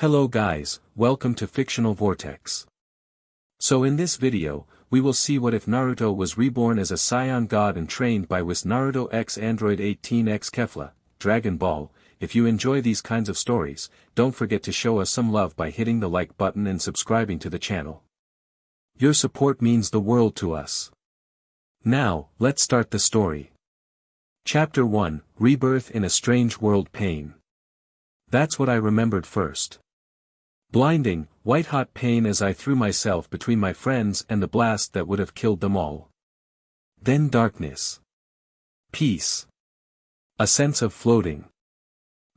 Hello guys, welcome to Fictional Vortex. So in this video, we will see what if Naruto was reborn as a Saiyan god and trained by Whis Naruto x Android 18x Kefla, Dragon Ball. If you enjoy these kinds of stories, don't forget to show us some love by hitting the like button and subscribing to the channel. Your support means the world to us. Now, let's start the story. Chapter 1, Rebirth in a Strange World Pain. That's what I remembered first. Blinding, white-hot pain as I threw myself between my friends and the blast that would have killed them all. Then darkness. Peace. A sense of floating.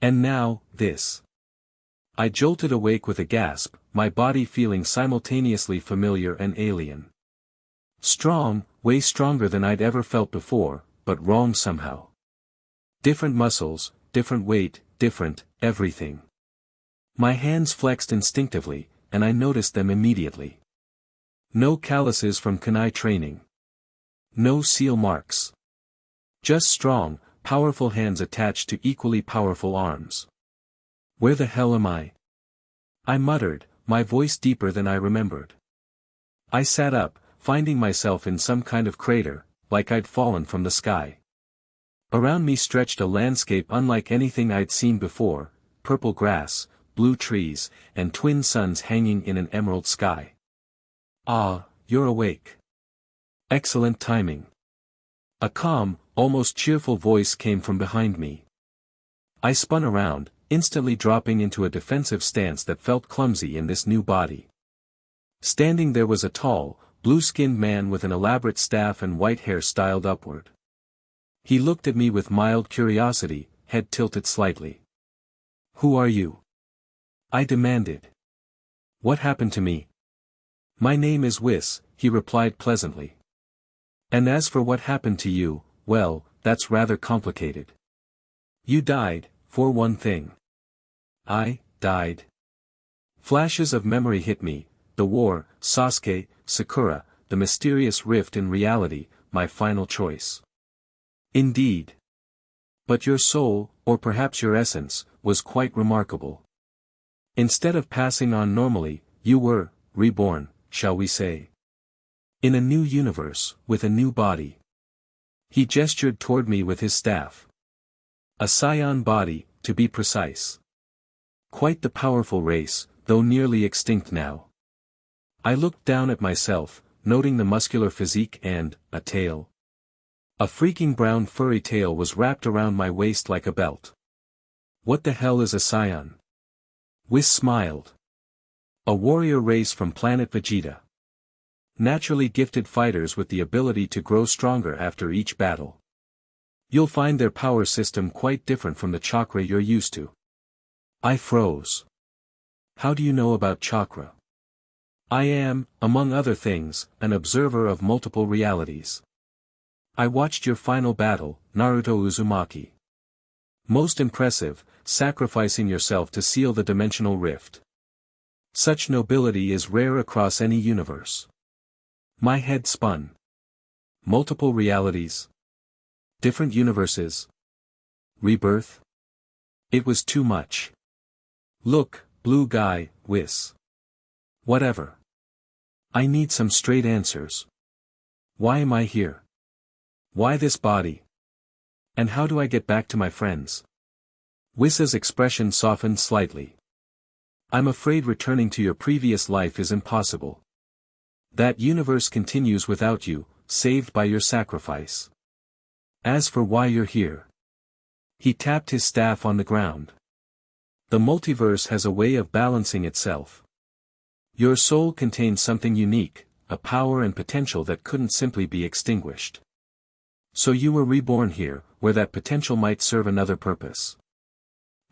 And now, this. I jolted awake with a gasp, my body feeling simultaneously familiar and alien. Strong, way stronger than I'd ever felt before, but wrong somehow. Different muscles, different weight, different, everything. My hands flexed instinctively, and I noticed them immediately. No calluses from kunai training. No seal marks. Just strong, powerful hands attached to equally powerful arms. Where the hell am I? I muttered, my voice deeper than I remembered. I sat up, finding myself in some kind of crater, like I'd fallen from the sky. Around me stretched a landscape unlike anything I'd seen before, purple grass, blue trees, and twin suns hanging in an emerald sky. Ah, you're awake. Excellent timing. A calm, almost cheerful voice came from behind me. I spun around, instantly dropping into a defensive stance that felt clumsy in this new body. Standing there was a tall, blue-skinned man with an elaborate staff and white hair styled upward. He looked at me with mild curiosity, head tilted slightly. "Who are you?" I demanded. "What happened to me?" "My name is Whis," he replied pleasantly. "And as for what happened to you, well, that's rather complicated. You died, for one thing." I died. Flashes of memory hit me, the war, Sasuke, Sakura, the mysterious rift in reality, my final choice. Indeed. But your soul, or perhaps your essence, was quite remarkable. Instead of passing on normally, you were, reborn, shall we say. In a new universe, with a new body. He gestured toward me with his staff. A Saiyan body, to be precise. Quite the powerful race, though nearly extinct now. I looked down at myself, noting the muscular physique and, a tail. A freaking brown furry tail was wrapped around my waist like a belt. What the hell is a Saiyan? Whis smiled. A warrior race from planet Vegeta. Naturally gifted fighters with the ability to grow stronger after each battle. You'll find their power system quite different from the chakra you're used to. I froze. How do you know about chakra? I am, among other things, an observer of multiple realities. I watched your final battle, Naruto Uzumaki. Most impressive, sacrificing yourself to seal the dimensional rift. Such nobility is rare across any universe. My head spun. Multiple realities. Different universes. Rebirth? It was too much. Look, blue guy, Whis. Whatever. I need some straight answers. Why am I here? Why this body? And how do I get back to my friends? Whis's expression softened slightly. I'm afraid returning to your previous life is impossible. That universe continues without you, saved by your sacrifice. As for why you're here. He tapped his staff on the ground. The multiverse has a way of balancing itself. Your soul contains something unique, a power and potential that couldn't simply be extinguished. So you were reborn here, where that potential might serve another purpose.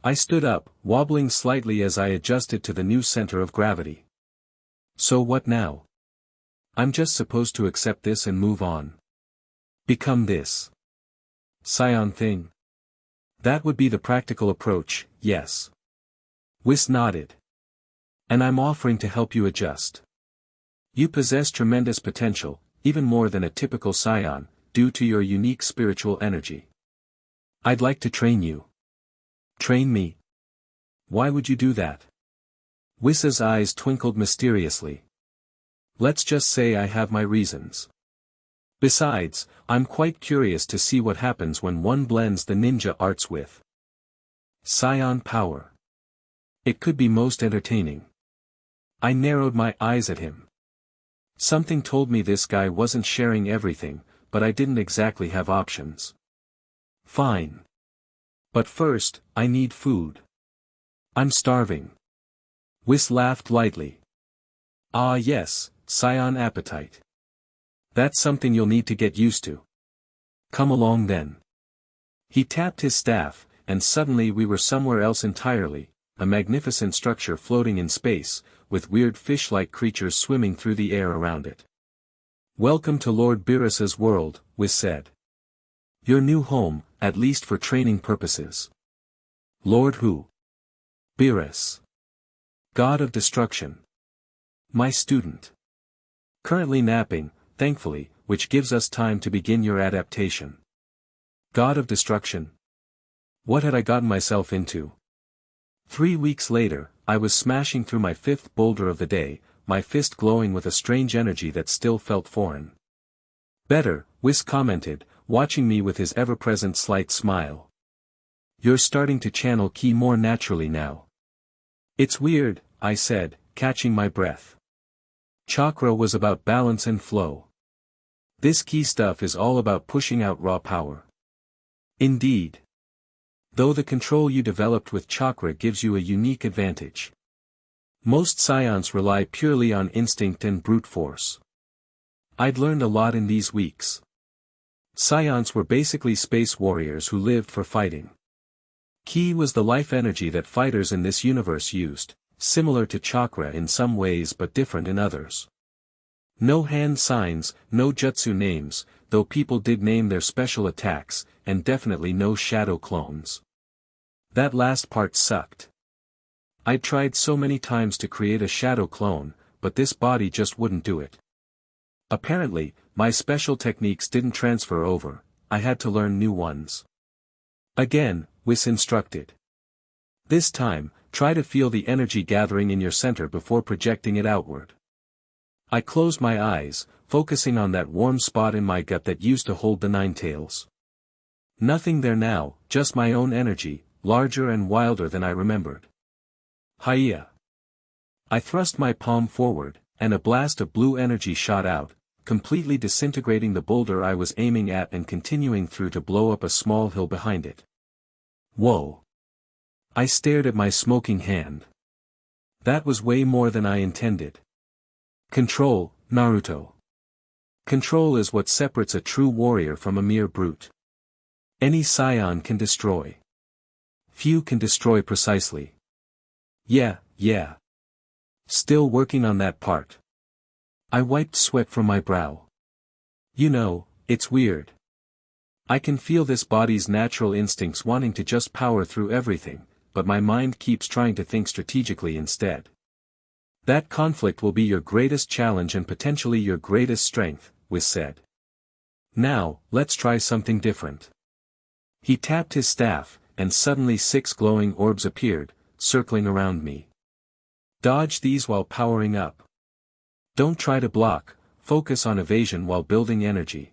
I stood up, wobbling slightly as I adjusted to the new center of gravity. So what now? I'm just supposed to accept this and move on. Become this Saiyan thing? That would be the practical approach, yes. Whis nodded. And I'm offering to help you adjust. You possess tremendous potential, even more than a typical Saiyan, due to your unique spiritual energy. I'd like to train you. Train me? Why would you do that? Whis's eyes twinkled mysteriously. Let's just say I have my reasons. Besides, I'm quite curious to see what happens when one blends the ninja arts with Saiyan power. It could be most entertaining. I narrowed my eyes at him. Something told me this guy wasn't sharing everything, but I didn't exactly have options. Fine. But first, I need food. I'm starving. Whis laughed lightly. Ah yes, Saiyan appetite. That's something you'll need to get used to. Come along then. He tapped his staff, and suddenly we were somewhere else entirely, a magnificent structure floating in space, with weird fish-like creatures swimming through the air around it. Welcome to Lord Beerus's world, Whis said. Your new home, at least for training purposes. Lord who? Beerus. God of Destruction. My student. Currently napping, thankfully, which gives us time to begin your adaptation. God of Destruction. What had I gotten myself into? 3 weeks later, I was smashing through my 5th boulder of the day, my fist glowing with a strange energy that still felt foreign. Better, Whis commented, watching me with his ever-present slight smile. You're starting to channel ki more naturally now. It's weird, I said, catching my breath. Chakra was about balance and flow. This ki stuff is all about pushing out raw power. Indeed. Though the control you developed with chakra gives you a unique advantage. Most Saiyans rely purely on instinct and brute force. I'd learned a lot in these weeks. Saiyans were basically space warriors who lived for fighting. Ki was the life energy that fighters in this universe used, similar to chakra in some ways but different in others. No hand signs, no jutsu names, though people did name their special attacks, and definitely no shadow clones. That last part sucked. I'd tried so many times to create a shadow clone, but this body just wouldn't do it. Apparently, my special techniques didn't transfer over, I had to learn new ones. Again, Whis instructed. This time, try to feel the energy gathering in your center before projecting it outward. I closed my eyes, focusing on that warm spot in my gut that used to hold the nine tails. Nothing there now, just my own energy, larger and wilder than I remembered. Hiya! I thrust my palm forward, and a blast of blue energy shot out, completely disintegrating the boulder I was aiming at and continuing through to blow up a small hill behind it. Whoa! I stared at my smoking hand. That was way more than I intended. Control, Naruto. Control is what separates a true warrior from a mere brute. Any Saiyan can destroy. Few can destroy precisely. Yeah. Still working on that part. I wiped sweat from my brow. You know, it's weird. I can feel this body's natural instincts wanting to just power through everything, but my mind keeps trying to think strategically instead. That conflict will be your greatest challenge and potentially your greatest strength, Whis said. Now, let's try something different. He tapped his staff, and suddenly 6 glowing orbs appeared, circling around me. Dodge these while powering up. Don't try to block, focus on evasion while building energy.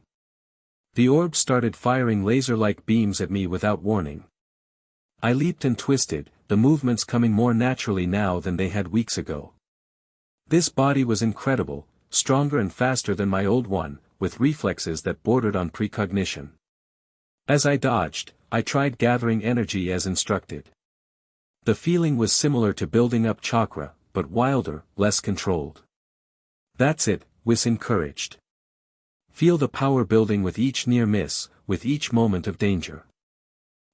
The orbs started firing laser-like beams at me without warning. I leaped and twisted, the movements coming more naturally now than they had weeks ago. This body was incredible, stronger and faster than my old one, with reflexes that bordered on precognition. As I dodged, I tried gathering energy as instructed. The feeling was similar to building up chakra, but wilder, less controlled. That's it, Whis encouraged. Feel the power building with each near miss, with each moment of danger.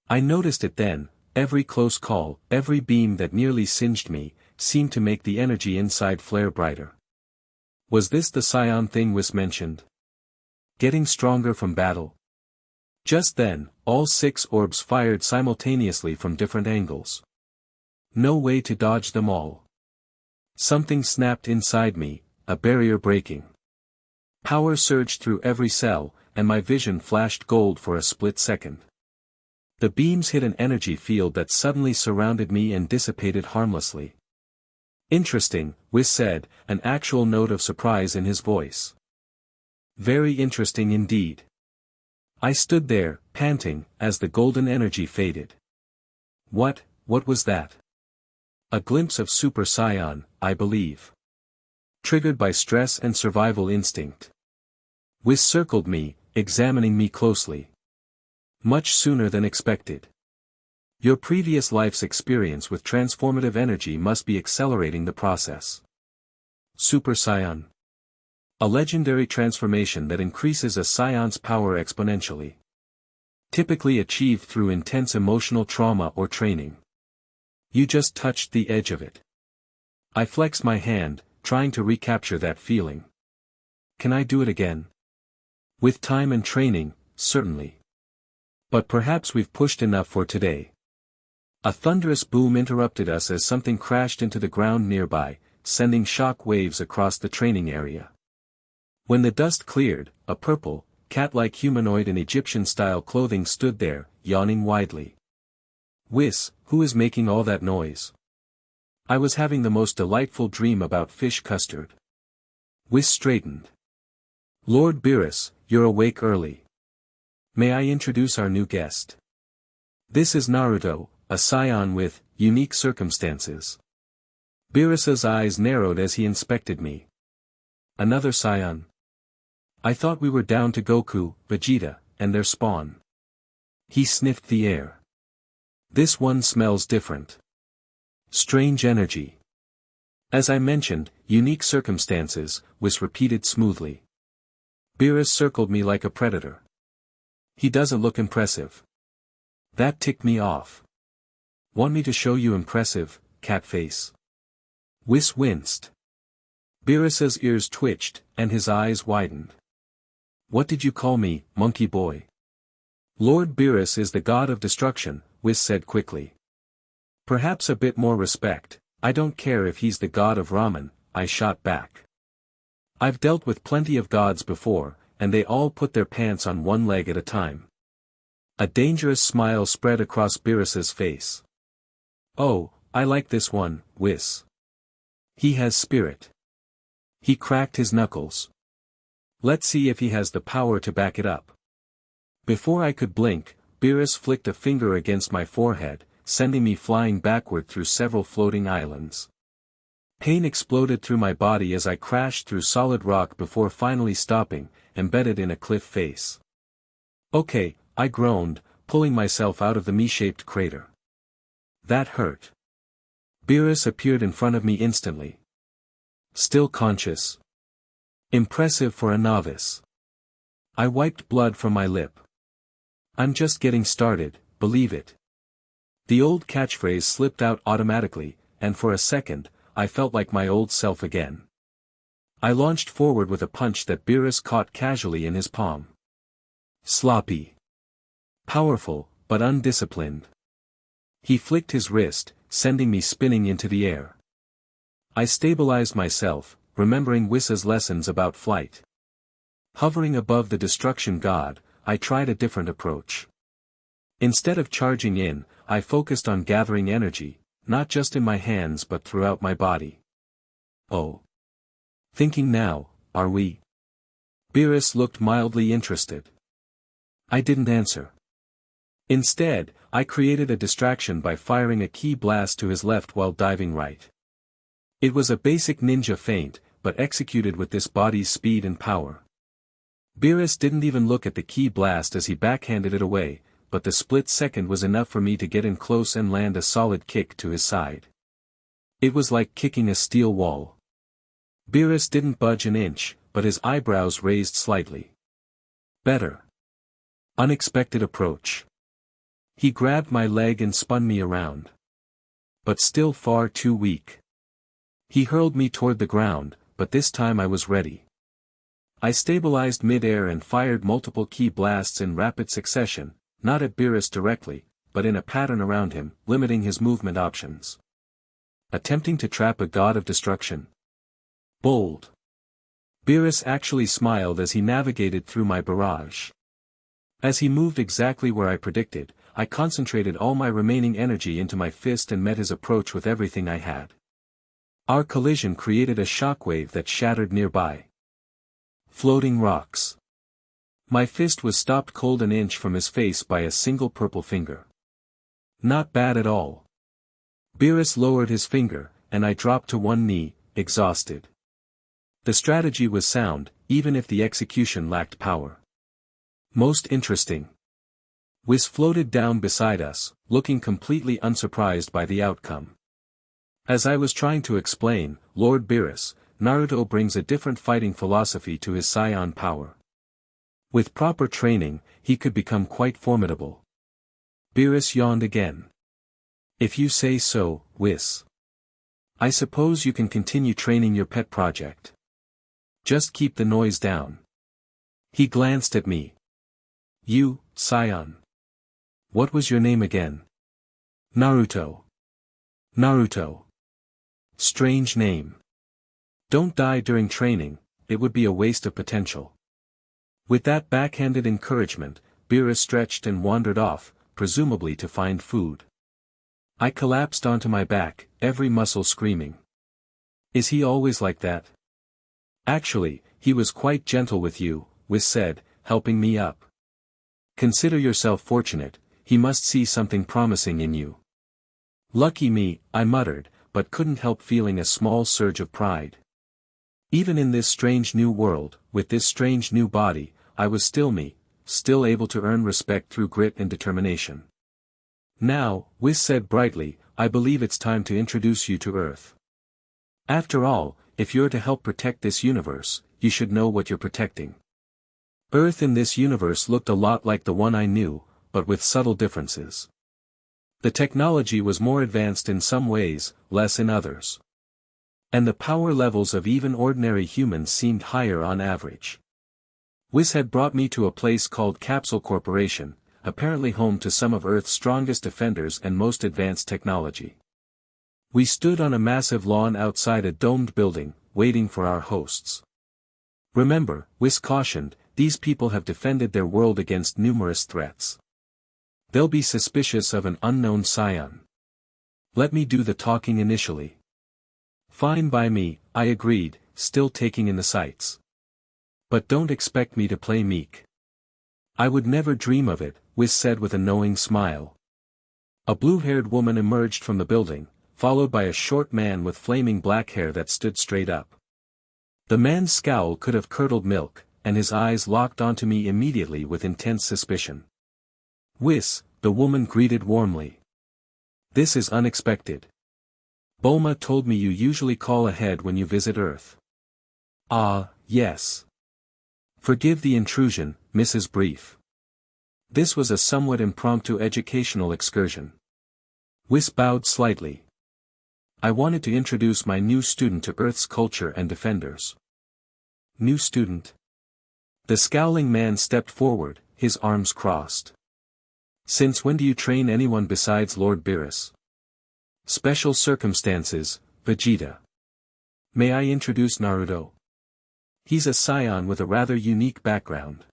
I noticed it then, every close call, every beam that nearly singed me, seemed to make the energy inside flare brighter. Was this the Saiyan thing Whis mentioned? Getting stronger from battle? Just then, all 6 orbs fired simultaneously from different angles. No way to dodge them all. Something snapped inside me, a barrier breaking. Power surged through every cell, and my vision flashed gold for a split second. The beams hit an energy field that suddenly surrounded me and dissipated harmlessly. Interesting, Whis said, an actual note of surprise in his voice. Very interesting indeed. I stood there, panting, as the golden energy faded. What was that? A glimpse of Super Saiyan, I believe. Triggered by stress and survival instinct. Whis circled me, examining me closely. Much sooner than expected. Your previous life's experience with transformative energy must be accelerating the process. Super Saiyan. A legendary transformation that increases a Saiyan's power exponentially. Typically achieved through intense emotional trauma or training. You just touched the edge of it. I flexed my hand, trying to recapture that feeling. Can I do it again? With time and training, certainly. But perhaps we've pushed enough for today. A thunderous boom interrupted us as something crashed into the ground nearby, sending shock waves across the training area. When the dust cleared, a purple, cat-like humanoid in Egyptian-style clothing stood there, yawning widely. Whis, who is making all that noise? I was having the most delightful dream about fish custard. Whis straightened. Lord Beerus, you're awake early. May I introduce our new guest? This is Naruto, a Saiyan with unique circumstances. Beerus's eyes narrowed as he inspected me. Another Saiyan. I thought we were down to Goku, Vegeta, and their spawn. He sniffed the air. This one smells different. Strange energy. As I mentioned, unique circumstances, Whis repeated smoothly. Beerus circled me like a predator. He doesn't look impressive. That ticked me off. Want me to show you impressive, cat face? Whis winced. Beerus's ears twitched, and his eyes widened. What did you call me, monkey boy? Lord Beerus is the god of destruction, Whis said quickly. Perhaps a bit more respect. I don't care if he's the god of ramen, I shot back. I've dealt with plenty of gods before, and they all put their pants on one leg at a time. A dangerous smile spread across Beerus's face. Oh, I like this one, Whis. He has spirit. He cracked his knuckles. Let's see if he has the power to back it up. Before I could blink, Beerus flicked a finger against my forehead, sending me flying backward through several floating islands. Pain exploded through my body as I crashed through solid rock before finally stopping, embedded in a cliff face. Okay, I groaned, pulling myself out of the me-shaped crater. That hurt. Beerus appeared in front of me instantly. Still conscious. Impressive for a novice. I wiped blood from my lip. I'm just getting started, believe it. The old catchphrase slipped out automatically, and for a second, I felt like my old self again. I launched forward with a punch that Beerus caught casually in his palm. Sloppy. Powerful, but undisciplined. He flicked his wrist, sending me spinning into the air. I stabilized myself, remembering Whis's lessons about flight. Hovering above the destruction god, I tried a different approach. Instead of charging in, I focused on gathering energy, not just in my hands but throughout my body. Oh. Thinking now, are we? Beerus looked mildly interested. I didn't answer. Instead, I created a distraction by firing a ki blast to his left while diving right. It was a basic ninja feint, but executed with this body's speed and power. Beerus didn't even look at the ki blast as he backhanded it away, but the split second was enough for me to get in close and land a solid kick to his side. It was like kicking a steel wall. Beerus didn't budge an inch, but his eyebrows raised slightly. Better. Unexpected approach. He grabbed my leg and spun me around. But still far too weak. He hurled me toward the ground, but this time I was ready. I stabilized mid-air and fired multiple ki blasts in rapid succession, not at Beerus directly, but in a pattern around him, limiting his movement options. Attempting to trap a god of destruction. Bold. Beerus actually smiled as he navigated through my barrage. As he moved exactly where I predicted, I concentrated all my remaining energy into my fist and met his approach with everything I had. Our collision created a shockwave that shattered nearby floating rocks. My fist was stopped cold an inch from his face by a single purple finger. Not bad at all. Beerus lowered his finger, and I dropped to one knee, exhausted. The strategy was sound, even if the execution lacked power. Most interesting. Whis floated down beside us, looking completely unsurprised by the outcome. As I was trying to explain, Lord Beerus, Naruto brings a different fighting philosophy to his Saiyan power. With proper training, he could become quite formidable. Beerus yawned again. If you say so, Whis. I suppose you can continue training your pet project. Just keep the noise down. He glanced at me. You, Saiyan. What was your name again? Naruto. Naruto. Strange name. Don't die during training, it would be a waste of potential. With that backhanded encouragement, Beerus stretched and wandered off, presumably to find food. I collapsed onto my back, every muscle screaming. Is he always like that? Actually, he was quite gentle with you, Whis said, helping me up. Consider yourself fortunate, he must see something promising in you. Lucky me, I muttered, but couldn't help feeling a small surge of pride. Even in this strange new world, with this strange new body, I was still me, still able to earn respect through grit and determination. Now, Whis said brightly, I believe it's time to introduce you to Earth. After all, if you're to help protect this universe, you should know what you're protecting. Earth in this universe looked a lot like the one I knew, but with subtle differences. The technology was more advanced in some ways, less in others. And the power levels of even ordinary humans seemed higher on average. Whis had brought me to a place called Capsule Corporation, apparently home to some of Earth's strongest defenders and most advanced technology. We stood on a massive lawn outside a domed building, waiting for our hosts. Remember, Whis cautioned, these people have defended their world against numerous threats. They'll be suspicious of an unknown Saiyan. Let me do the talking initially. Fine by me, I agreed, still taking in the sights. But don't expect me to play meek. I would never dream of it, Whis said with a knowing smile. A blue-haired woman emerged from the building, followed by a short man with flaming black hair that stood straight up. The man's scowl could have curdled milk, and his eyes locked onto me immediately with intense suspicion. Whis, the woman greeted warmly. This is unexpected. Bulma told me you usually call ahead when you visit Earth. Ah, yes. Forgive the intrusion, Mrs. Brief. This was a somewhat impromptu educational excursion. Whis bowed slightly. I wanted to introduce my new student to Earth's culture and defenders. New student? The scowling man stepped forward, his arms crossed. Since when do you train anyone besides Lord Beerus? Special circumstances, Vegeta. May I introduce Naruto? He's a Saiyan with a rather unique background.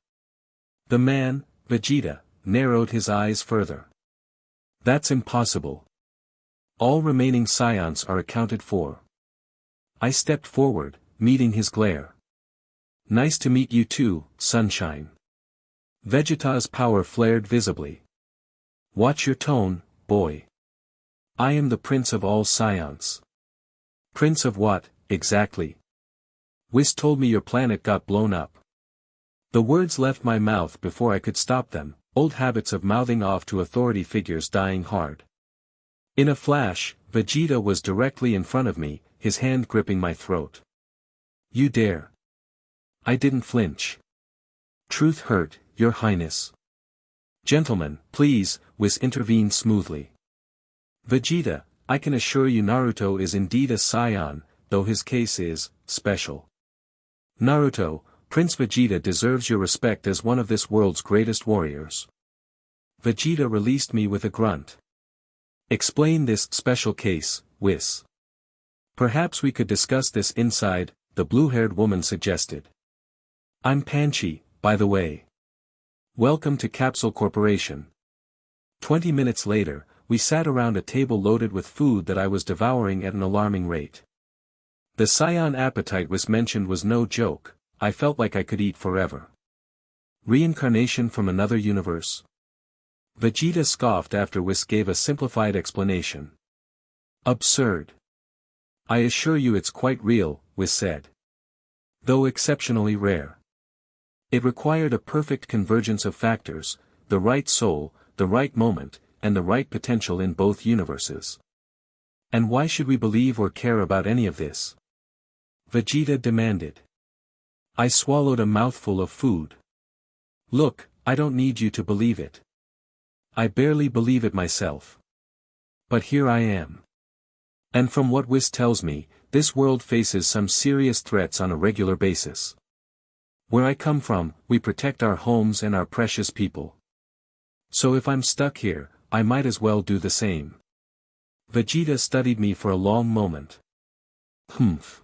The man, Vegeta, narrowed his eyes further. That's impossible. All remaining Saiyans are accounted for. I stepped forward, meeting his glare. Nice to meet you too, Sunshine. Vegeta's power flared visibly. Watch your tone, boy. I am the prince of all Saiyans. Prince of what, exactly? Whis told me your planet got blown up. The words left my mouth before I could stop them, old habits of mouthing off to authority figures dying hard. In a flash, Vegeta was directly in front of me, his hand gripping my throat. You dare. I didn't flinch. Truth hurt, Your Highness. Gentlemen, please, Whis intervened smoothly. Vegeta, I can assure you Naruto is indeed a Saiyan, though his case is special. Naruto, Prince Vegeta deserves your respect as one of this world's greatest warriors. Vegeta released me with a grunt. Explain this special case, Whis. Perhaps we could discuss this inside, the blue-haired woman suggested. I'm Panchi, by the way. Welcome to Capsule Corporation. 20 minutes later, we sat around a table loaded with food that I was devouring at an alarming rate. The Saiyan appetite Whis mentioned was no joke. I felt like I could eat forever. Reincarnation from another universe? Vegeta scoffed after Whis gave a simplified explanation. Absurd. I assure you it's quite real, Whis said. Though exceptionally rare. It required a perfect convergence of factors, the right soul, the right moment, and the right potential in both universes. And why should we believe or care about any of this? Vegeta demanded. I swallowed a mouthful of food. Look, I don't need you to believe it. I barely believe it myself. But here I am. And from what Whis tells me, this world faces some serious threats on a regular basis. Where I come from, we protect our homes and our precious people. So if I'm stuck here, I might as well do the same. Vegeta studied me for a long moment. Humph.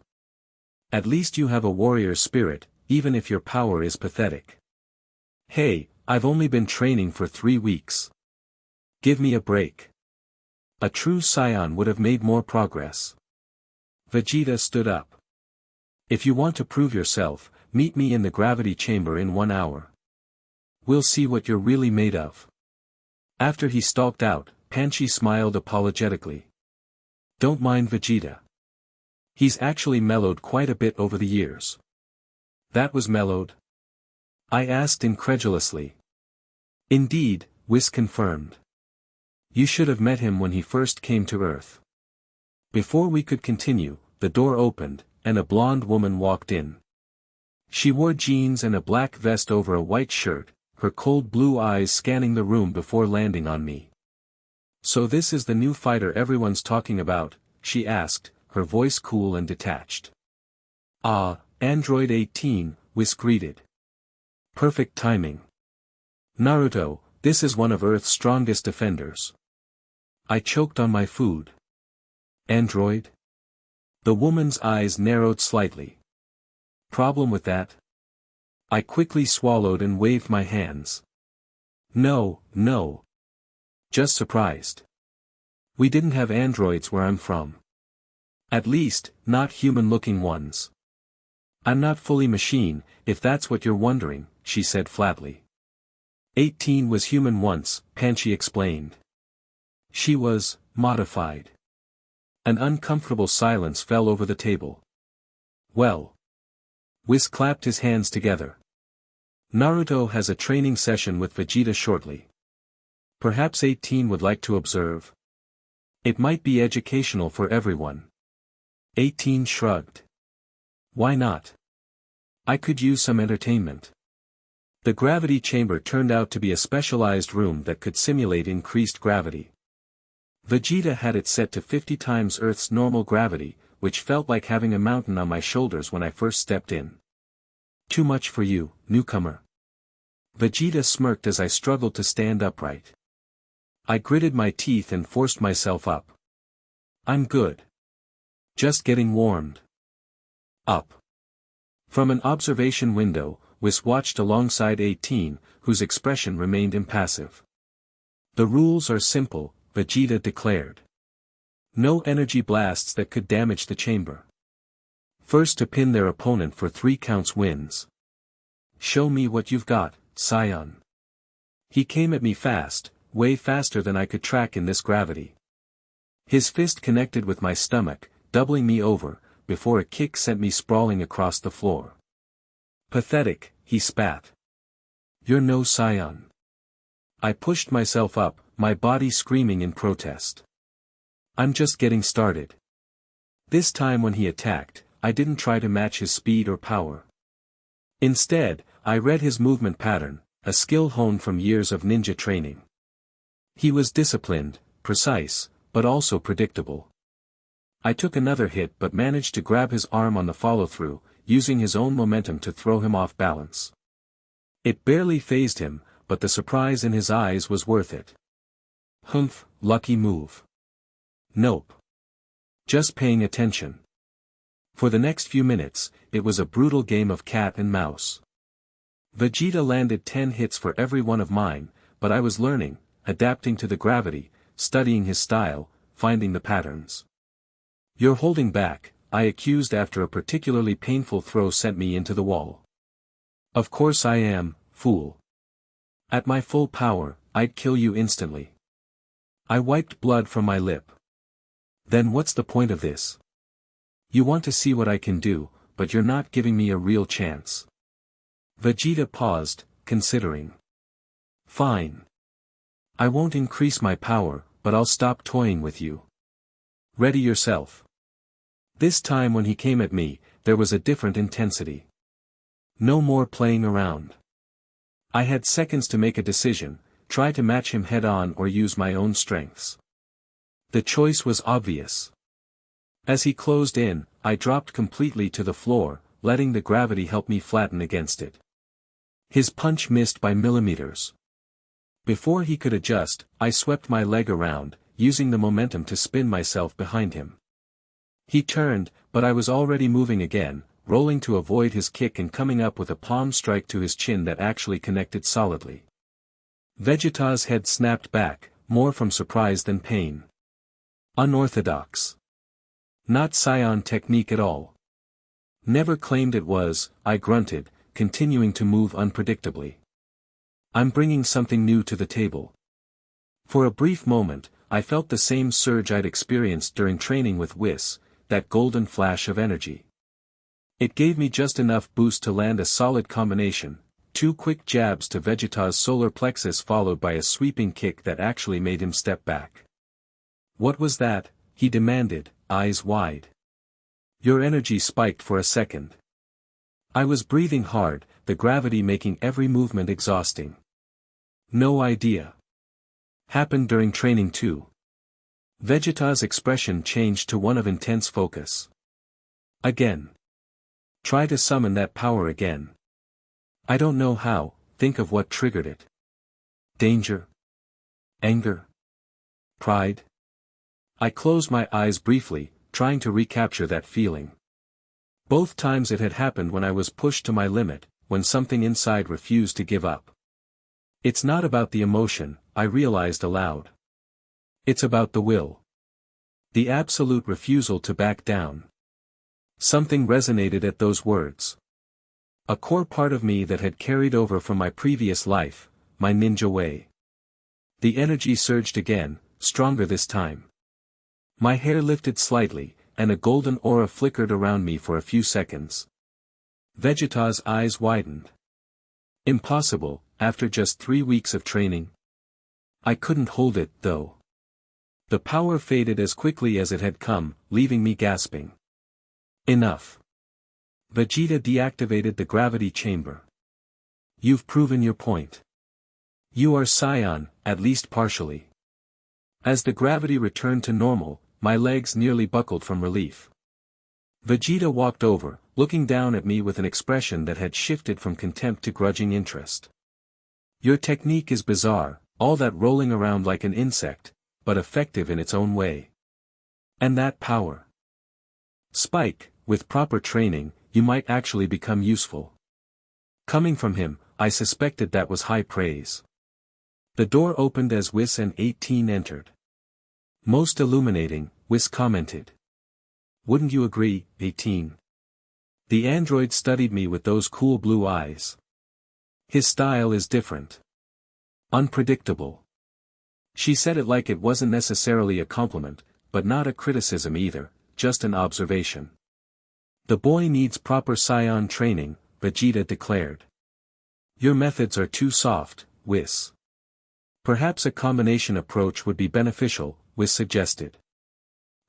At least you have a warrior spirit, even if your power is pathetic. Hey, I've only been training for 3 weeks. Give me a break. A true Saiyan would have made more progress. Vegeta stood up. If you want to prove yourself, meet me in the gravity chamber in 1 hour. We'll see what you're really made of. After he stalked out, Pan Chi smiled apologetically. Don't mind Vegeta. He's actually mellowed quite a bit over the years. That was mellowed? I asked incredulously. Indeed, Whis confirmed. You should have met him when he first came to Earth. Before we could continue, the door opened, and a blonde woman walked in. She wore jeans and a black vest over a white shirt, her cold blue eyes scanning the room before landing on me. So this is the new fighter everyone's talking about, she asked, her voice cool and detached. Ah, Android 18, Whis greeted. Perfect timing. Naruto, this is one of Earth's strongest defenders. I choked on my food. Android? The woman's eyes narrowed slightly. Problem with that? I quickly swallowed and waved my hands. No, no. Just surprised. We didn't have androids where I'm from. At least, not human-looking ones. I'm not fully machine, if that's what you're wondering, she said flatly. 18 was human once, Pan Chi explained. She was modified. An uncomfortable silence fell over the table. Well. Whis clapped his hands together. Naruto has a training session with Vegeta shortly. Perhaps 18 would like to observe. It might be educational for everyone. 18 shrugged. Why not? I could use some entertainment. The gravity chamber turned out to be a specialized room that could simulate increased gravity. Vegeta had it set to 50 times Earth's normal gravity, which felt like having a mountain on my shoulders when I first stepped in. Too much for you, newcomer. Vegeta smirked as I struggled to stand upright. I gritted my teeth and forced myself up. I'm good. Just getting warmed up. From an observation window, Whis watched alongside 18, whose expression remained impassive. The rules are simple, Vegeta declared. No energy blasts that could damage the chamber. First to pin their opponent for 3 counts wins. Show me what you've got, Saiyan. He came at me fast, way faster than I could track in this gravity. His fist connected with my stomach, doubling me over, before a kick sent me sprawling across the floor. Pathetic, he spat. You're no Saiyan. I pushed myself up, my body screaming in protest. I'm just getting started. This time when he attacked, I didn't try to match his speed or power. Instead, I read his movement pattern, a skill honed from years of ninja training. He was disciplined, precise, but also predictable. I took another hit but managed to grab his arm on the follow-through, using his own momentum to throw him off balance. It barely fazed him, but the surprise in his eyes was worth it. Humph, lucky move. Nope. Just paying attention. For the next few minutes, it was a brutal game of cat and mouse. Vegeta landed 10 hits for every one of mine, but I was learning, adapting to the gravity, studying his style, finding the patterns. You're holding back, I accused after a particularly painful throw sent me into the wall. Of course I am, fool. At my full power, I'd kill you instantly. I wiped blood from my lip. Then what's the point of this? You want to see what I can do, but you're not giving me a real chance. Vegeta paused, considering. Fine. I won't increase my power, but I'll stop toying with you. Ready yourself. This time when he came at me, there was a different intensity. No more playing around. I had seconds to make a decision, try to match him head-on or use my own strengths. The choice was obvious. As he closed in, I dropped completely to the floor, letting the gravity help me flatten against it. His punch missed by millimeters. Before he could adjust, I swept my leg around, using the momentum to spin myself behind him. He turned, but I was already moving again, rolling to avoid his kick and coming up with a palm strike to his chin that actually connected solidly. Vegeta's head snapped back, more from surprise than pain. Unorthodox. Not Saiyan technique at all. Never claimed it was, I grunted, continuing to move unpredictably. I'm bringing something new to the table. For a brief moment, I felt the same surge I'd experienced during training with Whis, that golden flash of energy. It gave me just enough boost to land a solid combination, 2 quick jabs to Vegeta's solar plexus followed by a sweeping kick that actually made him step back. What was that? He demanded, eyes wide. Your energy spiked for a second. I was breathing hard, the gravity making every movement exhausting. No idea. Happened during training too. Vegeta's expression changed to one of intense focus. Again. Try to summon that power again. I don't know how, think of what triggered it. Danger? Anger? Pride? I closed my eyes briefly, trying to recapture that feeling. Both times it had happened when I was pushed to my limit, when something inside refused to give up. It's not about the emotion, I realized aloud. It's about the will. The absolute refusal to back down. Something resonated at those words. A core part of me that had carried over from my previous life, my ninja way. The energy surged again, stronger this time. My hair lifted slightly, and a golden aura flickered around me for a few seconds. Vegeta's eyes widened. Impossible, after just 3 weeks of training. I couldn't hold it, though. The power faded as quickly as it had come, leaving me gasping. Enough. Vegeta deactivated the gravity chamber. You've proven your point. You are Saiyan, at least partially. As the gravity returned to normal, my legs nearly buckled from relief. Vegeta walked over, looking down at me with an expression that had shifted from contempt to grudging interest. Your technique is bizarre, all that rolling around like an insect, but effective in its own way. And that power. Spike, with proper training, you might actually become useful. Coming from him, I suspected that was high praise. The door opened as Whis and 18 entered. Most illuminating, Whis commented. Wouldn't you agree, 18? The android studied me with those cool blue eyes. His style is different. Unpredictable. She said it like it wasn't necessarily a compliment, but not a criticism either, just an observation. The boy needs proper Saiyan training, Vegeta declared. Your methods are too soft, Whis. Perhaps a combination approach would be beneficial, Whis suggested.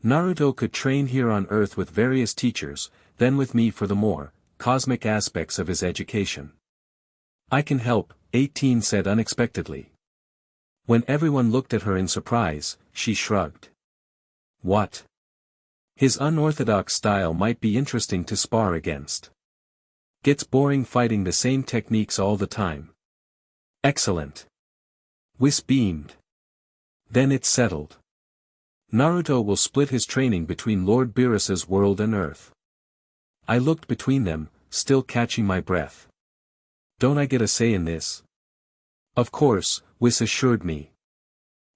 Naruto could train here on Earth with various teachers, then with me for the more cosmic aspects of his education. I can help, 18 said unexpectedly. When everyone looked at her in surprise, she shrugged. What? His unorthodox style might be interesting to spar against. Gets boring fighting the same techniques all the time. Excellent. Whis beamed. Then it's settled. Naruto will split his training between Lord Beerus's world and Earth. I looked between them, still catching my breath. Don't I get a say in this? Of course, Whis assured me.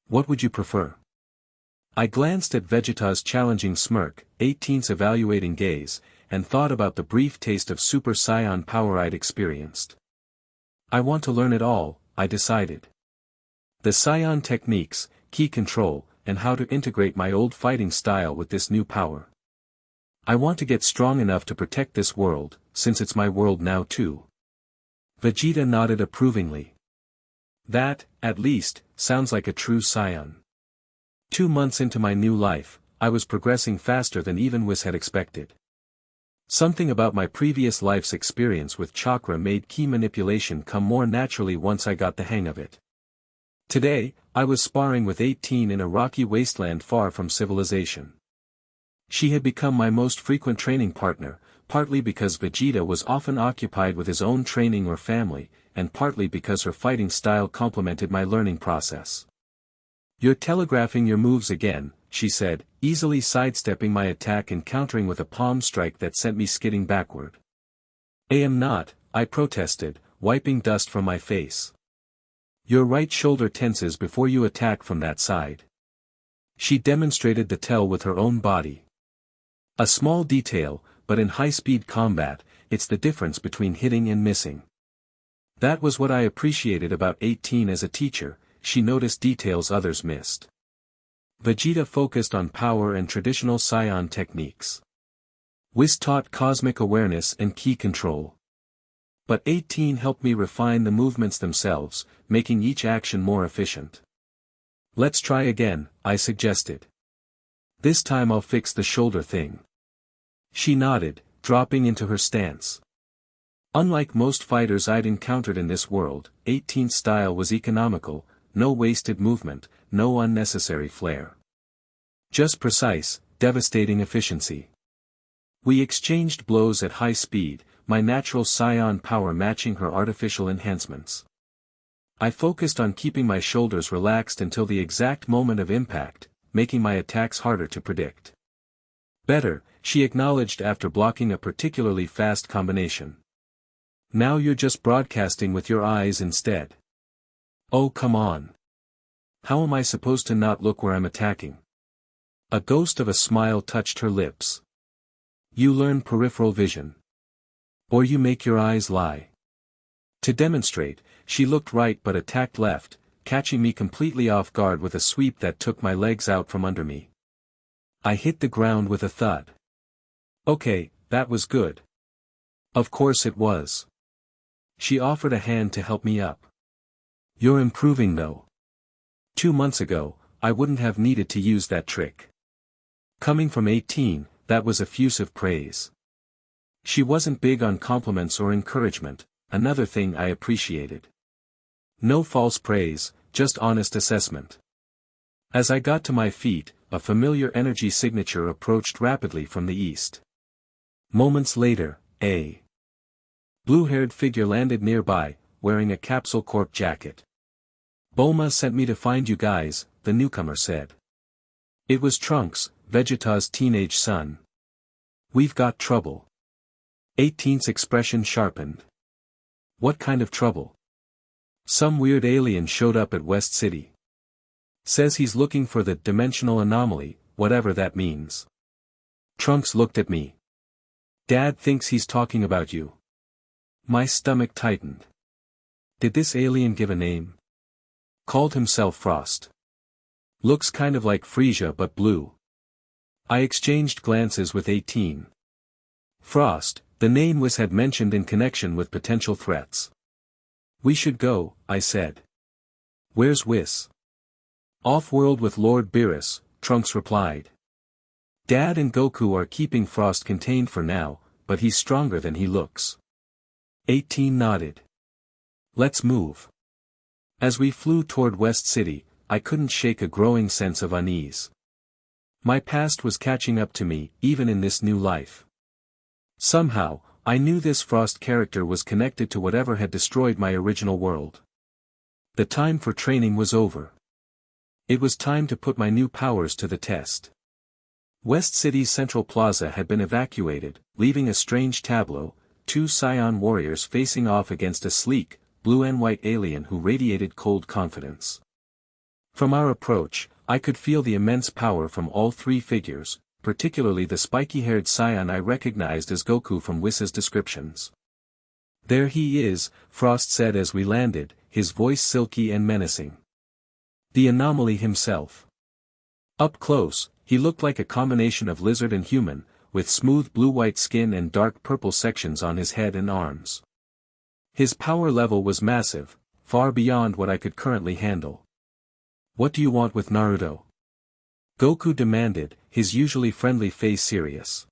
What would you prefer? I glanced at Vegeta's challenging smirk, 18's evaluating gaze, and thought about the brief taste of Super Saiyan power I'd experienced. I want to learn it all, I decided. The Saiyan techniques, ki control, and how to integrate my old fighting style with this new power. I want to get strong enough to protect this world, since it's my world now too. Vegeta nodded approvingly. That, at least, sounds like a true Saiyan. 2 months into my new life, I was progressing faster than even Whis had expected. Something about my previous life's experience with chakra made ki manipulation come more naturally once I got the hang of it. Today, I was sparring with 18 in a rocky wasteland far from civilization. She had become my most frequent training partner, partly because Vegeta was often occupied with his own training or family, and partly because her fighting style complemented my learning process. "You're telegraphing your moves again," she said, easily sidestepping my attack and countering with a palm strike that sent me skidding backward. "I am not," I protested, wiping dust from my face. "Your right shoulder tenses before you attack from that side." She demonstrated the tell with her own body. A small detail, but in high-speed combat, it's the difference between hitting and missing. That was what I appreciated about 18 as a teacher. She noticed details others missed. Vegeta focused on power and traditional Saiyan techniques. Whis taught cosmic awareness and ki control. But 18 helped me refine the movements themselves, making each action more efficient. "Let's try again," I suggested. "This time I'll fix the shoulder thing." She nodded, dropping into her stance. Unlike most fighters I'd encountered in this world, 18's style was economical. No wasted movement, no unnecessary flair. Just precise, devastating efficiency. We exchanged blows at high speed, my natural Saiyan power matching her artificial enhancements. I focused on keeping my shoulders relaxed until the exact moment of impact, making my attacks harder to predict. "Better," she acknowledged after blocking a particularly fast combination. "Now you're just broadcasting with your eyes instead." "Oh come on. How am I supposed to not look where I'm attacking?" A ghost of a smile touched her lips. "You learn peripheral vision. Or you make your eyes lie." To demonstrate, she looked right but attacked left, catching me completely off guard with a sweep that took my legs out from under me. I hit the ground with a thud. "Okay, that was good." Of course it was. She offered a hand to help me up. "You're improving though. 2 months ago, I wouldn't have needed to use that trick." Coming from 18, that was effusive praise. She wasn't big on compliments or encouragement, another thing I appreciated. No false praise, just honest assessment. As I got to my feet, a familiar energy signature approached rapidly from the east. Moments later, a blue-haired figure landed nearby, wearing a Capsule Corp jacket. "Bulma sent me to find you guys," the newcomer said. It was Trunks, Vegeta's teenage son. "We've got trouble." 18's expression sharpened. "What kind of trouble?" "Some weird alien showed up at West City. Says he's looking for the dimensional anomaly, whatever that means." Trunks looked at me. "Dad thinks he's talking about you." My stomach tightened. Did this alien give a name? Called himself Frost. Looks kind of like Frisia but blue. I exchanged glances with 18. Frost, the name Whis had mentioned in connection with potential threats. "We should go," I said. "Where's Whis?" "Off-world with Lord Beerus," Trunks replied. "Dad and Goku are keeping Frost contained for now, but he's stronger than he looks." 18 nodded. "Let's move." As we flew toward West City, I couldn't shake a growing sense of unease. My past was catching up to me, even in this new life. Somehow, I knew this Frost character was connected to whatever had destroyed my original world. The time for training was over. It was time to put my new powers to the test. West City's Central Plaza had been evacuated, leaving a strange tableau, 2 Saiyan warriors facing off against a sleek, blue and white alien who radiated cold confidence. From our approach, I could feel the immense power from all three figures, particularly the spiky-haired Saiyan I recognized as Goku from Whis's descriptions. "There he is," Frost said as we landed, his voice silky and menacing. "The anomaly himself." Up close, he looked like a combination of lizard and human, with smooth blue-white skin and dark purple sections on his head and arms. His power level was massive, far beyond what I could currently handle. "What do you want with Naruto?" Goku demanded, his usually friendly face serious.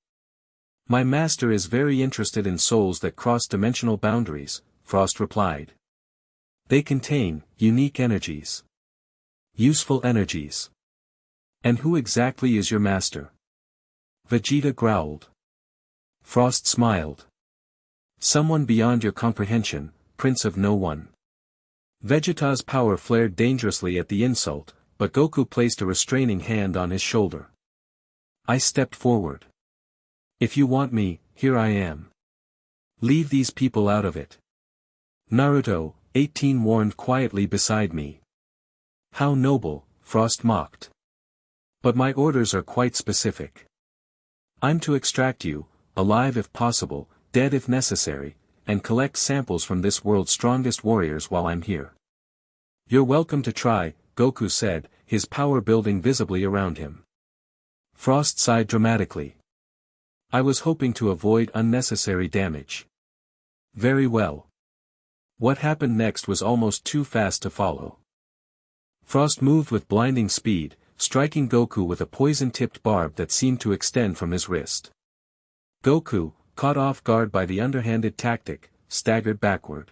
"My master is very interested in souls that cross dimensional boundaries," Frost replied. "They contain unique energies. Useful energies." "And who exactly is your master?" Vegeta growled. Frost smiled. "Someone beyond your comprehension, Prince of No One." Vegeta's power flared dangerously at the insult, but Goku placed a restraining hand on his shoulder. I stepped forward. "If you want me, here I am. Leave these people out of it." Naruto, 18 warned quietly beside me. "How noble," Frost mocked. "But my orders are quite specific. I'm to extract you, alive if possible, dead if necessary, and collect samples from this world's strongest warriors while I'm here." "You're welcome to try," Goku said, his power building visibly around him. Frost sighed dramatically. "I was hoping to avoid unnecessary damage." "Very well." What happened next was almost too fast to follow. Frost moved with blinding speed, striking Goku with a poison-tipped barb that seemed to extend from his wrist. Goku, caught off guard by the underhanded tactic, staggered backward.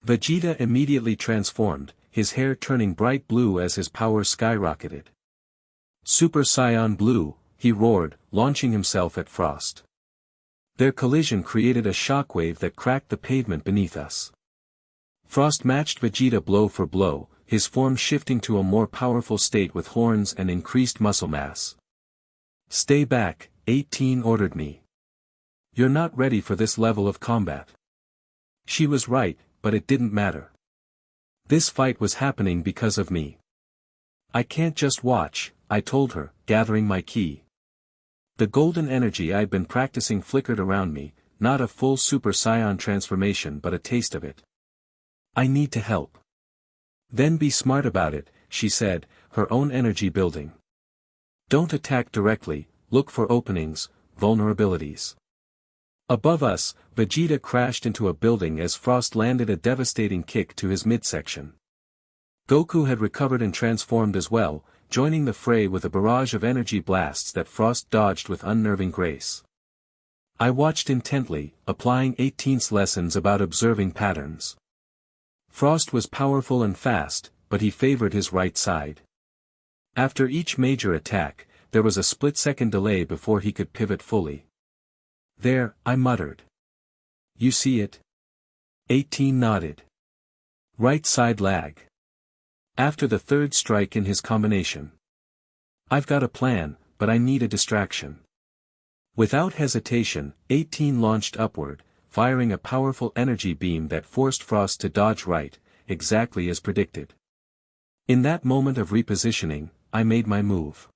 Vegeta immediately transformed, his hair turning bright blue as his power skyrocketed. "Super Saiyan Blue," he roared, launching himself at Frost. Their collision created a shockwave that cracked the pavement beneath us. Frost matched Vegeta blow for blow, his form shifting to a more powerful state with horns and increased muscle mass. "Stay back," 18 ordered me. "You're not ready for this level of combat." She was right, but it didn't matter. This fight was happening because of me. "I can't just watch," I told her, gathering my ki. The golden energy I'd been practicing flickered around me, not a full Super Saiyan transformation but a taste of it. "I need to help." "Then be smart about it," she said, her own energy building. "Don't attack directly, look for openings, vulnerabilities." Above us, Vegeta crashed into a building as Frost landed a devastating kick to his midsection. Goku had recovered and transformed as well, joining the fray with a barrage of energy blasts that Frost dodged with unnerving grace. I watched intently, applying 18's lessons about observing patterns. Frost was powerful and fast, but he favored his right side. After each major attack, there was a split-second delay before he could pivot fully. "There," I muttered. "You see it?" 18 nodded. "Right side lag." After the third strike in his combination. "I've got a plan, but I need a distraction." Without hesitation, 18 launched upward, firing a powerful energy beam that forced Frost to dodge right, exactly as predicted. In that moment of repositioning, I made my move.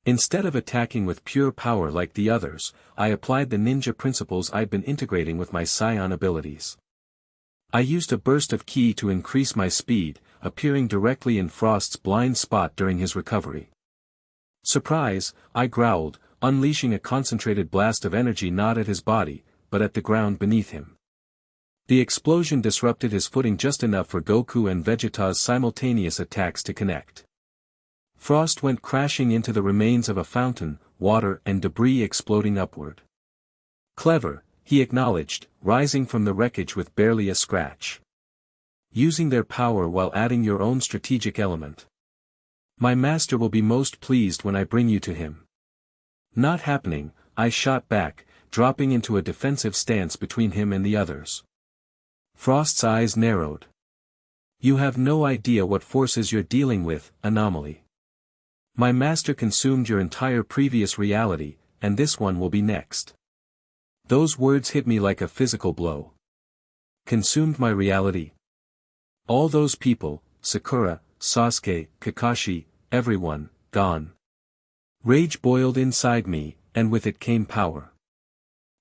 Instead of attacking with pure power like the others, I applied the ninja principles I'd been integrating with my Saiyan abilities. I used a burst of ki to increase my speed, appearing directly in Frost's blind spot during his recovery. "Surprise," I growled, unleashing a concentrated blast of energy not at his body, but at the ground beneath him. The explosion disrupted his footing just enough for Goku and Vegeta's simultaneous attacks to connect. Frost went crashing into the remains of a fountain, water and debris exploding upward. "Clever," he acknowledged, rising from the wreckage with barely a scratch. "Using their power while adding your own strategic element. My master will be most pleased when I bring you to him." "Not happening," I shot back, dropping into a defensive stance between him and the others. Frost's eyes narrowed. "You have no idea what forces you're dealing with, anomaly. My master consumed your entire previous reality, and this one will be next." Those words hit me like a physical blow. Consumed my reality? All those people, Sakura, Sasuke, Kakashi, everyone, gone. Rage boiled inside me, and with it came power.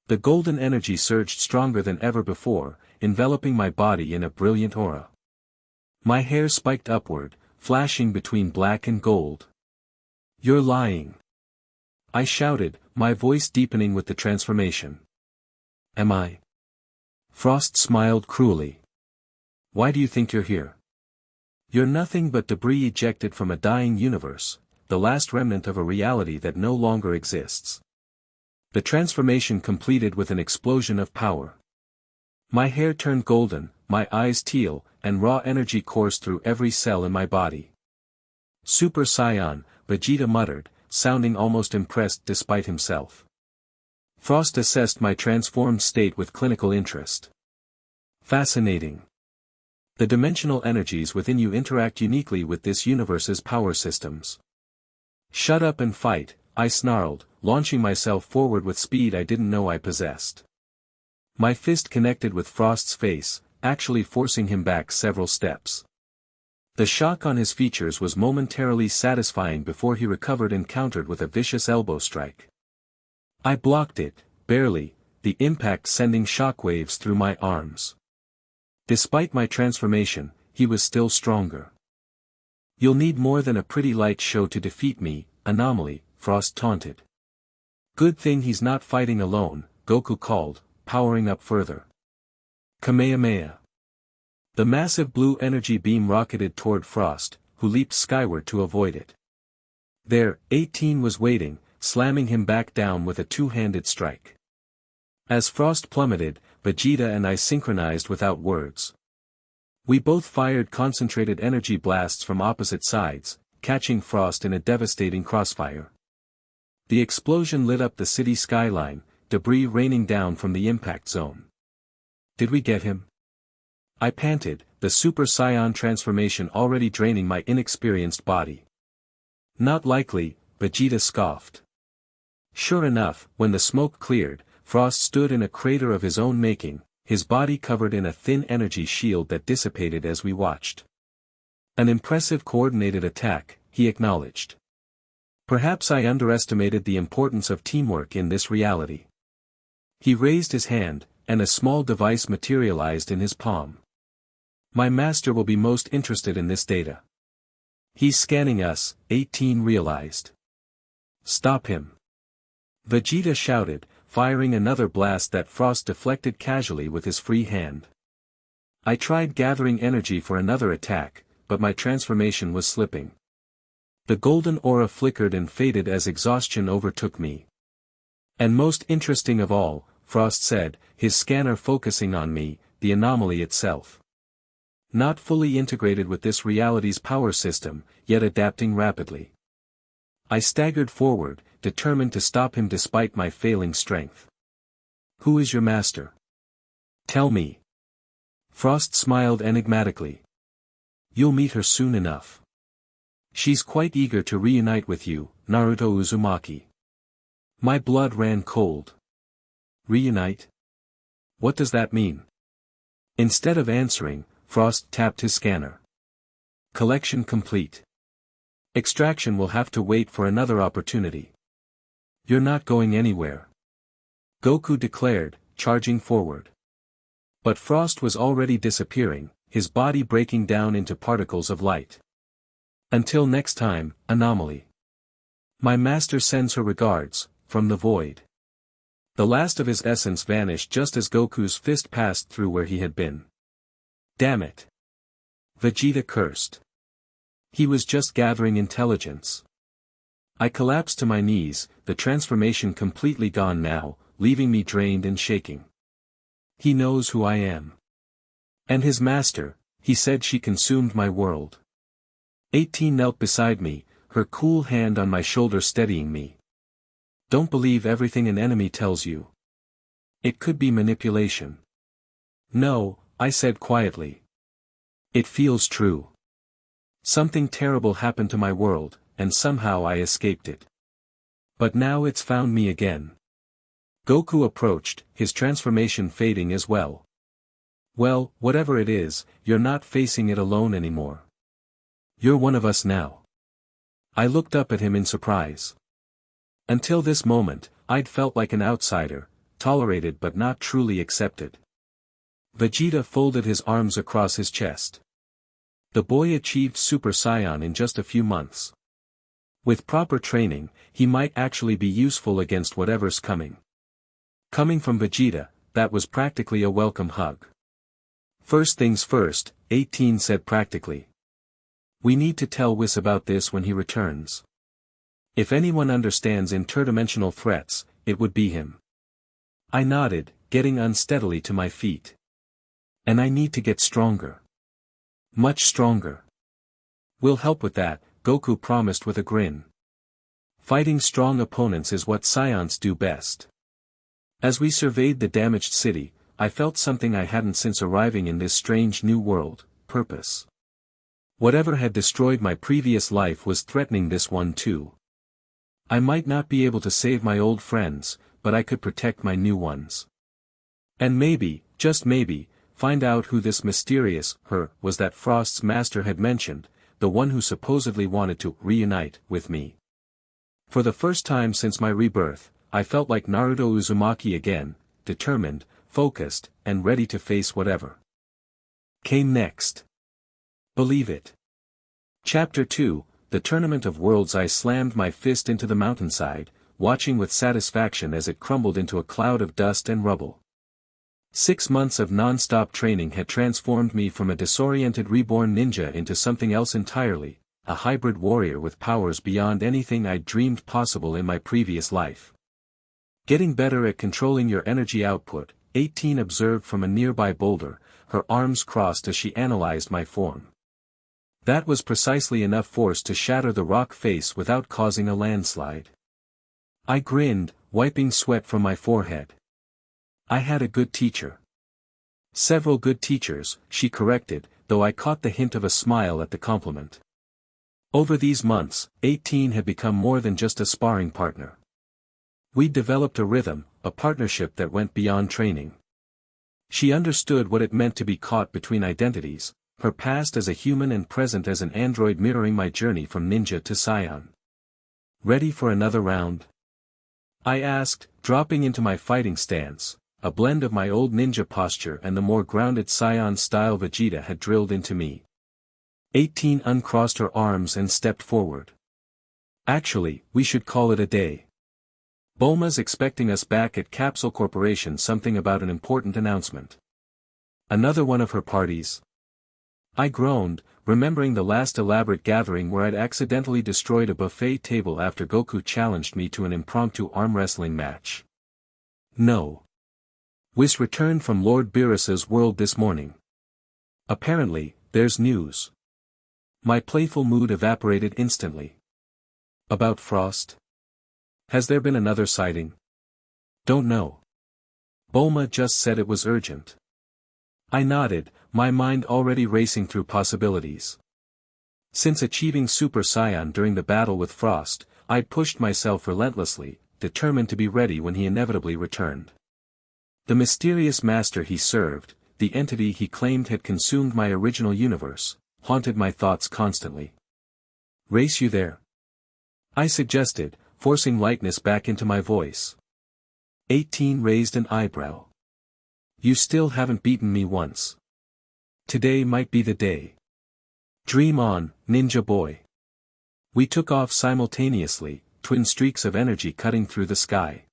The golden energy surged stronger than ever before, enveloping my body in a brilliant aura. My hair spiked upward, flashing between black and gold. "You're lying!" I shouted, my voice deepening with the transformation. "Am I?" Frost smiled cruelly. "Why do you think you're here? You're nothing but debris ejected from a dying universe, the last remnant of a reality that no longer exists." The transformation completed with an explosion of power. My hair turned golden, my eyes teal, and raw energy coursed through every cell in my body. "Super Saiyan," Vegeta muttered, sounding almost impressed despite himself. Frost assessed my transformed state with clinical interest. "Fascinating. The dimensional energies within you interact uniquely with this universe's power systems." "Shut up and fight," I snarled, launching myself forward with speed I didn't know I possessed. My fist connected with Frost's face, actually forcing him back several steps. The shock on his features was momentarily satisfying before he recovered and countered with a vicious elbow strike. I blocked it, barely, the impact sending shockwaves through my arms. Despite my transformation, he was still stronger. "You'll need more than a pretty light show to defeat me, anomaly," Frost taunted. "Good thing he's not fighting alone," Goku called, powering up further. Kamehameha. The massive blue energy beam rocketed toward Frost, who leaped skyward to avoid it. There, 18 was waiting, slamming him back down with a two-handed strike. As Frost plummeted, Vegeta and I synchronized without words. We both fired concentrated energy blasts from opposite sides, catching Frost in a devastating crossfire. The explosion lit up the city skyline, debris raining down from the impact zone. "Did we get him?" I panted, the Super Saiyan transformation already draining my inexperienced body. "Not likely," Vegeta scoffed. Sure enough, when the smoke cleared, Frost stood in a crater of his own making, his body covered in a thin energy shield that dissipated as we watched. "An impressive coordinated attack," he acknowledged. "Perhaps I underestimated the importance of teamwork in this reality." He raised his hand, and a small device materialized in his palm. "My master will be most interested in this data." "He's scanning us," 18 realized. "Stop him!" Vegeta shouted, firing another blast that Frost deflected casually with his free hand. I tried gathering energy for another attack, but my transformation was slipping. The golden aura flickered and faded as exhaustion overtook me. "And most interesting of all," Frost said, his scanner focusing on me, the anomaly itself. Not fully integrated with this reality's power system, yet adapting rapidly. I staggered forward, determined to stop him despite my failing strength. "Who is your master? Tell me." Frost smiled enigmatically. "You'll meet her soon enough. She's quite eager to reunite with you, Naruto Uzumaki." My blood ran cold. Reunite? What does that mean? Instead of answering, Frost tapped his scanner. "Collection complete. Extraction will have to wait for another opportunity." "You're not going anywhere," Goku declared, charging forward. But Frost was already disappearing, his body breaking down into particles of light. "Until next time, anomaly. My master sends her regards, from the void." The last of his essence vanished just as Goku's fist passed through where he had been. "Damn it!" Vegeta cursed. He was just gathering intelligence. I collapsed to my knees, the transformation completely gone now, leaving me drained and shaking. "He knows who I am. And his master," he said. "She consumed my world." 18 knelt beside me, her cool hand on my shoulder steadying me. "Don't believe everything an enemy tells you. It could be manipulation." "No," I said quietly. "It feels true. Something terrible happened to my world, and somehow I escaped it. But now it's found me again." Goku approached, his transformation fading as well. "Well, whatever it is, you're not facing it alone anymore. You're one of us now." I looked up at him in surprise. Until this moment, I'd felt like an outsider, tolerated but not truly accepted. Vegeta folded his arms across his chest. The boy achieved Super Saiyan in just a few months. With proper training, he might actually be useful against whatever's coming. Coming from Vegeta, that was practically a welcome hug. First things first, 18 said practically. We need to tell Whis about this when he returns. If anyone understands interdimensional threats, it would be him. I nodded, getting unsteadily to my feet. And I need to get stronger. Much stronger. We'll help with that, Goku promised with a grin. Fighting strong opponents is what Saiyans do best. As we surveyed the damaged city, I felt something I hadn't since arriving in this strange new world: purpose. Whatever had destroyed my previous life was threatening this one too. I might not be able to save my old friends, but I could protect my new ones. And maybe, just maybe, find out who this mysterious her was that Frost's master had mentioned, the one who supposedly wanted to reunite with me. For the first time since my rebirth, I felt like Naruto Uzumaki again, determined, focused, and ready to face whatever came next. Believe it. Chapter 2, The Tournament of Worlds. I slammed my fist into the mountainside, watching with satisfaction as it crumbled into a cloud of dust and rubble. 6 months of non-stop training had transformed me from a disoriented reborn ninja into something else entirely, a hybrid warrior with powers beyond anything I'd dreamed possible in my previous life. Getting better at controlling your energy output, 18 observed from a nearby boulder, her arms crossed as she analyzed my form. That was precisely enough force to shatter the rock face without causing a landslide. I grinned, wiping sweat from my forehead. I had a good teacher. Several good teachers, she corrected, though I caught the hint of a smile at the compliment. Over these months, 18 had become more than just a sparring partner. We'd developed a rhythm, a partnership that went beyond training. She understood what it meant to be caught between identities, her past as a human and present as an android, mirroring my journey from ninja to Saiyan. Ready for another round? I asked, dropping into my fighting stance, a blend of my old ninja posture and the more grounded Saiyan style Vegeta had drilled into me. 18 uncrossed her arms and stepped forward. Actually, we should call it a day. Bulma's expecting us back at Capsule Corporation. Something about an important announcement. Another one of her parties? I groaned, remembering the last elaborate gathering where I'd accidentally destroyed a buffet table after Goku challenged me to an impromptu arm wrestling match. No. Whis returned from Lord Beerus's world this morning. Apparently, there's news. My playful mood evaporated instantly. About Frost? Has there been another sighting? Don't know. Bulma just said it was urgent. I nodded, my mind already racing through possibilities. Since achieving Super Saiyan during the battle with Frost, I'd pushed myself relentlessly, determined to be ready when he inevitably returned. The mysterious master he served, the entity he claimed had consumed my original universe, haunted my thoughts constantly. Race you there? I suggested, forcing lightness back into my voice. 18 raised an eyebrow. You still haven't beaten me once. Today might be the day. Dream on, ninja boy. We took off simultaneously, twin streaks of energy cutting through the sky.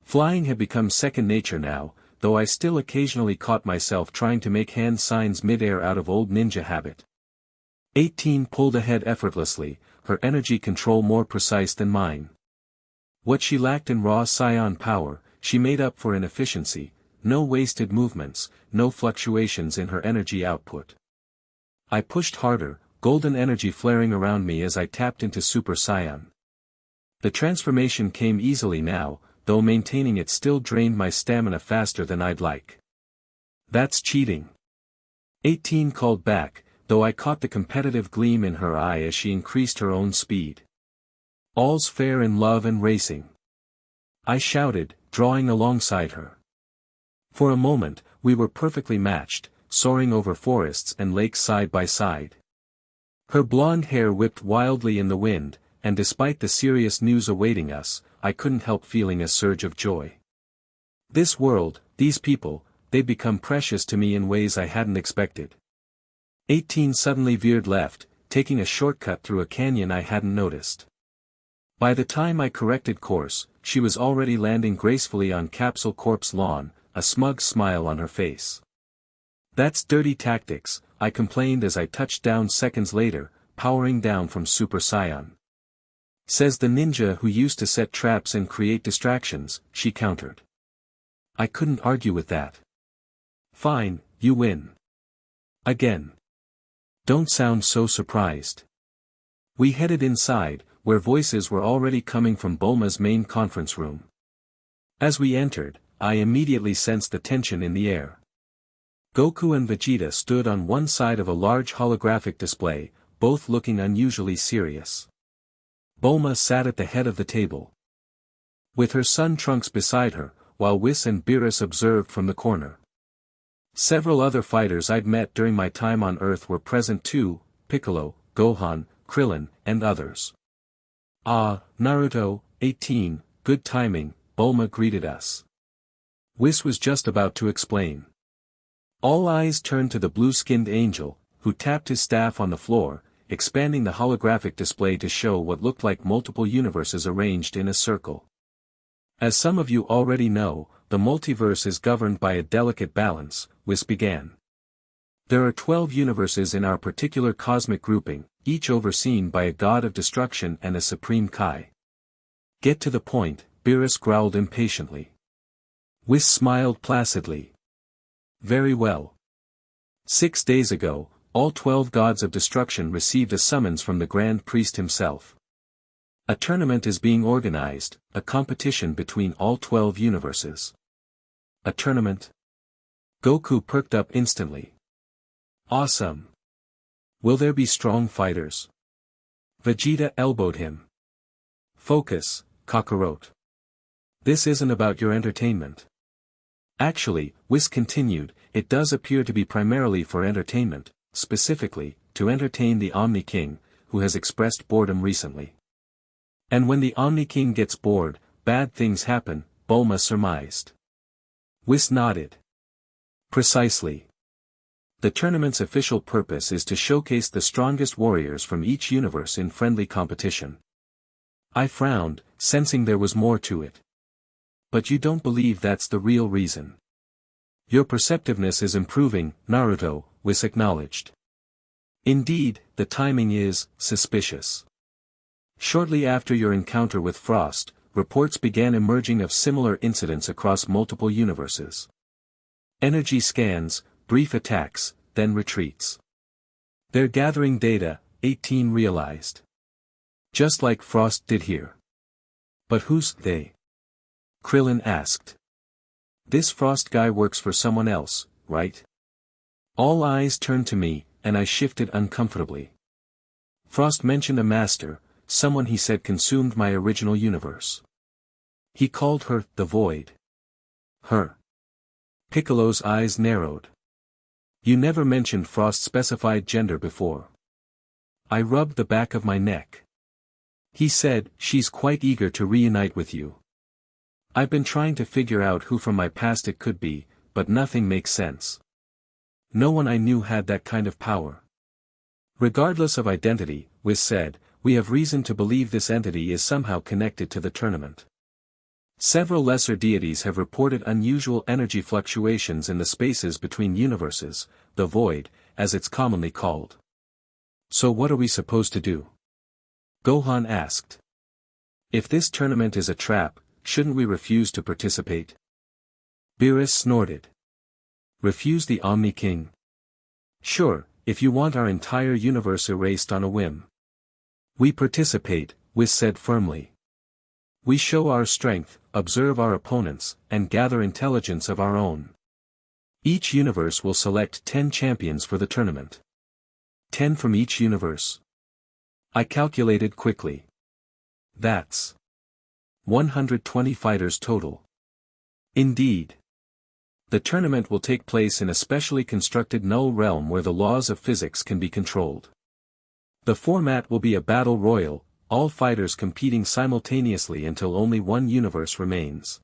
Flying had become second nature now, though I still occasionally caught myself trying to make hand signs mid-air out of old ninja habit. 18 pulled ahead effortlessly, her energy control more precise than mine. What she lacked in raw Saiyan power, she made up for in efficiency, no wasted movements, no fluctuations in her energy output. I pushed harder, golden energy flaring around me as I tapped into Super Saiyan. The transformation came easily now, though maintaining it still drained my stamina faster than I'd like. That's cheating. 18 called back, though I caught the competitive gleam in her eye as she increased her own speed. All's fair in love and racing. I shouted, drawing alongside her. For a moment, we were perfectly matched, soaring over forests and lakes side by side. Her blonde hair whipped wildly in the wind, and despite the serious news awaiting us, I couldn't help feeling a surge of joy. This world, these people, they'd become precious to me in ways I hadn't expected. 18 suddenly veered left, taking a shortcut through a canyon I hadn't noticed. By the time I corrected course, she was already landing gracefully on Capsule Corp's lawn, a smug smile on her face. "That's dirty tactics," I complained as I touched down seconds later, powering down from Super Saiyan. "Says the ninja who used to set traps and create distractions," she countered. I couldn't argue with that. "Fine, you win. Again. Don't sound so surprised." We headed inside, where voices were already coming from Bulma's main conference room. As we entered, I immediately sensed the tension in the air. Goku and Vegeta stood on one side of a large holographic display, both looking unusually serious. Bulma sat at the head of the table, with her son Trunks beside her, while Whis and Beerus observed from the corner. Several other fighters I'd met during my time on Earth were present too: Piccolo, Gohan, Krillin, and others. "Ah, Naruto, 18, good timing," Bulma greeted us. Whis was just about to explain. All eyes turned to the blue-skinned angel, who tapped his staff on the floor, expanding the holographic display to show what looked like multiple universes arranged in a circle. "As some of you already know, the multiverse is governed by a delicate balance," Whis began. "There are 12 universes in our particular cosmic grouping, each overseen by a god of destruction and a supreme Kai." "Get to the point," Beerus growled impatiently. Whis smiled placidly. "Very well. 6 days ago, all 12 gods of destruction received a summons from the Grand Priest himself. A tournament is being organized, a competition between all 12 universes." "A tournament?" Goku perked up instantly. "Awesome. Will there be strong fighters?" Vegeta elbowed him. "Focus, Kakarot. This isn't about your entertainment." "Actually," Whis continued, "it does appear to be primarily for entertainment, specifically, to entertain the Omni King, who has expressed boredom recently." "And when the Omni King gets bored, bad things happen," Bulma surmised. Whis nodded. "Precisely. The tournament's official purpose is to showcase the strongest warriors from each universe in friendly competition." I frowned, sensing there was more to it. "But you don't believe that's the real reason?" "Your perceptiveness is improving, Naruto," Whis acknowledged. "Indeed, the timing is suspicious. Shortly after your encounter with Frost, reports began emerging of similar incidents across multiple universes. Energy scans, brief attacks, then retreats. They're gathering data," 18 realized. "Just like Frost did here." "But who's they?" Krillin asked. "This Frost guy works for someone else, right?" All eyes turned to me, and I shifted uncomfortably. "Frost mentioned a master, someone he said consumed my original universe. He called her, the Void." "Her?" Piccolo's eyes narrowed. "You never mentioned Frost's specified gender before." I rubbed the back of my neck. "He said, she's quite eager to reunite with you. I've been trying to figure out who from my past it could be, but nothing makes sense. No one I knew had that kind of power." "Regardless of identity," Whis said, "we have reason to believe this entity is somehow connected to the tournament. Several lesser deities have reported unusual energy fluctuations in the spaces between universes, the Void, as it's commonly called." "So what are we supposed to do?" Gohan asked. "If this tournament is a trap, shouldn't we refuse to participate?" Beerus snorted. "Refuse the Omni King?" "Sure, if you want our entire universe erased on a whim." "We participate," Whis said firmly. "We show our strength, observe our opponents, and gather intelligence of our own. Each universe will select 10 champions for the tournament. 10 from each universe." I calculated quickly. "That's 120 fighters total." "Indeed. The tournament will take place in a specially constructed null realm where the laws of physics can be controlled. The format will be a battle royal, all fighters competing simultaneously until only one universe remains.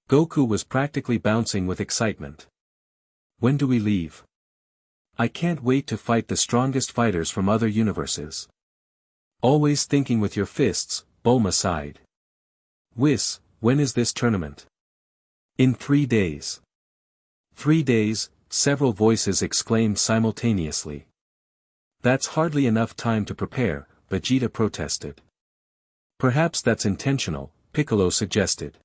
Goku was practically bouncing with excitement. When do we leave? I can't wait to fight the strongest fighters from other universes. Always thinking with your fists, Bulma sighed. Whis, when is this tournament? In 3 days. 3 days, several voices exclaimed simultaneously. That's hardly enough time to prepare, Vegeta protested. Perhaps that's intentional, Piccolo suggested.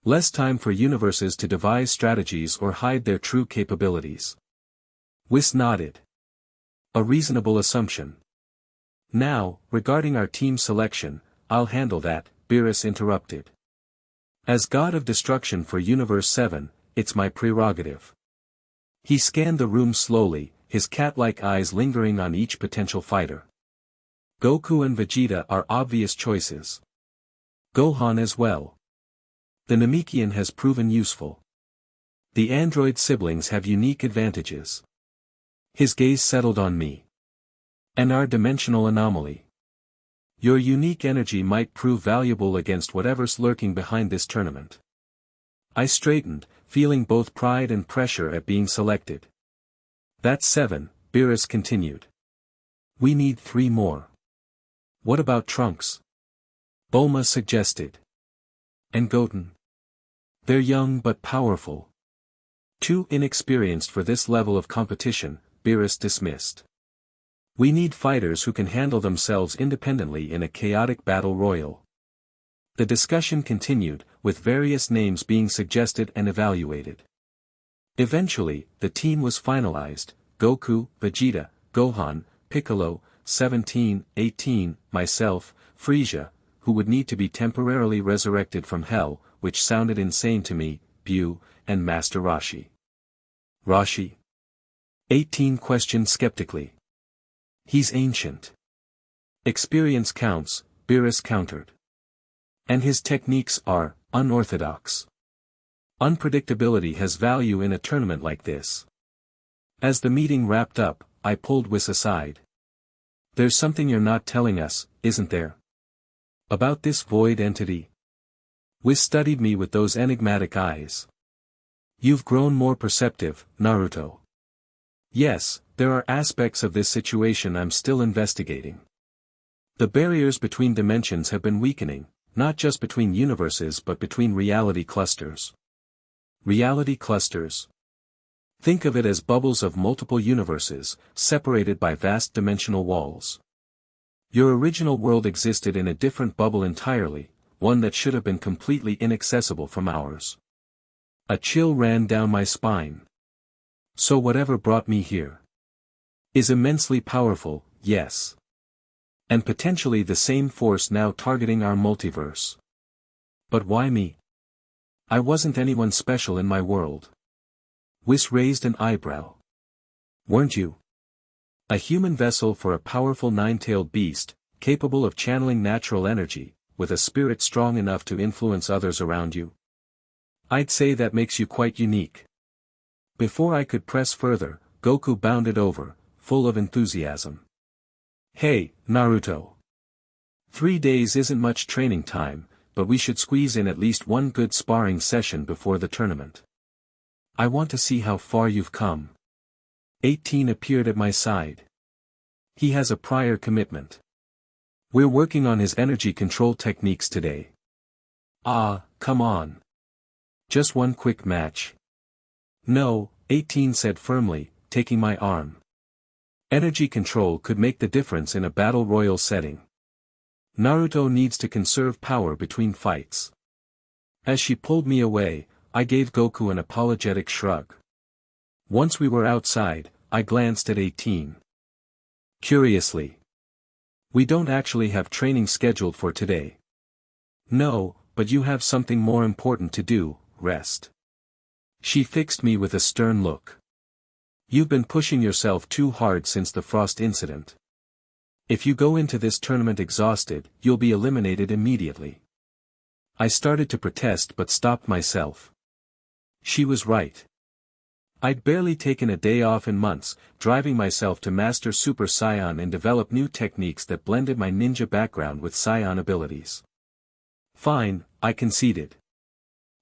Less time for universes to devise strategies or hide their true capabilities. Whis nodded. A reasonable assumption. Now, regarding our team selection, I'll handle that, Beerus interrupted. As God of Destruction for Universe 7, it's my prerogative. He scanned the room slowly, his cat-like eyes lingering on each potential fighter. Goku and Vegeta are obvious choices. Gohan as well. The Namekian has proven useful. The android siblings have unique advantages. His gaze settled on me. And our dimensional anomaly. Your unique energy might prove valuable against whatever's lurking behind this tournament. I straightened, feeling both pride and pressure at being selected. That's 7, Beerus continued. We need 3 more. What about Trunks? Bulma suggested. And Goten? They're young but powerful. Too inexperienced for this level of competition, Beerus dismissed. We need fighters who can handle themselves independently in a chaotic battle royal. The discussion continued, with various names being suggested and evaluated. Eventually, the team was finalized: Goku, Vegeta, Gohan, Piccolo, 17, 18, myself, Frieza, who would need to be temporarily resurrected from hell, which sounded insane to me, Bu, and Master Roshi. Roshi? 18 questioned skeptically. He's ancient. Experience counts, Beerus countered. And his techniques are unorthodox. Unpredictability has value in a tournament like this. As the meeting wrapped up, I pulled Whis aside. There's something you're not telling us, isn't there? About this void entity? Whis studied me with those enigmatic eyes. You've grown more perceptive, Naruto. Yes, there are aspects of this situation I'm still investigating. The barriers between dimensions have been weakening, not just between universes but between reality clusters. Reality clusters. Think of it as bubbles of multiple universes, separated by vast dimensional walls. Your original world existed in a different bubble entirely, one that should have been completely inaccessible from ours. A chill ran down my spine. So whatever brought me here is immensely powerful, yes. And potentially the same force now targeting our multiverse. But why me? I wasn't anyone special in my world. Whis raised an eyebrow. Weren't you? A human vessel for a powerful 9-tailed beast, capable of channeling natural energy, with a spirit strong enough to influence others around you. I'd say that makes you quite unique. Before I could press further, Goku bounded over, full of enthusiasm. Hey, Naruto. 3 days isn't much training time, but we should squeeze in at least one good sparring session before the tournament. I want to see how far you've come. 18 appeared at my side. He has a prior commitment. We're working on his energy control techniques today. Ah, come on. Just one quick match. No, 18 said firmly, taking my arm. Energy control could make the difference in a battle royal setting. Naruto needs to conserve power between fights. As she pulled me away, I gave Goku an apologetic shrug. Once we were outside, I glanced at 18. Curiously. We don't actually have training scheduled for today. No, but you have something more important to do, rest. She fixed me with a stern look. You've been pushing yourself too hard since the Frost incident. If you go into this tournament exhausted, you'll be eliminated immediately. I started to protest but stopped myself. She was right. I'd barely taken a day off in months, driving myself to master Super Saiyan and develop new techniques that blended my ninja background with Saiyan abilities. Fine, I conceded.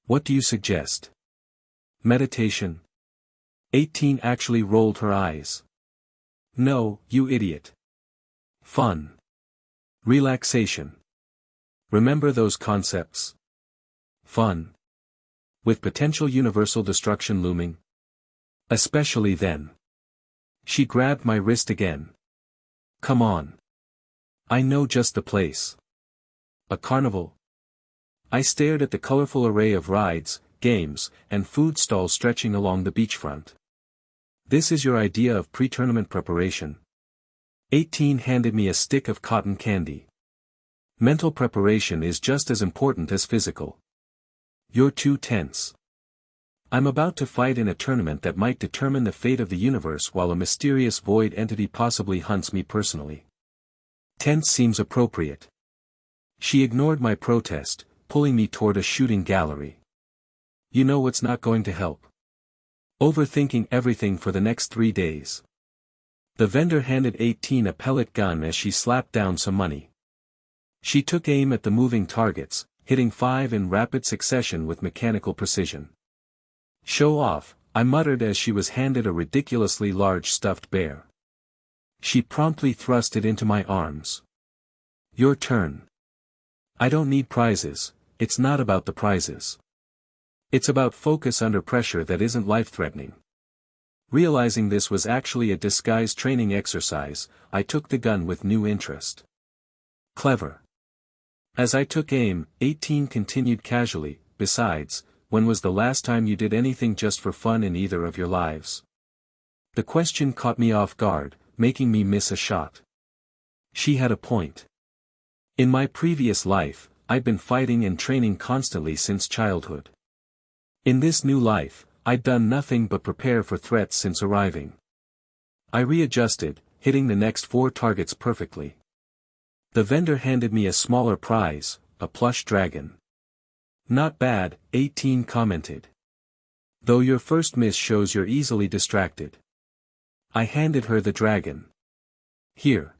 What do you suggest? Meditation? 18 actually rolled her eyes. No, you idiot. Fun. Relaxation. Remember those concepts? Fun. With potential universal destruction looming? Especially then. She grabbed my wrist again. Come on. I know just the place. A carnival? I stared at the colorful array of rides, games, and food stalls stretching along the beachfront. This is your idea of pre-tournament preparation? 18 handed me a stick of cotton candy. Mental preparation is just as important as physical. You're too tense. I'm about to fight in a tournament that might determine the fate of the universe while a mysterious void entity possibly hunts me personally. Tense seems appropriate. She ignored my protest, pulling me toward a shooting gallery. You know what's not going to help? Overthinking everything for the next 3 days. The vendor handed 18 a pellet gun as she slapped down some money. She took aim at the moving targets, hitting 5 in rapid succession with mechanical precision. Show off, I muttered as she was handed a ridiculously large stuffed bear. She promptly thrust it into my arms. Your turn. I don't need prizes, it's not about the prizes. It's about focus under pressure that isn't life-threatening. Realizing this was actually a disguised training exercise, I took the gun with new interest. Clever. As I took aim, 18 continued casually, besides, when was the last time you did anything just for fun in either of your lives? The question caught me off guard, making me miss a shot. She had a point. In my previous life, I'd been fighting and training constantly since childhood. In this new life, I'd done nothing but prepare for threats since arriving. I readjusted, hitting the next 4 targets perfectly. The vendor handed me a smaller prize, a plush dragon. Not bad, 18 commented. Though your first miss shows you're easily distracted. I handed her the dragon. Here.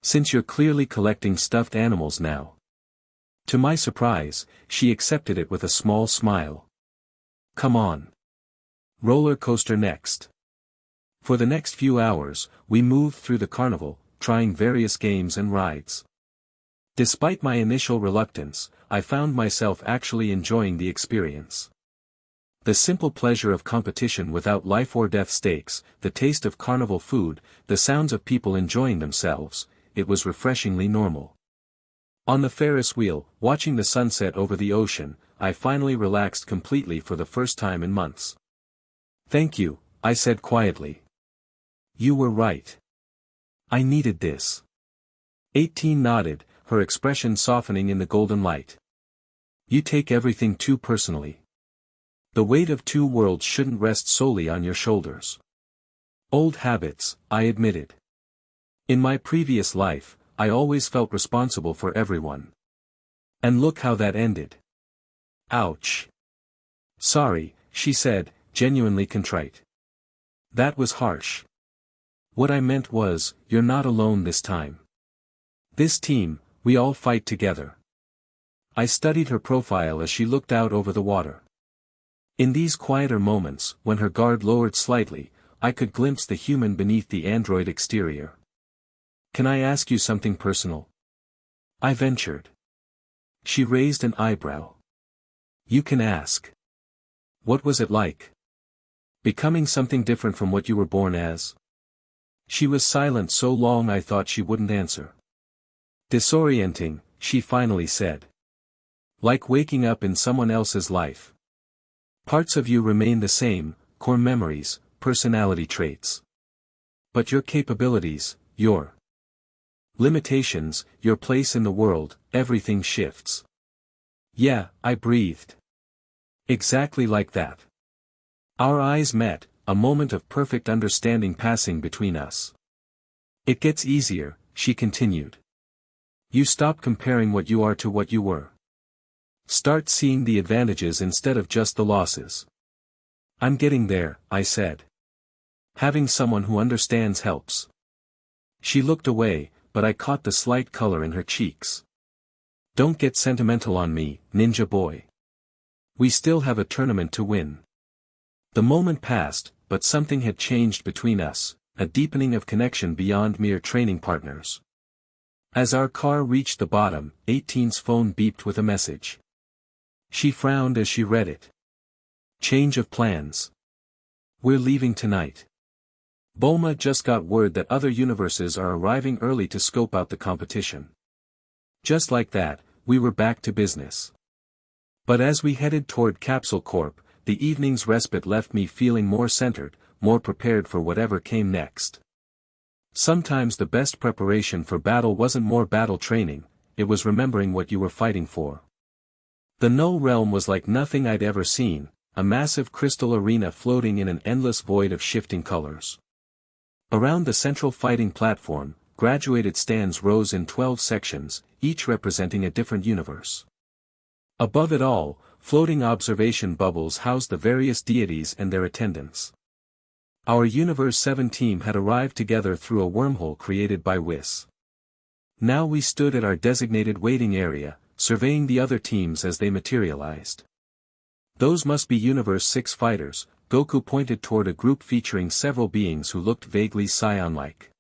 Since you're clearly collecting stuffed animals now. To my surprise, she accepted it with a small smile. Come on. Roller coaster next. For the next few hours, we moved through the carnival, trying various games and rides. Despite my initial reluctance, I found myself actually enjoying the experience. The simple pleasure of competition without life or death stakes, the taste of carnival food, the sounds of people enjoying themselves, it was refreshingly normal. On the Ferris wheel, watching the sunset over the ocean, I finally relaxed completely for the first time in months. Thank you, I said quietly. You were right. I needed this. 18 nodded, her expression softening in the golden light. You take everything too personally. The weight of 2 worlds shouldn't rest solely on your shoulders. Old habits, I admitted. In my previous life, I always felt responsible for everyone. And look how that ended. Ouch. Sorry, she said, genuinely contrite. That was harsh. What I meant was, you're not alone this time. This team, we all fight together. I studied her profile as she looked out over the water. In these quieter moments, when her guard lowered slightly, I could glimpse the human beneath the android exterior. Can I ask you something personal? I ventured. She raised an eyebrow. You can ask. What was it like? Becoming something different from what you were born as? She was silent so long I thought she wouldn't answer. Disorienting, she finally said. Like waking up in someone else's life. Parts of you remain the same, core memories, personality traits. But your capabilities, your limitations, your place in the world, everything shifts. Yeah, I breathed. Exactly like that. Our eyes met, a moment of perfect understanding passing between us. It gets easier, she continued. You stop comparing what you are to what you were. Start seeing the advantages instead of just the losses. I'm getting there, I said. Having someone who understands helps. She looked away, but I caught the slight color in her cheeks. Don't get sentimental on me, ninja boy. We still have a tournament to win. The moment passed, but something had changed between us, a deepening of connection beyond mere training partners. As our car reached the bottom, 18's phone beeped with a message. She frowned as she read it. Change of plans. We're leaving tonight. Bulma just got word that other universes are arriving early to scope out the competition. Just like that, we were back to business. But as we headed toward Capsule Corp, the evening's respite left me feeling more centered, more prepared for whatever came next. Sometimes the best preparation for battle wasn't more battle training, it was remembering what you were fighting for. The Null Realm was like nothing I'd ever seen, a massive crystal arena floating in an endless void of shifting colors. Around the central fighting platform, graduated stands rose in 12 sections, each representing a different universe. Above it all, floating observation bubbles housed the various deities and their attendants. Our Universe 7 team had arrived together through a wormhole created by Whis. Now we stood at our designated waiting area, surveying the other teams as they materialized. Those must be Universe 6 fighters. Goku pointed toward a group featuring several beings who looked vaguely Saiyan-like.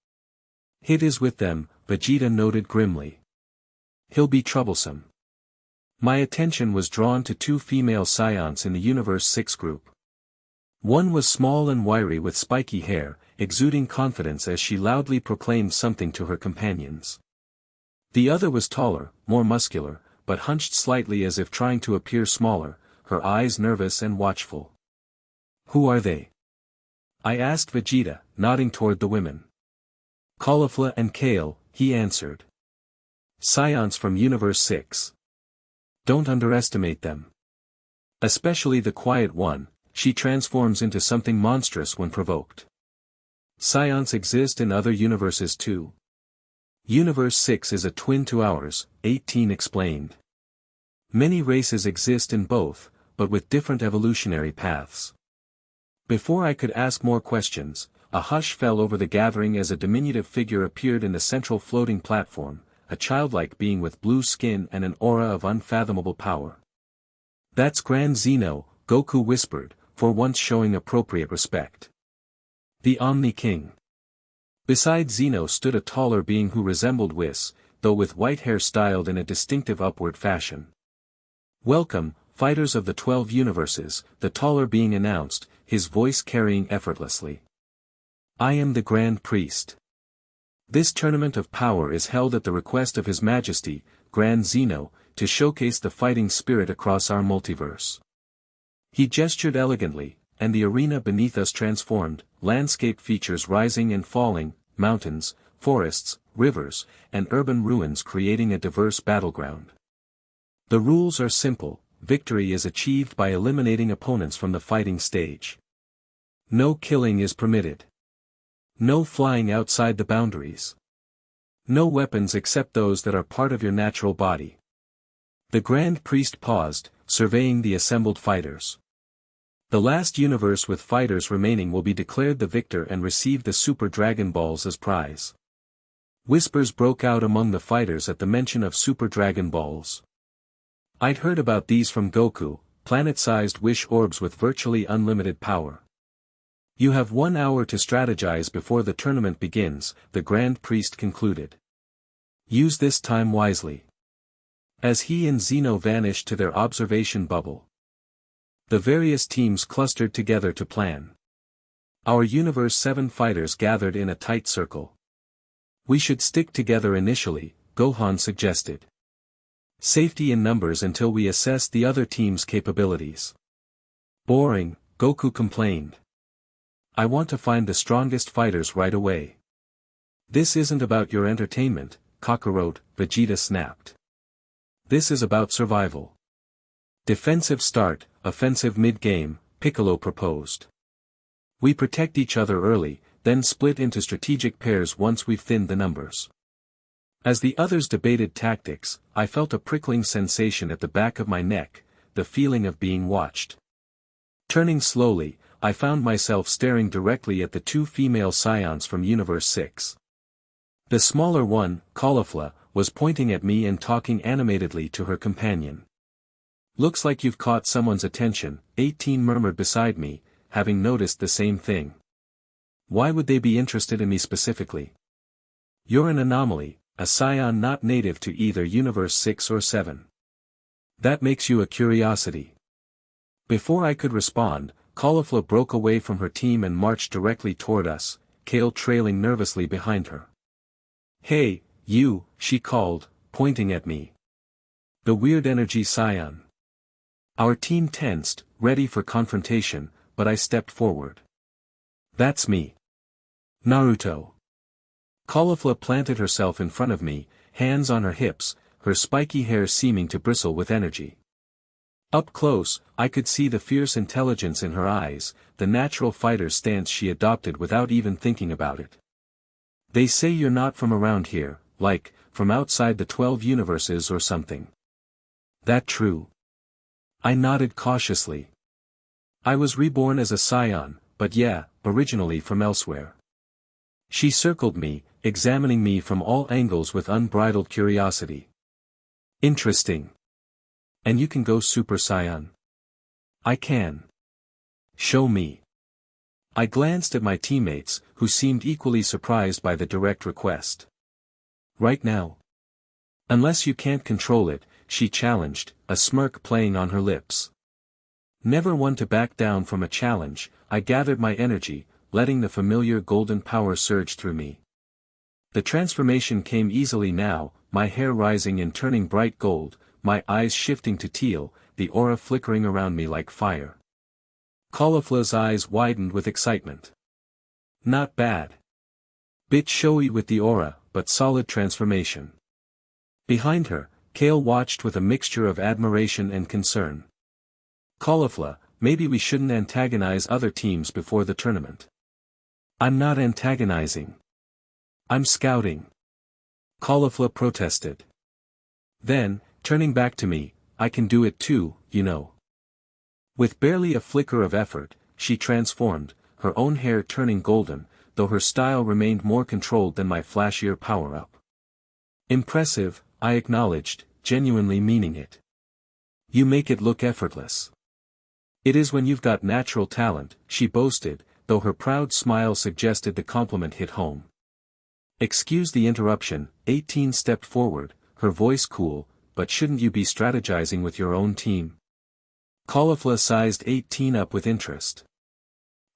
Hit is with them, Vegeta noted grimly. He'll be troublesome. My attention was drawn to two female Saiyans in the Universe 6 group. One was small and wiry with spiky hair, exuding confidence as she loudly proclaimed something to her companions. The other was taller, more muscular, but hunched slightly as if trying to appear smaller, her eyes nervous and watchful. Who are they? I asked Vegeta, nodding toward the women. Caulifla and Kale, he answered. Saiyans from Universe 6. Don't underestimate them. Especially the quiet one, she transforms into something monstrous when provoked. Saiyans exist in other universes too. Universe 6 is a twin to ours, 18 explained. Many races exist in both, but with different evolutionary paths. Before I could ask more questions, a hush fell over the gathering as a diminutive figure appeared in the central floating platform, a childlike being with blue skin and an aura of unfathomable power. That's Grand Zeno, Goku whispered, for once showing appropriate respect. The Omni King. Beside Zeno stood a taller being who resembled Whis, though with white hair styled in a distinctive upward fashion. Welcome, fighters of the 12 universes, the taller being announced, his voice carrying effortlessly. I am the Grand Priest. This tournament of power is held at the request of His Majesty, Grand Zeno, to showcase the fighting spirit across our multiverse. He gestured elegantly, and the arena beneath us transformed, landscape features rising and falling, mountains, forests, rivers, and urban ruins creating a diverse battleground. The rules are simple. Victory is achieved by eliminating opponents from the fighting stage. No killing is permitted. No flying outside the boundaries. No weapons except those that are part of your natural body. The Grand Priest paused, surveying the assembled fighters. The last universe with fighters remaining will be declared the victor and receive the Super Dragon Balls as prize. Whispers broke out among the fighters at the mention of Super Dragon Balls. I'd heard about these from Goku, planet-sized wish orbs with virtually unlimited power. You have 1 hour to strategize before the tournament begins, the Grand Priest concluded. Use this time wisely. As he and Zeno vanished to their observation bubble, the various teams clustered together to plan. Our Universe 7 fighters gathered in a tight circle. We should stick together initially, Gohan suggested. Safety in numbers until we assess the other team's capabilities. Boring, Goku complained. I want to find the strongest fighters right away. This isn't about your entertainment, Kakarot, Vegeta snapped. This is about survival. Defensive start, offensive mid-game, Piccolo proposed. We protect each other early, then split into strategic pairs once we've thinned the numbers. As the others debated tactics, I felt a prickling sensation at the back of my neck, the feeling of being watched. Turning slowly, I found myself staring directly at the two female Saiyans from Universe 6. The smaller one, Kefla, was pointing at me and talking animatedly to her companion. "Looks like you've caught someone's attention," 18 murmured beside me, having noticed the same thing. "Why would they be interested in me specifically?" "You're an anomaly, a Saiyan not native to either Universe 6 or 7. That makes you a curiosity." Before I could respond, Kefla broke away from her team and marched directly toward us, Kale trailing nervously behind her. "Hey, you," she called, pointing at me. "The weird energy Saiyan." Our team tensed, ready for confrontation, but I stepped forward. "That's me. Naruto." Kefla planted herself in front of me, hands on her hips, her spiky hair seeming to bristle with energy. Up close, I could see the fierce intelligence in her eyes, the natural fighter stance she adopted without even thinking about it. "They say you're not from around here, like, from outside the 12 universes or something. That true?" I nodded cautiously. "I was reborn as a Saiyan, but yeah, originally from elsewhere." She circled me, examining me from all angles with unbridled curiosity. "Interesting. And you can go Super Saiyan?" "I can." "Show me." I glanced at my teammates, who seemed equally surprised by the direct request. "Right now?" "Unless you can't control it," she challenged, a smirk playing on her lips. Never one to back down from a challenge, I gathered my energy, letting the familiar golden power surge through me. The transformation came easily now, my hair rising and turning bright gold, my eyes shifting to teal, the aura flickering around me like fire. Kefla's eyes widened with excitement. "Not bad. Bit showy with the aura, but solid transformation." Behind her, Kale watched with a mixture of admiration and concern. "Kefla, maybe we shouldn't antagonize other teams before the tournament." "I'm not antagonizing. I'm scouting." Kefla protested. Then, turning back to me, "I can do it too, you know." With barely a flicker of effort, she transformed, her own hair turning golden, though her style remained more controlled than my flashier power-up. "Impressive," I acknowledged, genuinely meaning it. "You make it look effortless." "It is when you've got natural talent," she boasted, though her proud smile suggested the compliment hit home. "Excuse the interruption," 18 stepped forward, her voice cool, "but shouldn't you be strategizing with your own team?" Kefla sized 18 up with interest.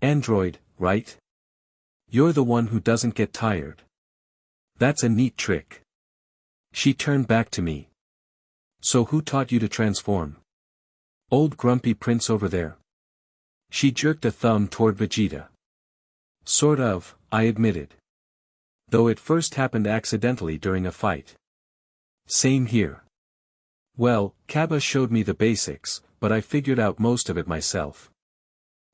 "Android, right? You're the one who doesn't get tired. That's a neat trick." She turned back to me. "So who taught you to transform? Old grumpy prince over there?" She jerked a thumb toward Vegeta. "Sort of," I admitted. "Though it first happened accidentally during a fight." "Same here." "Well, Kaba showed me the basics, but I figured out most of it myself."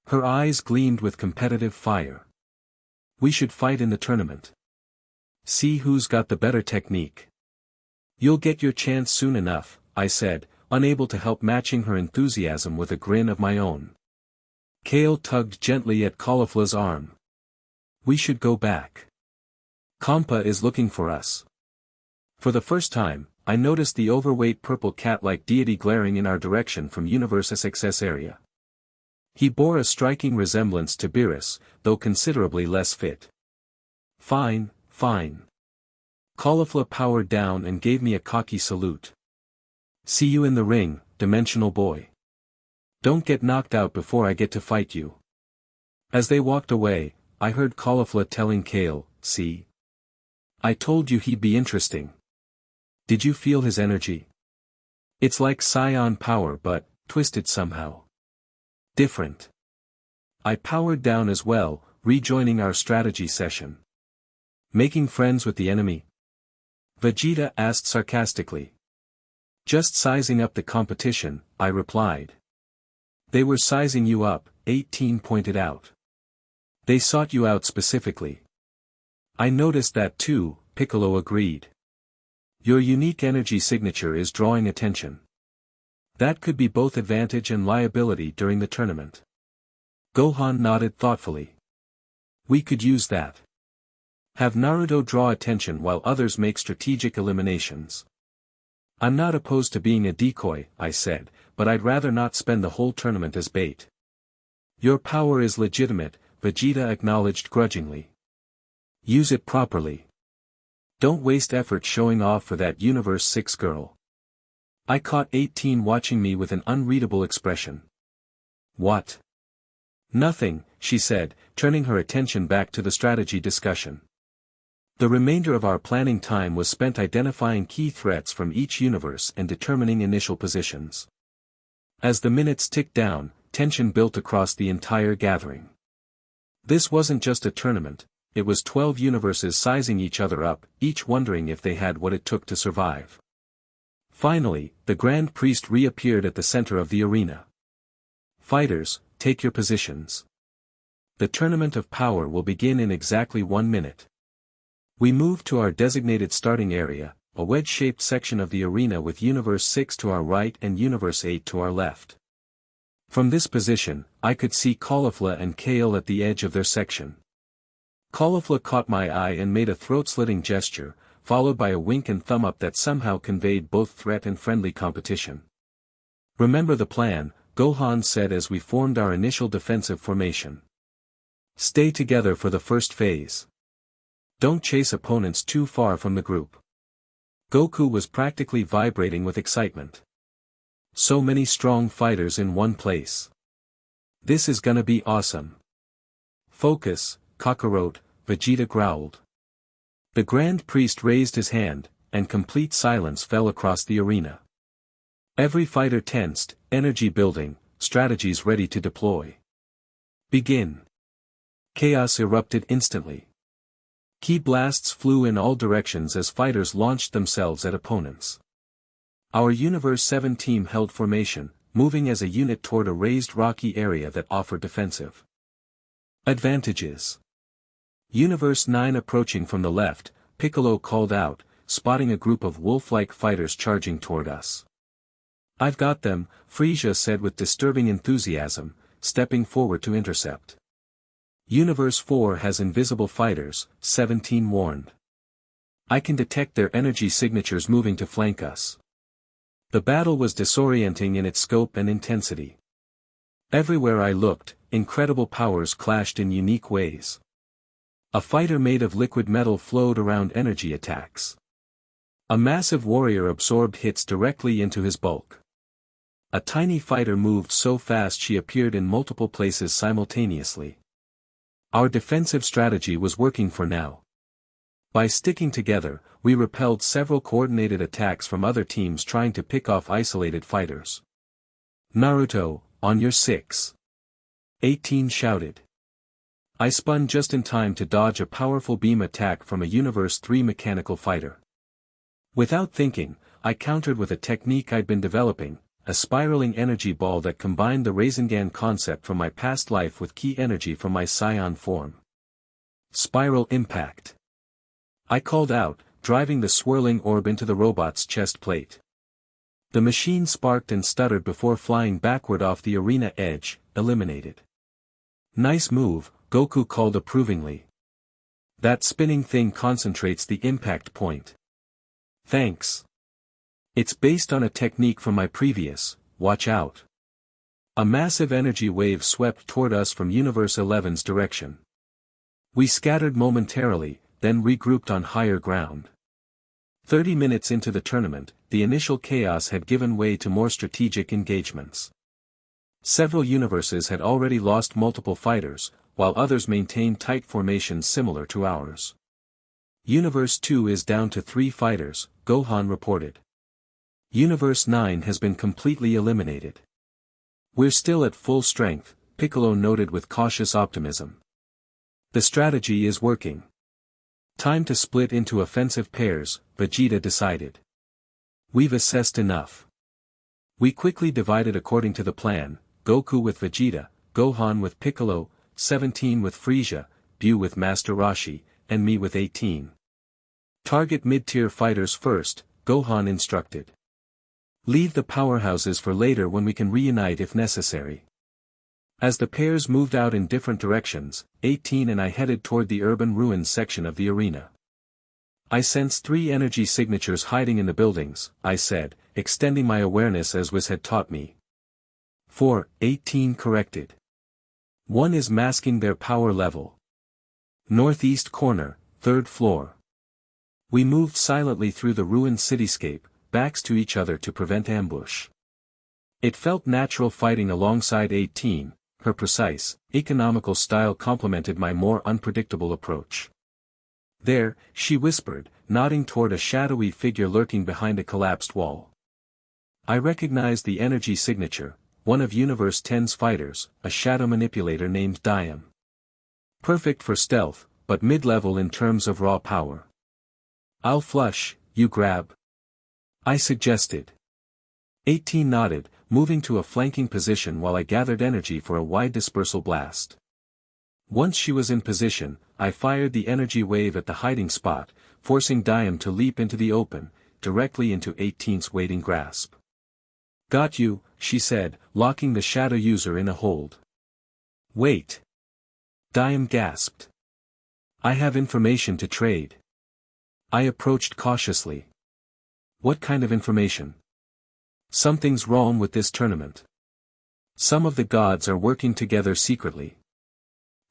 Her eyes gleamed with competitive fire. "We should fight in the tournament. See who's got the better technique." "You'll get your chance soon enough," I said, unable to help matching her enthusiasm with a grin of my own. Kale tugged gently at Kefla's arm. "We should go back. Kampa is looking for us." For the first time, I noticed the overweight purple cat-like deity glaring in our direction from Universe 6's area. He bore a striking resemblance to Beerus, though considerably less fit. "Fine, fine." Kefla powered down and gave me a cocky salute. "See you in the ring, dimensional boy. Don't get knocked out before I get to fight you." As they walked away, I heard Kefla telling Kale, "See? I told you he'd be interesting. Did you feel his energy? It's like Saiyan power but, twisted somehow. Different." I powered down as well, rejoining our strategy session. "Making friends with the enemy?" Vegeta asked sarcastically. "Just sizing up the competition," I replied. "They were sizing you up," 18 pointed out. "They sought you out specifically." "I noticed that too," Piccolo agreed. "Your unique energy signature is drawing attention. That could be both advantage and liability during the tournament." Gohan nodded thoughtfully. We could use that. Have Naruto draw attention while others make strategic eliminations. I'm not opposed to being a decoy, I said, but I'd rather not spend the whole tournament as bait. Your power is legitimate, Vegeta acknowledged grudgingly. Use it properly. Don't waste effort showing off for that Universe 6 girl. I caught 18 watching me with an unreadable expression. What? Nothing, she said, turning her attention back to the strategy discussion. The remainder of our planning time was spent identifying key threats from each universe and determining initial positions. As the minutes ticked down, tension built across the entire gathering. This wasn't just a tournament, it was 12 universes sizing each other up, each wondering if they had what it took to survive. Finally, the Grand Priest reappeared at the center of the arena. Fighters, take your positions. The tournament of power will begin in exactly 1 minute. We moved to our designated starting area, a wedge-shaped section of the arena with Universe 6 to our right and Universe 8 to our left. From this position, I could see Kefla and Kale at the edge of their section. Kefla caught my eye and made a throat-slitting gesture, followed by a wink and thumb up that somehow conveyed both threat and friendly competition. Remember the plan, Gohan said as we formed our initial defensive formation. Stay together for the first phase. Don't chase opponents too far from the group. Goku was practically vibrating with excitement. So many strong fighters in one place. This is gonna be awesome. Focus, Kakarot, Vegeta growled. The Grand Priest raised his hand, and complete silence fell across the arena. Every fighter tensed, energy building, strategies ready to deploy. Begin. Chaos erupted instantly. Ki blasts flew in all directions as fighters launched themselves at opponents. Our Universe 7 team held formation, moving as a unit toward a raised rocky area that offered defensive advantages. Universe 9 approaching from the left, Piccolo called out, spotting a group of wolf-like fighters charging toward us. I've got them, Frieza said with disturbing enthusiasm, stepping forward to intercept. Universe 4 has invisible fighters, 17 warned. I can detect their energy signatures moving to flank us. The battle was disorienting in its scope and intensity. Everywhere I looked, incredible powers clashed in unique ways. A fighter made of liquid metal flowed around energy attacks. A massive warrior absorbed hits directly into his bulk. A tiny fighter moved so fast she appeared in multiple places simultaneously. Our defensive strategy was working for now. By sticking together, we repelled several coordinated attacks from other teams trying to pick off isolated fighters. Naruto, on your 6. 18 shouted. I spun just in time to dodge a powerful beam attack from a Universe 3 mechanical fighter. Without thinking, I countered with a technique I'd been developing, a spiraling energy ball that combined the Rasengan concept from my past life with key energy from my Saiyan form. Spiral impact. I called out, driving the swirling orb into the robot's chest plate. The machine sparked and stuttered before flying backward off the arena edge, eliminated. Nice move, Goku called approvingly. That spinning thing concentrates the impact point. Thanks. It's based on a technique from my previous, watch out. A massive energy wave swept toward us from Universe 11's direction. We scattered momentarily, then regrouped on higher ground. 30 minutes into the tournament, the initial chaos had given way to more strategic engagements. Several universes had already lost multiple fighters, while others maintained tight formations similar to ours. Universe 2 is down to 3 fighters, Gohan reported. Universe 9 has been completely eliminated. We're still at full strength, Piccolo noted with cautious optimism. The strategy is working. Time to split into offensive pairs, Vegeta decided. We've assessed enough. We quickly divided according to the plan, Goku with Vegeta, Gohan with Piccolo, 17 with Frieza, Bu with Master Roshi, and me with 18. Target mid-tier fighters first, Gohan instructed. Leave the powerhouses for later when we can reunite if necessary. As the pairs moved out in different directions, 18 and I headed toward the urban ruins section of the arena. I sense 3 energy signatures hiding in the buildings, I said, extending my awareness as Whis had taught me. 4, 18 corrected. 1 is masking their power level. Northeast corner, 3rd floor. We moved silently through the ruined cityscape, backs to each other to prevent ambush. It felt natural fighting alongside 18, her precise, economical style complemented my more unpredictable approach. There, she whispered, nodding toward a shadowy figure lurking behind a collapsed wall. I recognized the energy signature, one of Universe 10's fighters, a shadow manipulator named Diam. Perfect for stealth, but mid-level in terms of raw power. I'll flush, you grab. I suggested. 18 nodded, moving to a flanking position while I gathered energy for a wide dispersal blast. Once she was in position, I fired the energy wave at the hiding spot, forcing Diam to leap into the open, directly into 18's waiting grasp. Got you, she said, locking the shadow user in a hold. Wait. Diam gasped. I have information to trade. I approached cautiously. What kind of information? Something's wrong with this tournament. Some of the gods are working together secretly.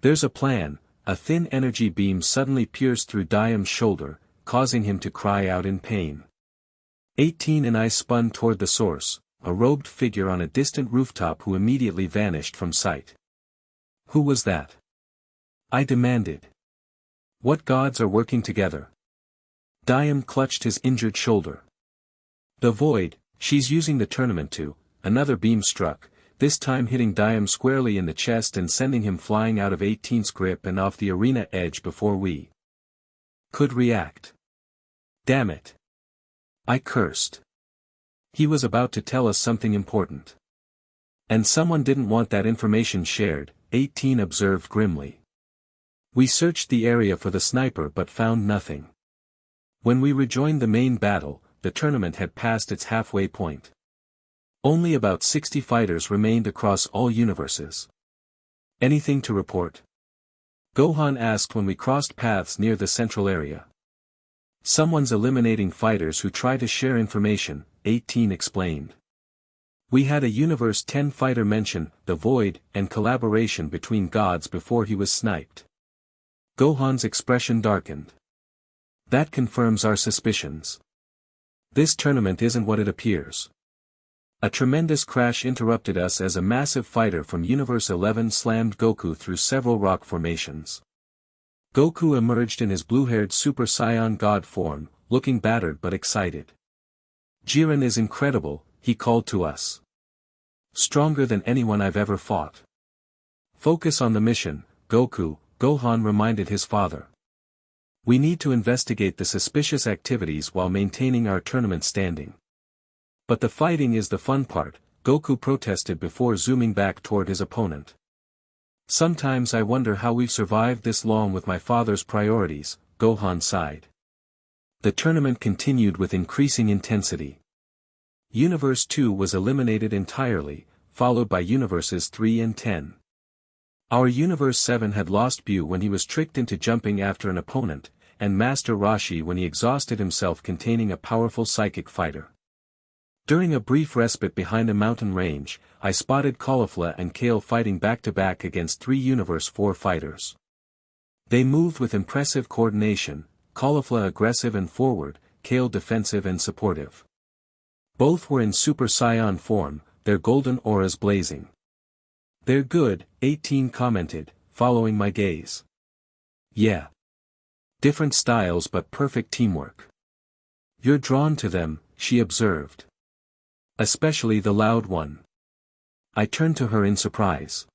There's a plan. A thin energy beam suddenly pierced through Diam's shoulder, causing him to cry out in pain. 18 and I spun toward the source, a robed figure on a distant rooftop who immediately vanished from sight. Who was that? I demanded. What gods are working together? Diam clutched his injured shoulder. The void, she's using the tournament to. Another beam struck, this time hitting Diam squarely in the chest and sending him flying out of 18's grip and off the arena edge before we could react. Damn it. I cursed. He was about to tell us something important. And someone didn't want that information shared, 18 observed grimly. We searched the area for the sniper but found nothing. When we rejoined the main battle, the tournament had passed its halfway point. Only about 60 fighters remained across all universes. Anything to report? Gohan asked when we crossed paths near the central area. Someone's eliminating fighters who try to share information, 18 explained. We had a Universe 10 fighter mention the void and collaboration between gods before he was sniped. Gohan's expression darkened. That confirms our suspicions. This tournament isn't what it appears. A tremendous crash interrupted us as a massive fighter from Universe 11 slammed Goku through several rock formations. Goku emerged in his blue-haired Super Saiyan God form, looking battered but excited. Jiren is incredible, he called to us. Stronger than anyone I've ever fought. Focus on the mission, Goku, Gohan reminded his father. We need to investigate the suspicious activities while maintaining our tournament standing. But the fighting is the fun part, Goku protested before zooming back toward his opponent. Sometimes I wonder how we've survived this long with my father's priorities, Gohan sighed. The tournament continued with increasing intensity. Universe 2 was eliminated entirely, followed by Universes 3 and 10. Our Universe 7 had lost Bu when he was tricked into jumping after an opponent, and Master Roshi when he exhausted himself containing a powerful psychic fighter. During a brief respite behind a mountain range, I spotted Kefla and Kale fighting back-to-back against 3 Universe 4 fighters. They moved with impressive coordination, Kefla aggressive and forward, Kale defensive and supportive. Both were in Super Saiyan form, their golden auras blazing. They're good, 18 commented, following my gaze. Yeah. Different styles but perfect teamwork. You're drawn to them, she observed. Especially the loud one. I turned to her in surprise.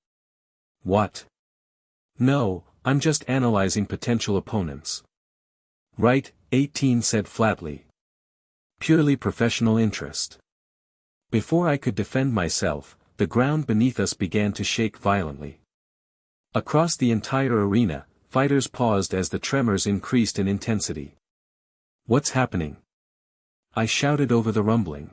What? No, I'm just analyzing potential opponents. Right, 18 said flatly. Purely professional interest. Before I could defend myself, the ground beneath us began to shake violently. Across the entire arena, fighters paused as the tremors increased in intensity. What's happening? I shouted over the rumbling.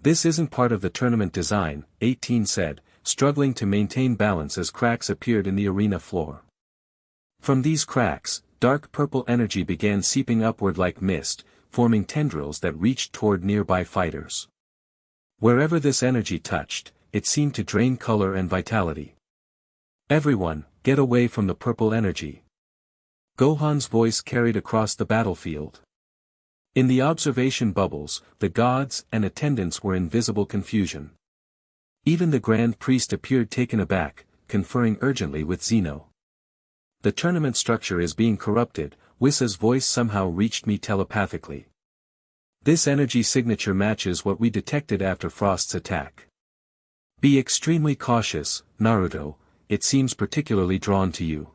This isn't part of the tournament design, 18 said, struggling to maintain balance as cracks appeared in the arena floor. From these cracks, dark purple energy began seeping upward like mist, forming tendrils that reached toward nearby fighters. Wherever this energy touched, it seemed to drain color and vitality. "Everyone, get away from the purple energy." Gohan's voice carried across the battlefield. In the observation bubbles, the gods and attendants were in visible confusion. Even the Grand Priest appeared taken aback, conferring urgently with Zeno. "The tournament structure is being corrupted," Whis's voice somehow reached me telepathically. "This energy signature matches what we detected after Frost's attack. Be extremely cautious, Naruto, it seems particularly drawn to you."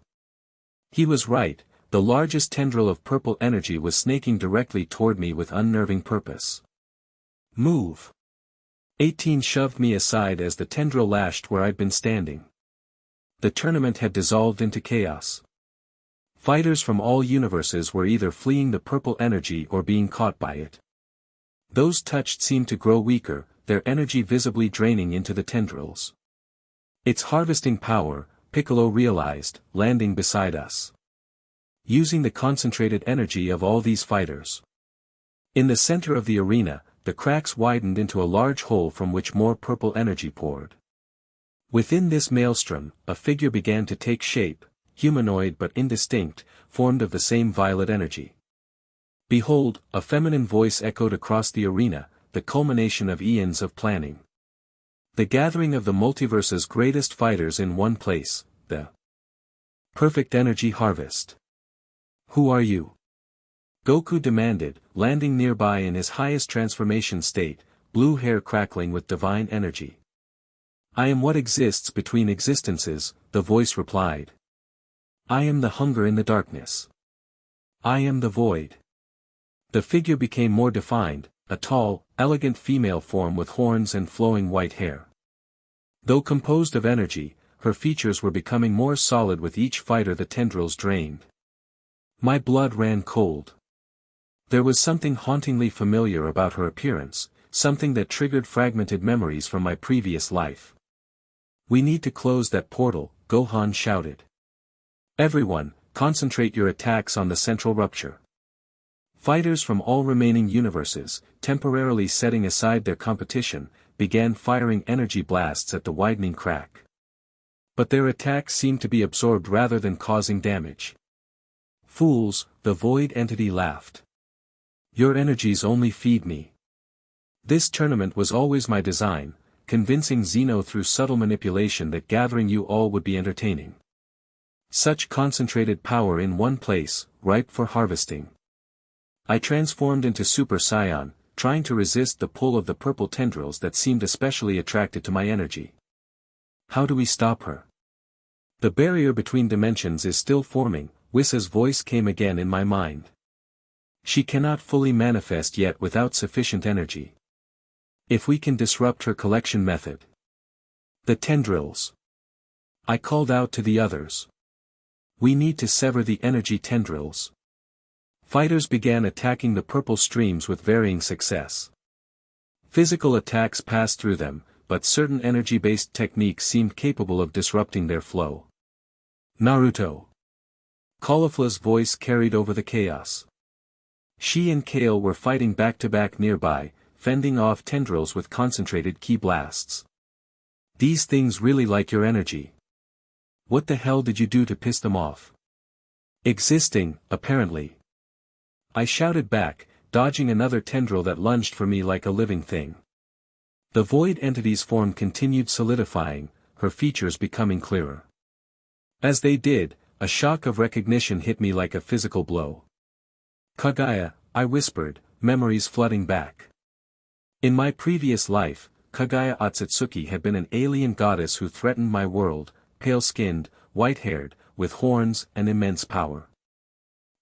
He was right. The largest tendril of purple energy was snaking directly toward me with unnerving purpose. "Move!" 18 shoved me aside as the tendril lashed where I'd been standing. The tournament had dissolved into chaos. Fighters from all universes were either fleeing the purple energy or being caught by it. Those touched seemed to grow weaker, their energy visibly draining into the tendrils. "It's harvesting power," Piccolo realized, landing beside us. "Using the concentrated energy of all these fighters." In the center of the arena, the cracks widened into a large hole from which more purple energy poured. Within this maelstrom, a figure began to take shape, humanoid but indistinct, formed of the same violet energy. "Behold," a feminine voice echoed across the arena, "the culmination of eons of planning. The gathering of the multiverse's greatest fighters in one place, the perfect energy harvest. Who are you?" Goku demanded, landing nearby in his highest transformation state, blue hair crackling with divine energy. "I am what exists between existences," the voice replied. "I am the hunger in the darkness. I am the void." The figure became more defined, a tall, elegant female form with horns and flowing white hair. Though composed of energy, her features were becoming more solid with each fighter the tendrils drained. My blood ran cold. There was something hauntingly familiar about her appearance, something that triggered fragmented memories from my previous life. "We need to close that portal," Gohan shouted. "Everyone, concentrate your attacks on the central rupture." Fighters from all remaining universes, temporarily setting aside their competition, began firing energy blasts at the widening crack. But their attacks seemed to be absorbed rather than causing damage. "Fools," the void entity laughed. "Your energies only feed me. This tournament was always my design, convincing Zeno through subtle manipulation that gathering you all would be entertaining. Such concentrated power in one place, ripe for harvesting. I transformed into Super Saiyan, trying to resist the pull of the purple tendrils that seemed especially attracted to my energy. How do we stop her? The barrier between dimensions is still forming," Whis's voice came again in my mind. "She cannot fully manifest yet without sufficient energy. If we can disrupt her collection method." "The tendrils." I called out to the others. "We need to sever the energy tendrils." Fighters began attacking the purple streams with varying success. Physical attacks passed through them, but certain energy-based techniques seemed capable of disrupting their flow. "Naruto." Caulifla's voice carried over the chaos. She and Kale were fighting back-to-back nearby, fending off tendrils with concentrated ki blasts. "These things really like your energy. What the hell did you do to piss them off?" "Existing, apparently." I shouted back, dodging another tendril that lunged for me like a living thing. The void entity's form continued solidifying, her features becoming clearer. As they did, a shock of recognition hit me like a physical blow. "Kaguya," I whispered, memories flooding back. In my previous life, Kaguya Otsutsuki had been an alien goddess who threatened my world, pale-skinned, white-haired, with horns and immense power.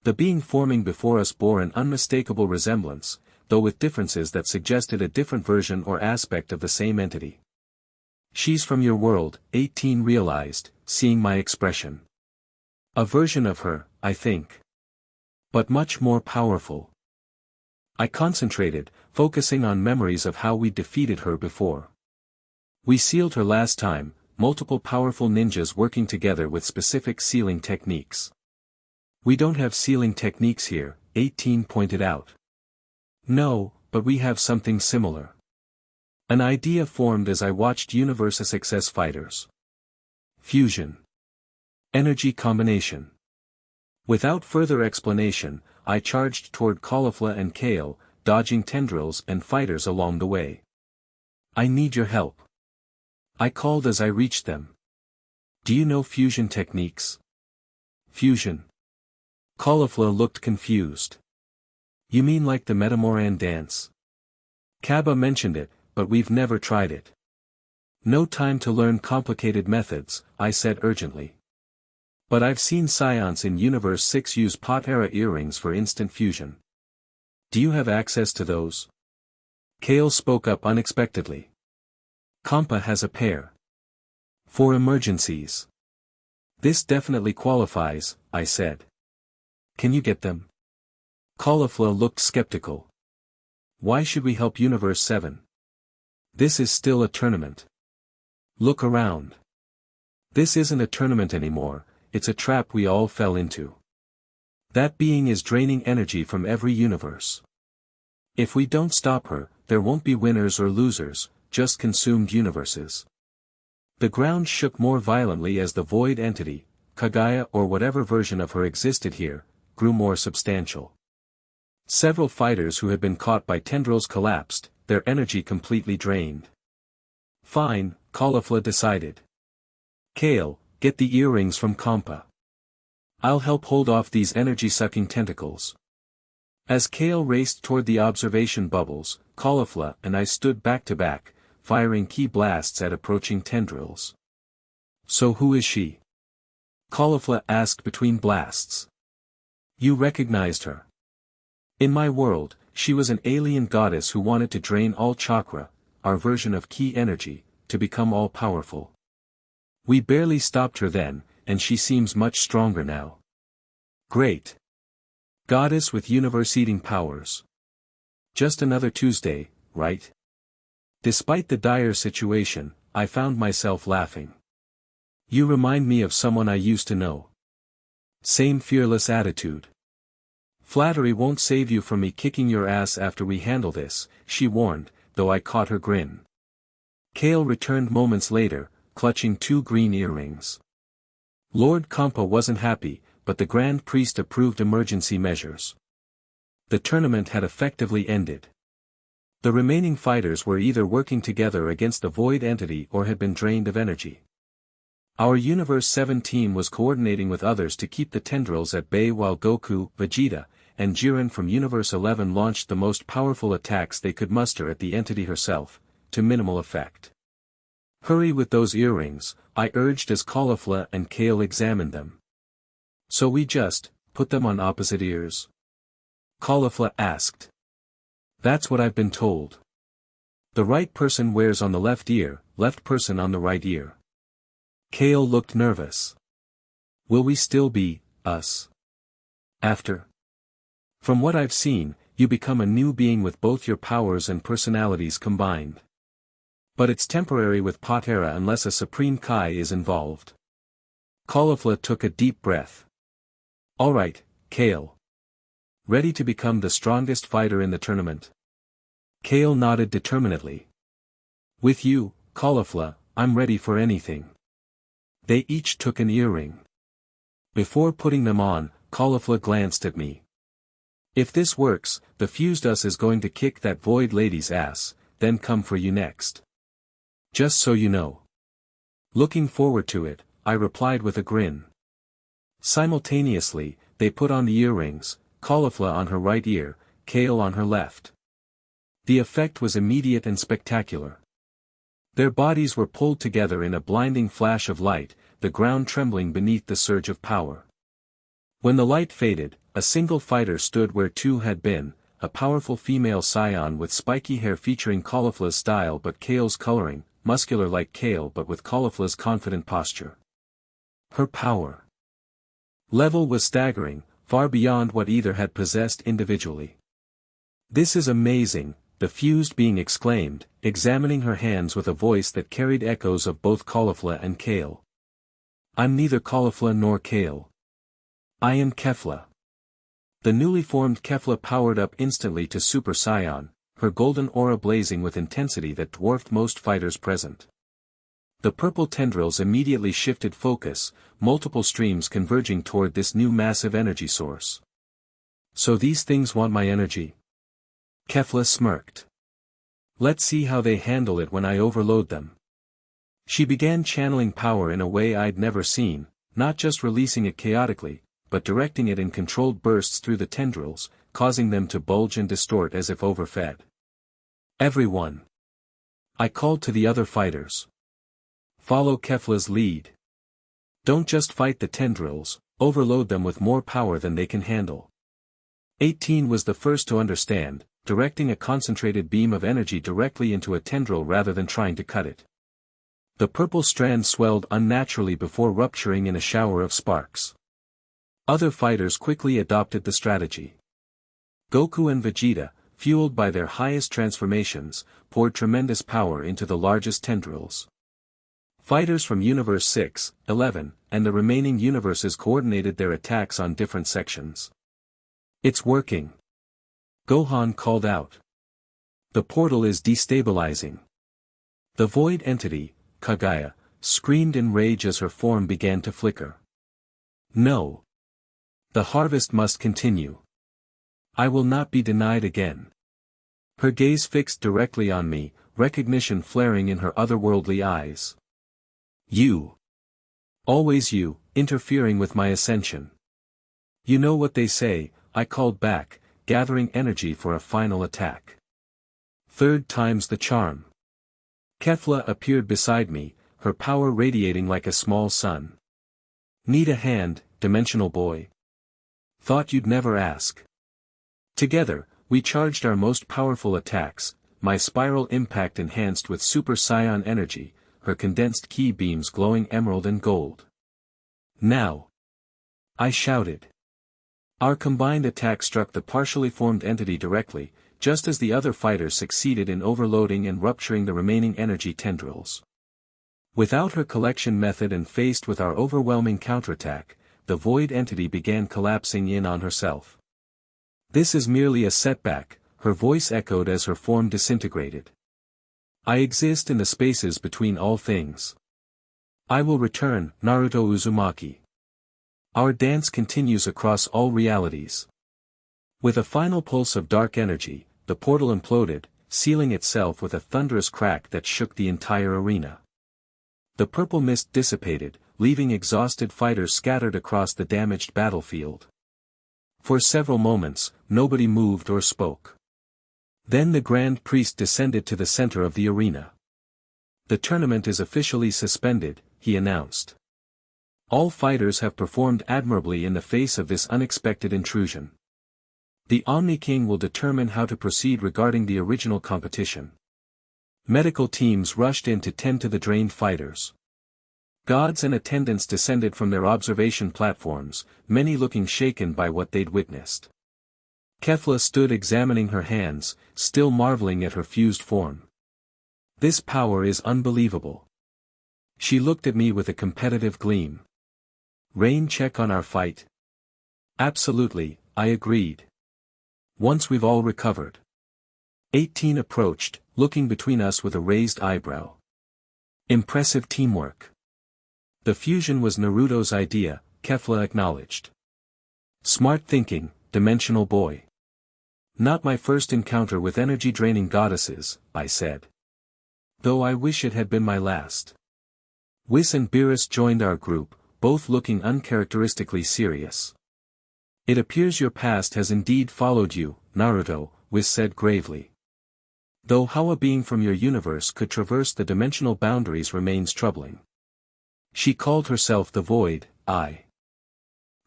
The being forming before us bore an unmistakable resemblance, though with differences that suggested a different version or aspect of the same entity. "She's from your world," 18 realized, seeing my expression. "A version of her, I think. But much more powerful." I concentrated, focusing on memories of how we defeated her before. We sealed her last time, multiple powerful ninjas working together with specific sealing techniques. We don't have sealing techniques here, 18 pointed out. No, but we have something similar. An idea formed as I watched Universe SXS fighters. Fusion. Energy combination. Without further explanation, I charged toward Kefla and Kale, dodging tendrils and fighters along the way. I need your help. I called as I reached them. Do you know fusion techniques? Fusion. Kefla looked confused. You mean like the Metamoran dance? Kaba mentioned it, but we've never tried it. No time to learn complicated methods, I said urgently. But I've seen Saiyans in Universe 6 use Pot-era earrings for instant fusion. Do you have access to those? Kale spoke up unexpectedly. Kampa has a pair. For emergencies. This definitely qualifies, I said. Can you get them? Kefla looked skeptical. Why should we help Universe 7? This is still a tournament. Look around. This isn't a tournament anymore, it's a trap we all fell into. That being is draining energy from every universe. If we don't stop her, there won't be winners or losers, just consumed universes. The ground shook more violently as the void entity, Kagaya or whatever version of her existed here, grew more substantial. Several fighters who had been caught by tendrils collapsed, their energy completely drained. Fine, Kefla decided. Kale, get the earrings from Kampa. I'll help hold off these energy-sucking tentacles. As Kale raced toward the observation bubbles, Kefla and I stood back to back, firing key blasts at approaching tendrils. So who is she? Kefla asked between blasts. You recognized her. In my world, she was an alien goddess who wanted to drain all chakra, our version of key energy, to become all-powerful. We barely stopped her then, and she seems much stronger now. Great. Goddess with universe-eating powers. Just another Tuesday, right? Despite the dire situation, I found myself laughing. You remind me of someone I used to know. Same fearless attitude. Flattery won't save you from me kicking your ass after we handle this, she warned, though I caught her grin. Kale returned moments later, clutching 2 green earrings. Lord Kampa wasn't happy, but the Grand Priest approved emergency measures. The tournament had effectively ended. The remaining fighters were either working together against the void entity or had been drained of energy. Our Universe 7 team was coordinating with others to keep the tendrils at bay while Goku, Vegeta, and Jiren from Universe 11 launched the most powerful attacks they could muster at the entity herself, to minimal effect. Hurry with those earrings, I urged as Kefla and Kale examined them. So we just put them on opposite ears? Kefla asked. That's what I've been told. The right person wears on the left ear, left person on the right ear. Kale looked nervous. Will we still be us? After? From what I've seen, you become a new being with both your powers and personalities combined. But it's temporary with Pot-era unless a Supreme Kai is involved. Kefla took a deep breath. Alright, Kale. Ready to become the strongest fighter in the tournament? Kale nodded determinedly. With you, Kefla, I'm ready for anything. They each took an earring. Before putting them on, Kefla glanced at me. If this works, the fused us is going to kick that void lady's ass, then come for you next. Just so you know. Looking forward to it, I replied with a grin. Simultaneously, they put on the earrings, Kefla on her right ear, Kale on her left. The effect was immediate and spectacular. Their bodies were pulled together in a blinding flash of light, the ground trembling beneath the surge of power. When the light faded, a single fighter stood where 2 had been, a powerful female Saiyan with spiky hair featuring Kefla's style but Kale's coloring, muscular like Kale but with Kefla's confident posture. Her power level was staggering, far beyond what either had possessed individually. This is amazing, the fused being exclaimed, examining her hands with a voice that carried echoes of both Kefla and Kale. I'm neither Kefla nor Kale. I am Kefla. The newly formed Kefla powered up instantly to Super Saiyan, her golden aura blazing with intensity that dwarfed most fighters present. The purple tendrils immediately shifted focus, multiple streams converging toward this new massive energy source. So these things want my energy? Kefla smirked. Let's see how they handle it when I overload them. She began channeling power in a way I'd never seen, not just releasing it chaotically, but directing it in controlled bursts through the tendrils, causing them to bulge and distort as if overfed. Everyone! I called to the other fighters. Follow Kefla's lead. Don't just fight the tendrils, overload them with more power than they can handle. 18 was the first to understand, directing a concentrated beam of energy directly into a tendril rather than trying to cut it. The purple strand swelled unnaturally before rupturing in a shower of sparks. Other fighters quickly adopted the strategy. Goku and Vegeta, fueled by their highest transformations, poured tremendous power into the largest tendrils. Fighters from Universe 6, 11, and the remaining universes coordinated their attacks on different sections. It's working. Gohan called out. The portal is destabilizing. The void entity, Kagaya, screamed in rage as her form began to flicker. No. The harvest must continue. I will not be denied again. Her gaze fixed directly on me, recognition flaring in her otherworldly eyes. You. Always you, interfering with my ascension. You know what they say, I called back, gathering energy for a final attack. Third time's the charm. Kefla appeared beside me, her power radiating like a small sun. Need a hand, dimensional boy? Thought you'd never ask. Together, we charged our most powerful attacks, my spiral impact enhanced with Super Saiyan energy, her condensed ki beams glowing emerald and gold. Now! I shouted. Our combined attack struck the partially formed entity directly, just as the other fighters succeeded in overloading and rupturing the remaining energy tendrils. Without her collection method and faced with our overwhelming counterattack, the void entity began collapsing in on herself. This is merely a setback, her voice echoed as her form disintegrated. I exist in the spaces between all things. I will return, Naruto Uzumaki. Our dance continues across all realities. With a final pulse of dark energy, the portal imploded, sealing itself with a thunderous crack that shook the entire arena. The purple mist dissipated, leaving exhausted fighters scattered across the damaged battlefield. For several moments, nobody moved or spoke. Then the Grand Priest descended to the center of the arena. The tournament is officially suspended, he announced. All fighters have performed admirably in the face of this unexpected intrusion. The Omni King will determine how to proceed regarding the original competition. Medical teams rushed in to tend to the drained fighters. Gods and attendants descended from their observation platforms, many looking shaken by what they'd witnessed. Kefla stood examining her hands, still marveling at her fused form. This power is unbelievable. She looked at me with a competitive gleam. Rain check on our fight? Absolutely, I agreed. Once we've all recovered. 18 approached, looking between us with a raised eyebrow. Impressive teamwork. The fusion was Naruto's idea, Kefla acknowledged. Smart thinking, dimensional boy. Not my first encounter with energy-draining goddesses, I said. Though I wish it had been my last. Whis and Beerus joined our group, both looking uncharacteristically serious. It appears your past has indeed followed you, Naruto, Whis said gravely. Though how a being from your universe could traverse the dimensional boundaries remains troubling. She called herself the Void, I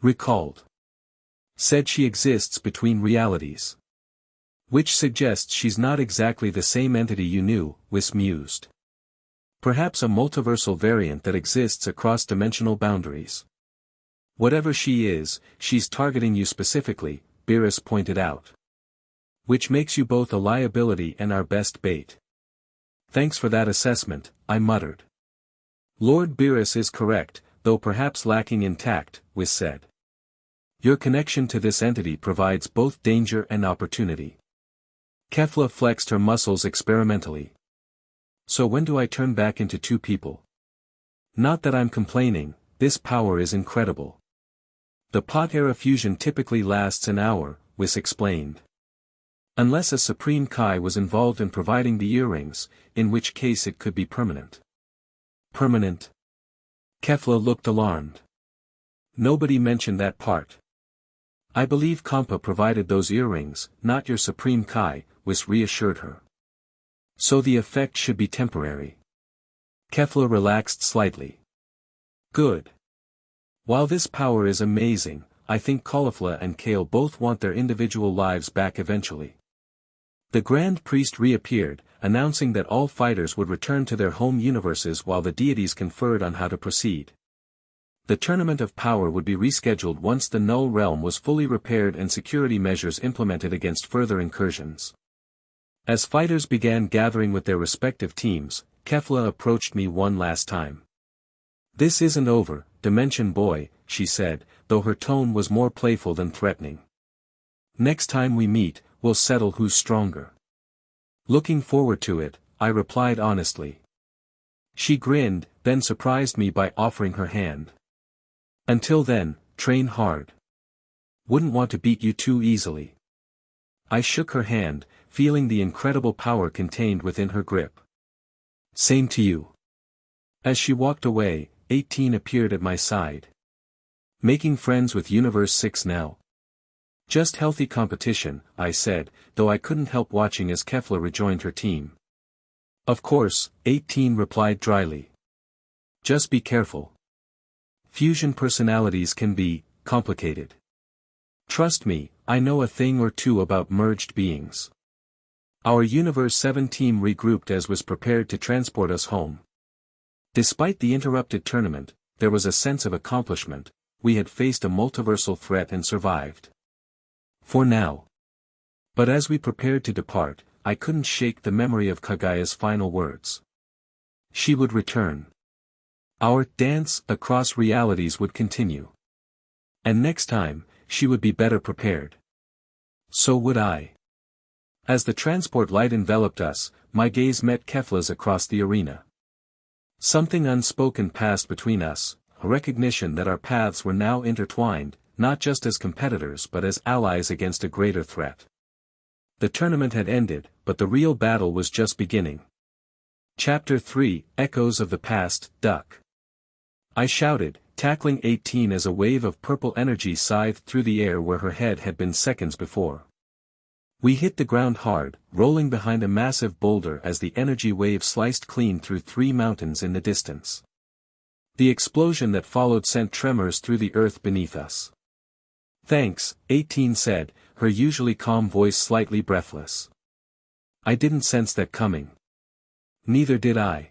recalled. Said she exists between realities. Which suggests she's not exactly the same entity you knew, Whis mused. Perhaps a multiversal variant that exists across dimensional boundaries. Whatever she is, she's targeting you specifically, Beerus pointed out. Which makes you both a liability and our best bait. Thanks for that assessment, I muttered. Lord Beerus is correct, though perhaps lacking in tact, Whis said. Your connection to this entity provides both danger and opportunity. Kefla flexed her muscles experimentally. So when do I turn back into two people? Not that I'm complaining, this power is incredible. The pot-era fusion typically lasts an hour, Whis explained. Unless a Supreme Kai was involved in providing the earrings, in which case it could be permanent. Permanent? Kefla looked alarmed. Nobody mentioned that part. I believe Kampa provided those earrings, not your Supreme Kai, Whis reassured her. So the effect should be temporary. Kefla relaxed slightly. Good. While this power is amazing, I think Caulifla and Kale both want their individual lives back eventually. The Grand Priest reappeared, announcing that all fighters would return to their home universes while the deities conferred on how to proceed. The Tournament of Power would be rescheduled once the Null Realm was fully repaired and security measures implemented against further incursions. As fighters began gathering with their respective teams, Kefla approached me one last time. This isn't over, Dimension Boy, she said, though her tone was more playful than threatening. Next time we meet, we'll settle who's stronger. Looking forward to it, I replied honestly. She grinned, then surprised me by offering her hand. Until then, train hard. Wouldn't want to beat you too easily. I shook her hand, feeling the incredible power contained within her grip. Same to you. As she walked away, 18 appeared at my side. Making friends with Universe 6 now. Just healthy competition, I said, though I couldn't help watching as Kefla rejoined her team. Of course, 18 replied dryly. Just be careful. Fusion personalities can be complicated. Trust me, I know a thing or two about merged beings. Our Universe 7 team regrouped as was prepared to transport us home. Despite the interrupted tournament, there was a sense of accomplishment. We had faced a multiversal threat and survived. For now. But as we prepared to depart, I couldn't shake the memory of Kagaya's final words. She would return. Our dance across realities would continue. And next time, she would be better prepared. So would I. As the transport light enveloped us, my gaze met Kefla's across the arena. Something unspoken passed between us, a recognition that our paths were now intertwined, not just as competitors but as allies against a greater threat. The tournament had ended, but the real battle was just beginning. Chapter 3, Echoes of the Past, Duck. I shouted, tackling 18 as a wave of purple energy scythed through the air where her head had been seconds before. We hit the ground hard, rolling behind a massive boulder as the energy wave sliced clean through 3 mountains in the distance. The explosion that followed sent tremors through the earth beneath us. Thanks, 18 said, her usually calm voice slightly breathless. I didn't sense that coming. Neither did I.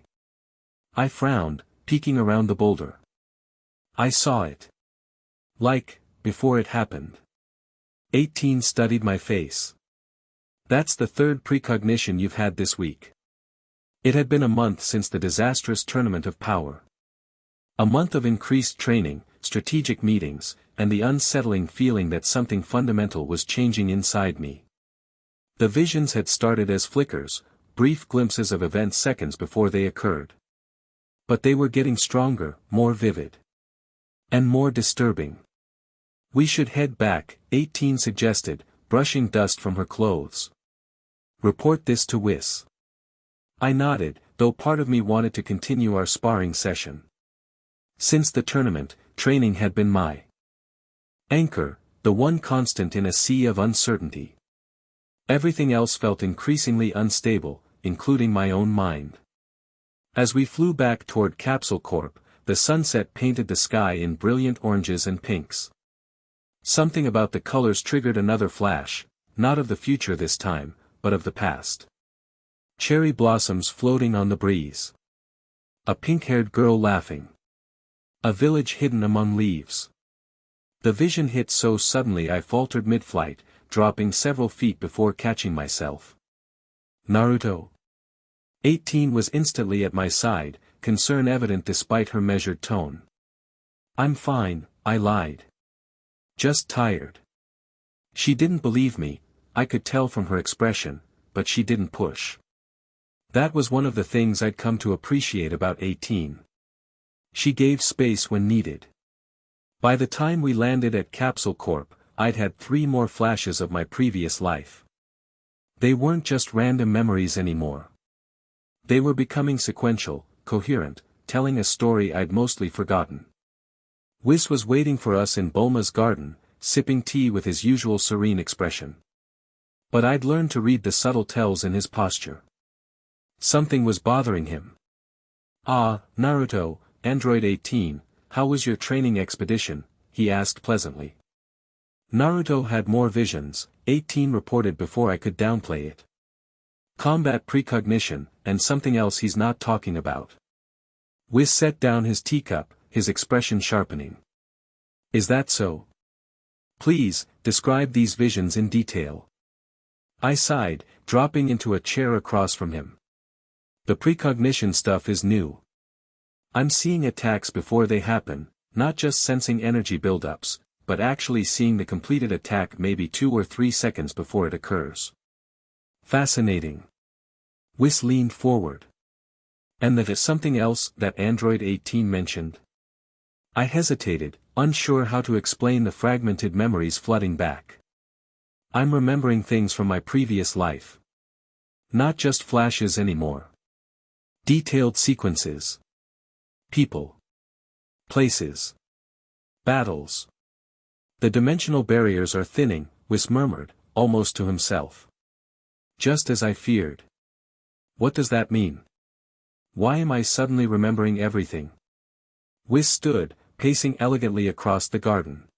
I frowned, peeking around the boulder. I saw it. Like, before it happened. 18 studied my face. That's the third precognition you've had this week. It had been a month since the disastrous Tournament of Power. A month of increased training, strategic meetings, and the unsettling feeling that something fundamental was changing inside me. The visions had started as flickers, brief glimpses of events seconds before they occurred. But they were getting stronger, more vivid. And more disturbing. We should head back, 18 suggested, brushing dust from her clothes. Report this to Whis. I nodded, though part of me wanted to continue our sparring session. Since the tournament, training had been my anchor, the one constant in a sea of uncertainty. Everything else felt increasingly unstable, including my own mind. As we flew back toward Capsule Corp, the sunset painted the sky in brilliant oranges and pinks. Something about the colors triggered another flash, not of the future this time, but of the past. Cherry blossoms floating on the breeze. A pink-haired girl laughing. A village hidden among leaves. The vision hit so suddenly I faltered mid-flight, dropping several feet before catching myself. Naruto. 18 was instantly at my side, concern evident despite her measured tone. I'm fine, I lied. Just tired. She didn't believe me, I could tell from her expression, but she didn't push. That was one of the things I'd come to appreciate about 18. She gave space when needed. By the time we landed at Capsule Corp, I'd had 3 more flashes of my previous life. They weren't just random memories anymore. They were becoming sequential, coherent, telling a story I'd mostly forgotten. Whis was waiting for us in Bulma's garden, sipping tea with his usual serene expression. But I'd learned to read the subtle tells in his posture. Something was bothering him. "Ah, Naruto, Android 18, how was your training expedition?" he asked pleasantly. Naruto had more visions, 18 reported before I could downplay it. Combat precognition, and something else he's not talking about. Whis set down his teacup, his expression sharpening. Is that so? Please, describe these visions in detail. I sighed, dropping into a chair across from him. The precognition stuff is new. I'm seeing attacks before they happen, not just sensing energy buildups, but actually seeing the completed attack maybe 2 or 3 seconds before it occurs. Fascinating. Whis leaned forward. And that is something else that Android 18 mentioned? I hesitated, unsure how to explain the fragmented memories flooding back. I'm remembering things from my previous life. Not just flashes anymore. Detailed sequences. People. Places. Battles. The dimensional barriers are thinning, Whis murmured, almost to himself. Just as I feared. What does that mean? Why am I suddenly remembering everything? Whis stood, pacing elegantly across the garden.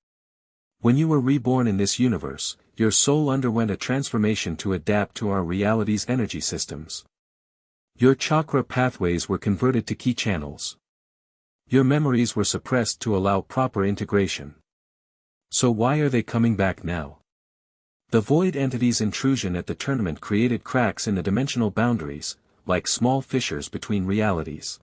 When you were reborn in this universe, your soul underwent a transformation to adapt to our reality's energy systems. Your chakra pathways were converted to key channels. Your memories were suppressed to allow proper integration. So why are they coming back now? The void entity's intrusion at the tournament created cracks in the dimensional boundaries, like small fissures between realities.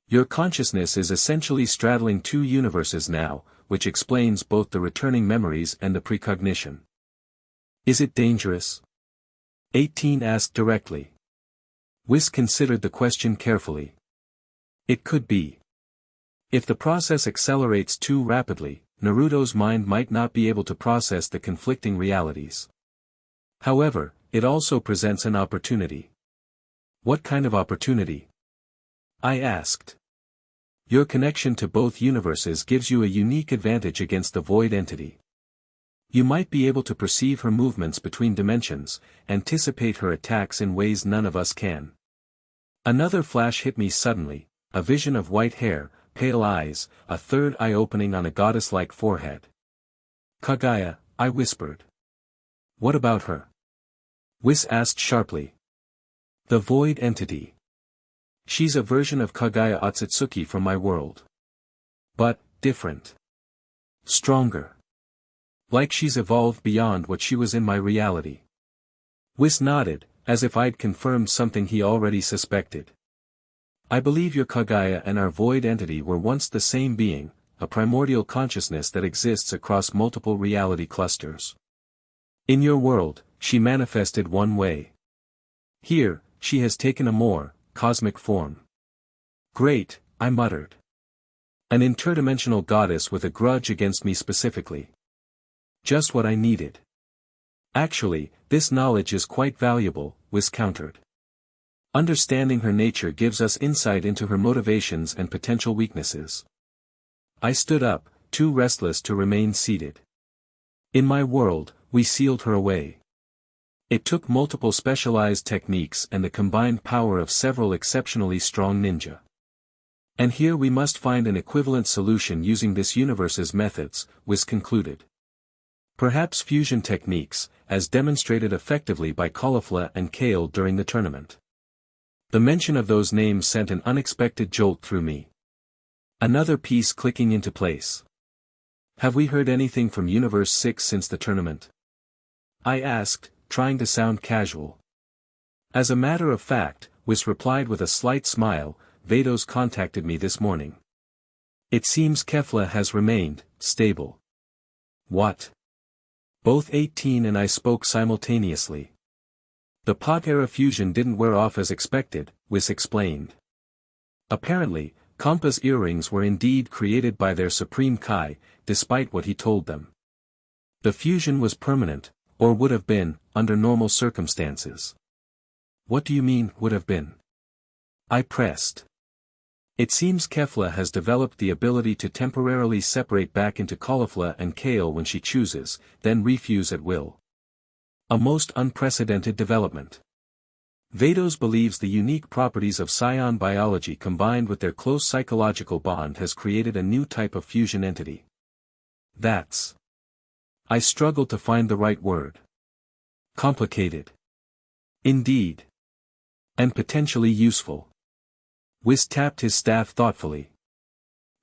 Your consciousness is essentially straddling 2 universes now, which explains both the returning memories and the precognition. Is it dangerous? 18 asked directly. Whis considered the question carefully. It could be. If the process accelerates too rapidly, Naruto's mind might not be able to process the conflicting realities. However, it also presents an opportunity. What kind of opportunity? I asked. Your connection to both universes gives you a unique advantage against the void entity. You might be able to perceive her movements between dimensions, anticipate her attacks in ways none of us can. Another flash hit me suddenly, a vision of white hair, pale eyes, a third eye opening on a goddess-like forehead. Kaguya, I whispered. What about her? Whis asked sharply. The void entity. She's a version of Kaguya Otsutsuki from my world. But, different. Stronger. Like she's evolved beyond what she was in my reality. Whis nodded, as if I'd confirmed something he already suspected. I believe your Kaguya and our void entity were once the same being, a primordial consciousness that exists across multiple reality clusters. In your world, she manifested one way. Here, she has taken a more cosmic form. Great, I muttered. An interdimensional goddess with a grudge against me specifically. Just what I needed. Actually, this knowledge is quite valuable, Whis countered. Understanding her nature gives us insight into her motivations and potential weaknesses. I stood up, too restless to remain seated. In my world, we sealed her away. It took multiple specialized techniques and the combined power of several exceptionally strong ninja. And here we must find an equivalent solution using this universe's methods, Whis concluded. Perhaps fusion techniques, as demonstrated effectively by Kefla and Kale during the tournament. The mention of those names sent an unexpected jolt through me. Another piece clicking into place. Have we heard anything from Universe 6 since the tournament? I asked, trying to sound casual. As a matter of fact, Whis replied with a slight smile, Vados contacted me this morning. It seems Kefla has remained stable. What? Both 18 and I spoke simultaneously. The pot-era fusion didn't wear off as expected, Whis explained. Apparently, Kampa's earrings were indeed created by their Supreme Kai, despite what he told them. The fusion was permanent, or would have been, under normal circumstances. What do you mean, would have been? I pressed. It seems Kefla has developed the ability to temporarily separate back into caulifla and kale when she chooses, then refuse at will. A most unprecedented development. Vados believes the unique properties of Saiyan biology combined with their close psychological bond has created a new type of fusion entity. That's... I struggled to find the right word. Complicated. Indeed. And potentially useful. Whis tapped his staff thoughtfully.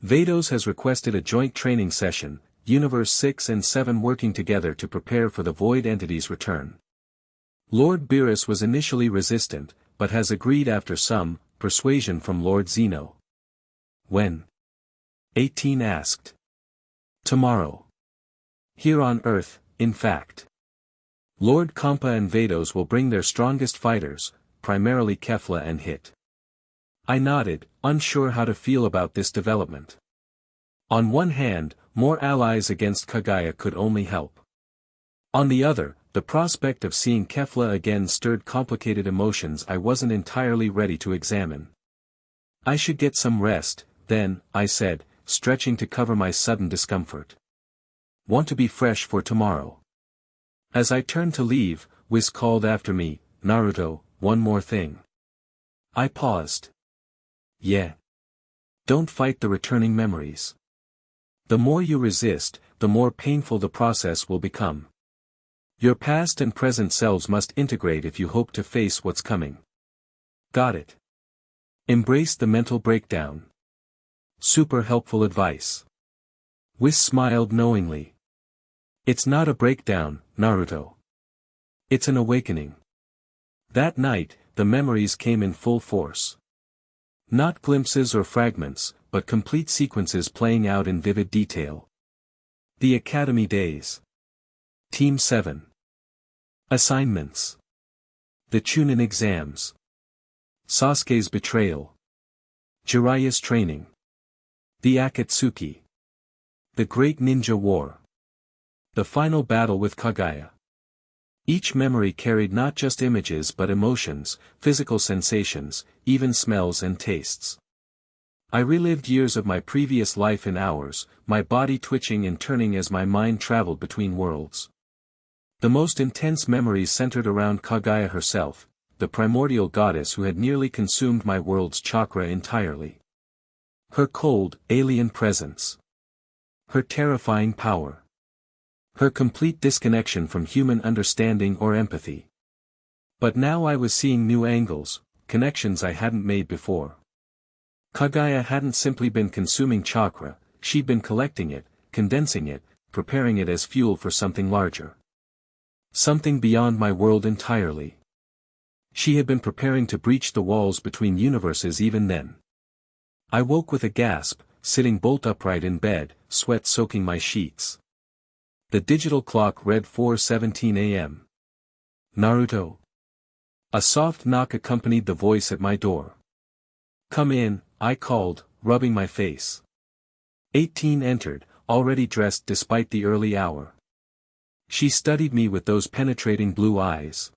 Vados has requested a joint training session, Universe 6 and 7 working together to prepare for the Void Entity's return. Lord Beerus was initially resistant, but has agreed after some persuasion from Lord Zeno. When? 18 asked. Tomorrow. Here on Earth, in fact. Lord Kampa and Vados will bring their strongest fighters, primarily Kefla and Hit. I nodded, unsure how to feel about this development. On one hand, more allies against Kaguya could only help. On the other, the prospect of seeing Kefla again stirred complicated emotions I wasn't entirely ready to examine. I should get some rest, then, I said, stretching to cover my sudden discomfort. Want to be fresh for tomorrow. As I turned to leave, Whis called after me, Naruto, one more thing. I paused. Yeah. Don't fight the returning memories. The more you resist, the more painful the process will become. Your past and present selves must integrate if you hope to face what's coming. Got it. Embrace the mental breakdown. Super helpful advice. Whis smiled knowingly. It's not a breakdown, Naruto. It's an awakening. That night, the memories came in full force. Not glimpses or fragments, but complete sequences playing out in vivid detail. The Academy days. Team 7. Assignments. The Chunin exams. Sasuke's betrayal. Jiraiya's training. The Akatsuki. The Great Ninja War. The final battle with Kaguya. Each memory carried not just images but emotions, physical sensations, even smells and tastes. I relived years of my previous life in hours, my body twitching and turning as my mind traveled between worlds. The most intense memories centered around Kaguya herself, the primordial goddess who had nearly consumed my world's chakra entirely. Her cold, alien presence. Her terrifying power. Her complete disconnection from human understanding or empathy. But now I was seeing new angles, connections I hadn't made before. Kaguya hadn't simply been consuming chakra, she'd been collecting it, condensing it, preparing it as fuel for something larger. Something beyond my world entirely. She had been preparing to breach the walls between universes even then. I woke with a gasp, sitting bolt upright in bed, sweat soaking my sheets. The digital clock read 4:17 a.m. Naruto. A soft knock accompanied the voice at my door. Come in, I called, rubbing my face. 18 entered, already dressed despite the early hour. She studied me with those penetrating blue eyes.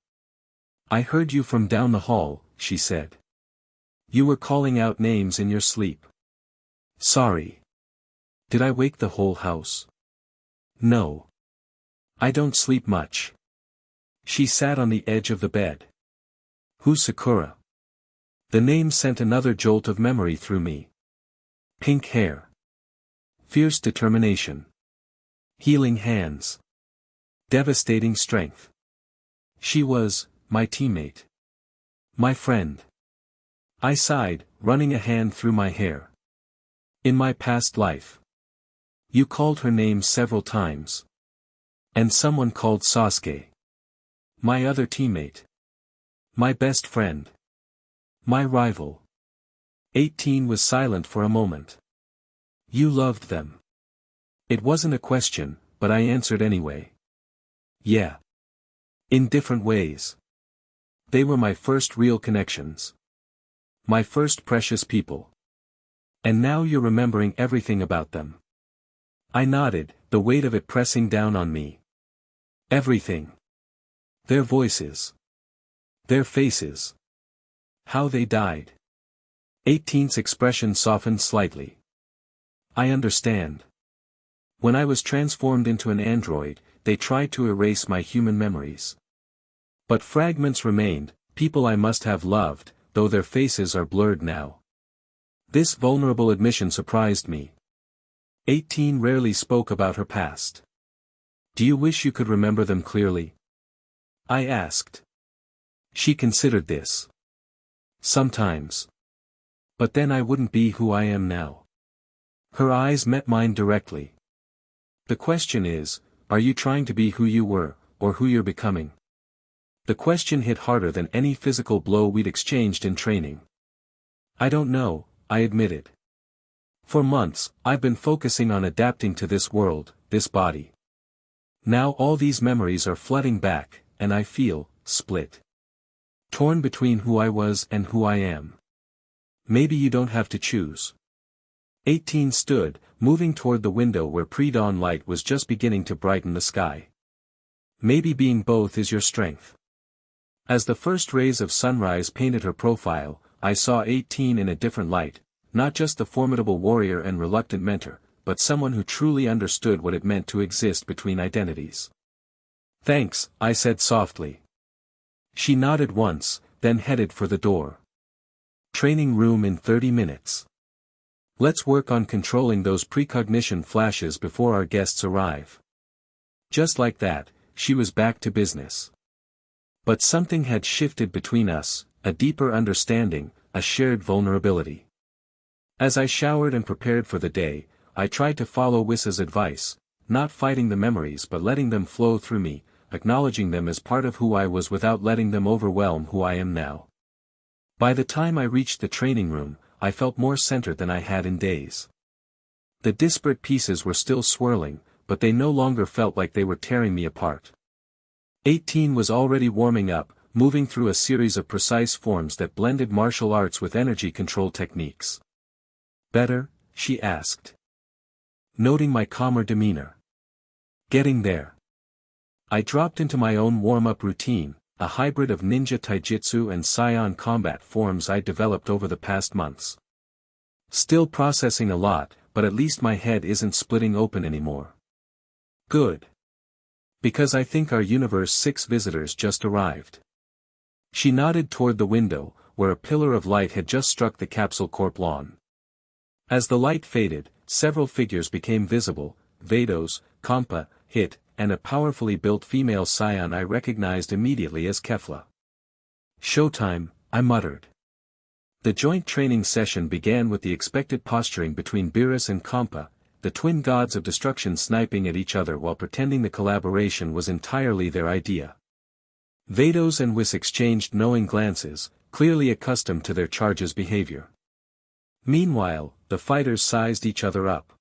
I heard you from down the hall, she said. You were calling out names in your sleep. Sorry. Did I wake the whole house? No. I don't sleep much. She sat on the edge of the bed. Who's Sakura? The name sent another jolt of memory through me. Pink hair. Fierce determination. Healing hands. Devastating strength. She was, my teammate. My friend. I sighed, running a hand through my hair. In my past life. You called her name several times. And someone called Sasuke. My other teammate. My best friend. My rival. 18 was silent for a moment. You loved them. It wasn't a question, but I answered anyway. Yeah. In different ways. They were my first real connections. My first precious people. And now you're remembering everything about them. I nodded, the weight of it pressing down on me. Everything. Their voices. Their faces. How they died. 18's expression softened slightly. I understand. When I was transformed into an android, they tried to erase my human memories. But fragments remained, people I must have loved, though their faces are blurred now. This vulnerable admission surprised me. 18 rarely spoke about her past. Do you wish you could remember them clearly? I asked. She considered this. Sometimes. But then I wouldn't be who I am now. Her eyes met mine directly. The question is, are you trying to be who you were, or who you're becoming? The question hit harder than any physical blow we'd exchanged in training. I don't know, I admitted. For months, I've been focusing on adapting to this world, this body. Now all these memories are flooding back, and I feel split. Torn between who I was and who I am. Maybe you don't have to choose. 18 stood, moving toward the window where pre-dawn light was just beginning to brighten the sky. Maybe being both is your strength. As the first rays of sunrise painted her profile, I saw 18 in a different light, not just the formidable warrior and reluctant mentor, but someone who truly understood what it meant to exist between identities. Thanks, I said softly. She nodded once, then headed for the door. Training room in 30 minutes. Let's work on controlling those precognition flashes before our guests arrive. Just like that, she was back to business. But something had shifted between us, a deeper understanding, a shared vulnerability. As I showered and prepared for the day, I tried to follow Whis's advice, not fighting the memories but letting them flow through me, acknowledging them as part of who I was without letting them overwhelm who I am now. By the time I reached the training room, I felt more centered than I had in days. The disparate pieces were still swirling, but they no longer felt like they were tearing me apart. 18 was already warming up, moving through a series of precise forms that blended martial arts with energy control techniques. Better? She asked. Noting my calmer demeanor. Getting there. I dropped into my own warm-up routine, a hybrid of ninja taijutsu and Saiyan combat forms I developed over the past months. Still processing a lot, but at least my head isn't splitting open anymore. Good. Because I think our Universe 6 visitors just arrived. She nodded toward the window, where a pillar of light had just struck the Capsule Corp lawn. As the light faded, several figures became visible, Vados, Kompa, Hit, and a powerfully built female Saiyan I recognized immediately as Kefla. Showtime, I muttered. The joint training session began with the expected posturing between Beerus and Kompa, the twin gods of destruction sniping at each other while pretending the collaboration was entirely their idea. Vados and Whis exchanged knowing glances, clearly accustomed to their charge's behavior. Meanwhile, the fighters sized each other up.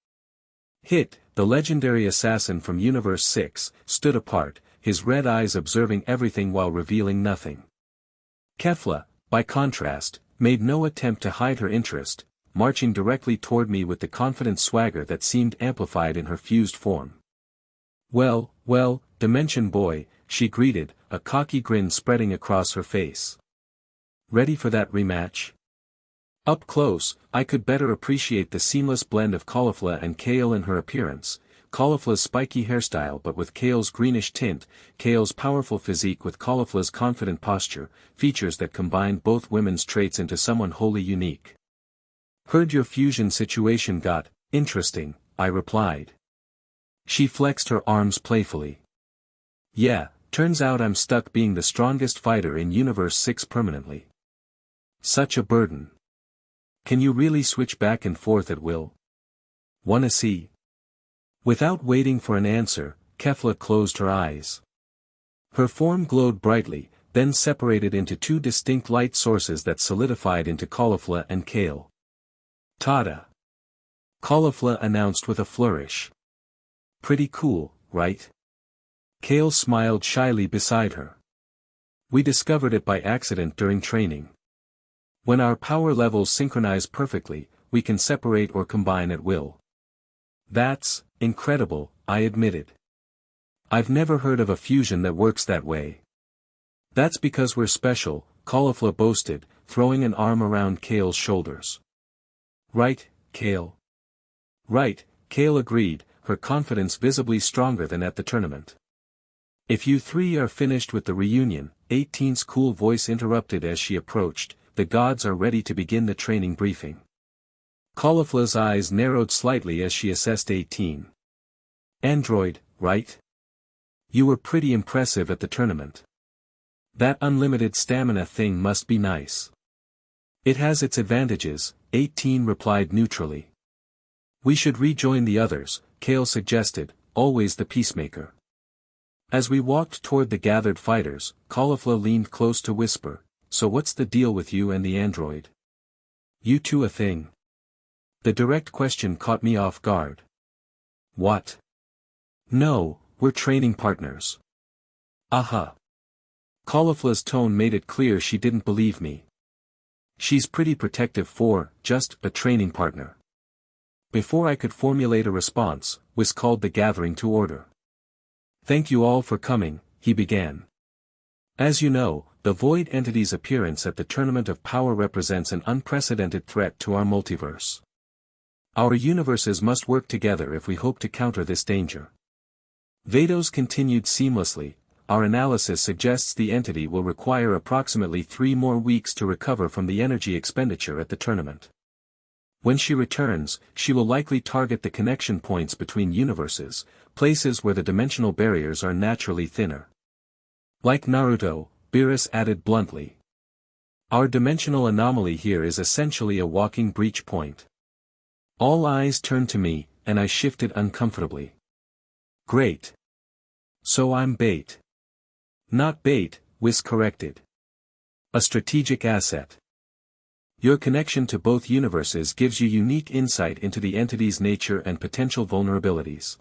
Hit, the legendary assassin from Universe 6, stood apart, his red eyes observing everything while revealing nothing. Kefla, by contrast, made no attempt to hide her interest, marching directly toward me with the confident swagger that seemed amplified in her fused form. Well, Dimension Boy, she greeted, a cocky grin spreading across her face. Ready for that rematch? Up close, I could better appreciate the seamless blend of Caulifla and Kale in her appearance, Caulifla's spiky hairstyle but with Kale's greenish tint, Kale's powerful physique with Caulifla's confident posture, features that combined both women's traits into someone wholly unique. Heard your fusion situation got interesting, I replied. She flexed her arms playfully. Yeah, turns out I'm stuck being the strongest fighter in Universe 6 permanently. Such a burden. Can you really switch back and forth at will? Wanna see? Without waiting for an answer, Kefla closed her eyes. Her form glowed brightly, then separated into two distinct light sources that solidified into Kefla and Kale. "Tada!" Kefla announced with a flourish. "Pretty cool, right?" Kale smiled shyly beside her. "We discovered it by accident during training. When our power levels synchronize perfectly, we can separate or combine at will." "That's incredible," I admitted. "I've never heard of a fusion that works that way." "That's because we're special," Kefla boasted, throwing an arm around Kale's shoulders. "Right, Kale?" "Right," Kale agreed, her confidence visibly stronger than at the tournament. "If you three are finished with the reunion," 18's cool voice interrupted as she approached, "the gods are ready to begin the training briefing." Kefla's eyes narrowed slightly as she assessed 18. "Android, right? You were pretty impressive at the tournament. That unlimited stamina thing must be nice." "It has its advantages," 18 replied neutrally. "We should rejoin the others," Kale suggested, always the peacemaker. As we walked toward the gathered fighters, Kefla leaned close to whisper, "So what's the deal with you and the android? You two a thing?" The direct question caught me off guard. "What?" "No, we're training partners." "Aha." Kefla's tone made it clear she didn't believe me. "She's pretty protective for, just, a training partner." Before I could formulate a response, Whis called the gathering to order. "Thank you all for coming," he began. "As you know, the Void Entity's appearance at the Tournament of Power represents an unprecedented threat to our multiverse. Our universes must work together if we hope to counter this danger." Vados continued seamlessly. "Our analysis suggests the entity will require approximately 3 more weeks to recover from the energy expenditure at the tournament. When she returns, she will likely target the connection points between universes, places where the dimensional barriers are naturally thinner." "Like Naruto," Beerus added bluntly. "Our dimensional anomaly here is essentially a walking breach point." All eyes turned to me, and I shifted uncomfortably. "Great. So I'm bait." "Not bait," Whis corrected. "A strategic asset. Your connection to both universes gives you unique insight into the entity's nature and potential vulnerabilities.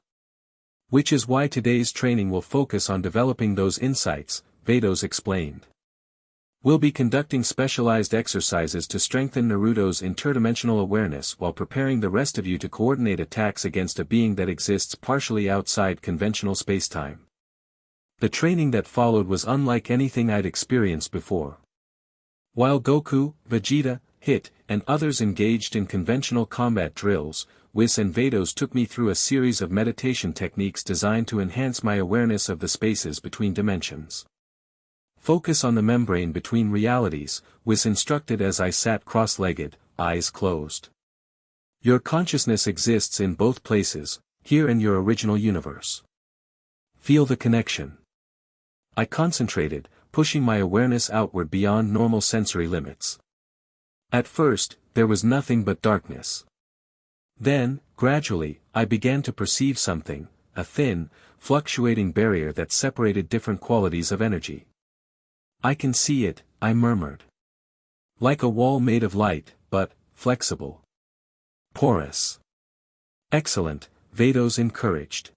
Which is why today's training will focus on developing those insights," Vados explained. "We'll be conducting specialized exercises to strengthen Naruto's interdimensional awareness while preparing the rest of you to coordinate attacks against a being that exists partially outside conventional spacetime." The training that followed was unlike anything I'd experienced before. While Goku, Vegeta, Hit, and others engaged in conventional combat drills, Whis and Vados took me through a series of meditation techniques designed to enhance my awareness of the spaces between dimensions. "Focus on the membrane between realities," Whis instructed as I sat cross-legged, eyes closed. "Your consciousness exists in both places, here and your original universe. Feel the connection." I concentrated, pushing my awareness outward beyond normal sensory limits. At first, there was nothing but darkness. Then, gradually, I began to perceive something, a thin, fluctuating barrier that separated different qualities of energy. "I can see it," I murmured. "Like a wall made of light, but flexible. Porous." "Excellent," Vados encouraged.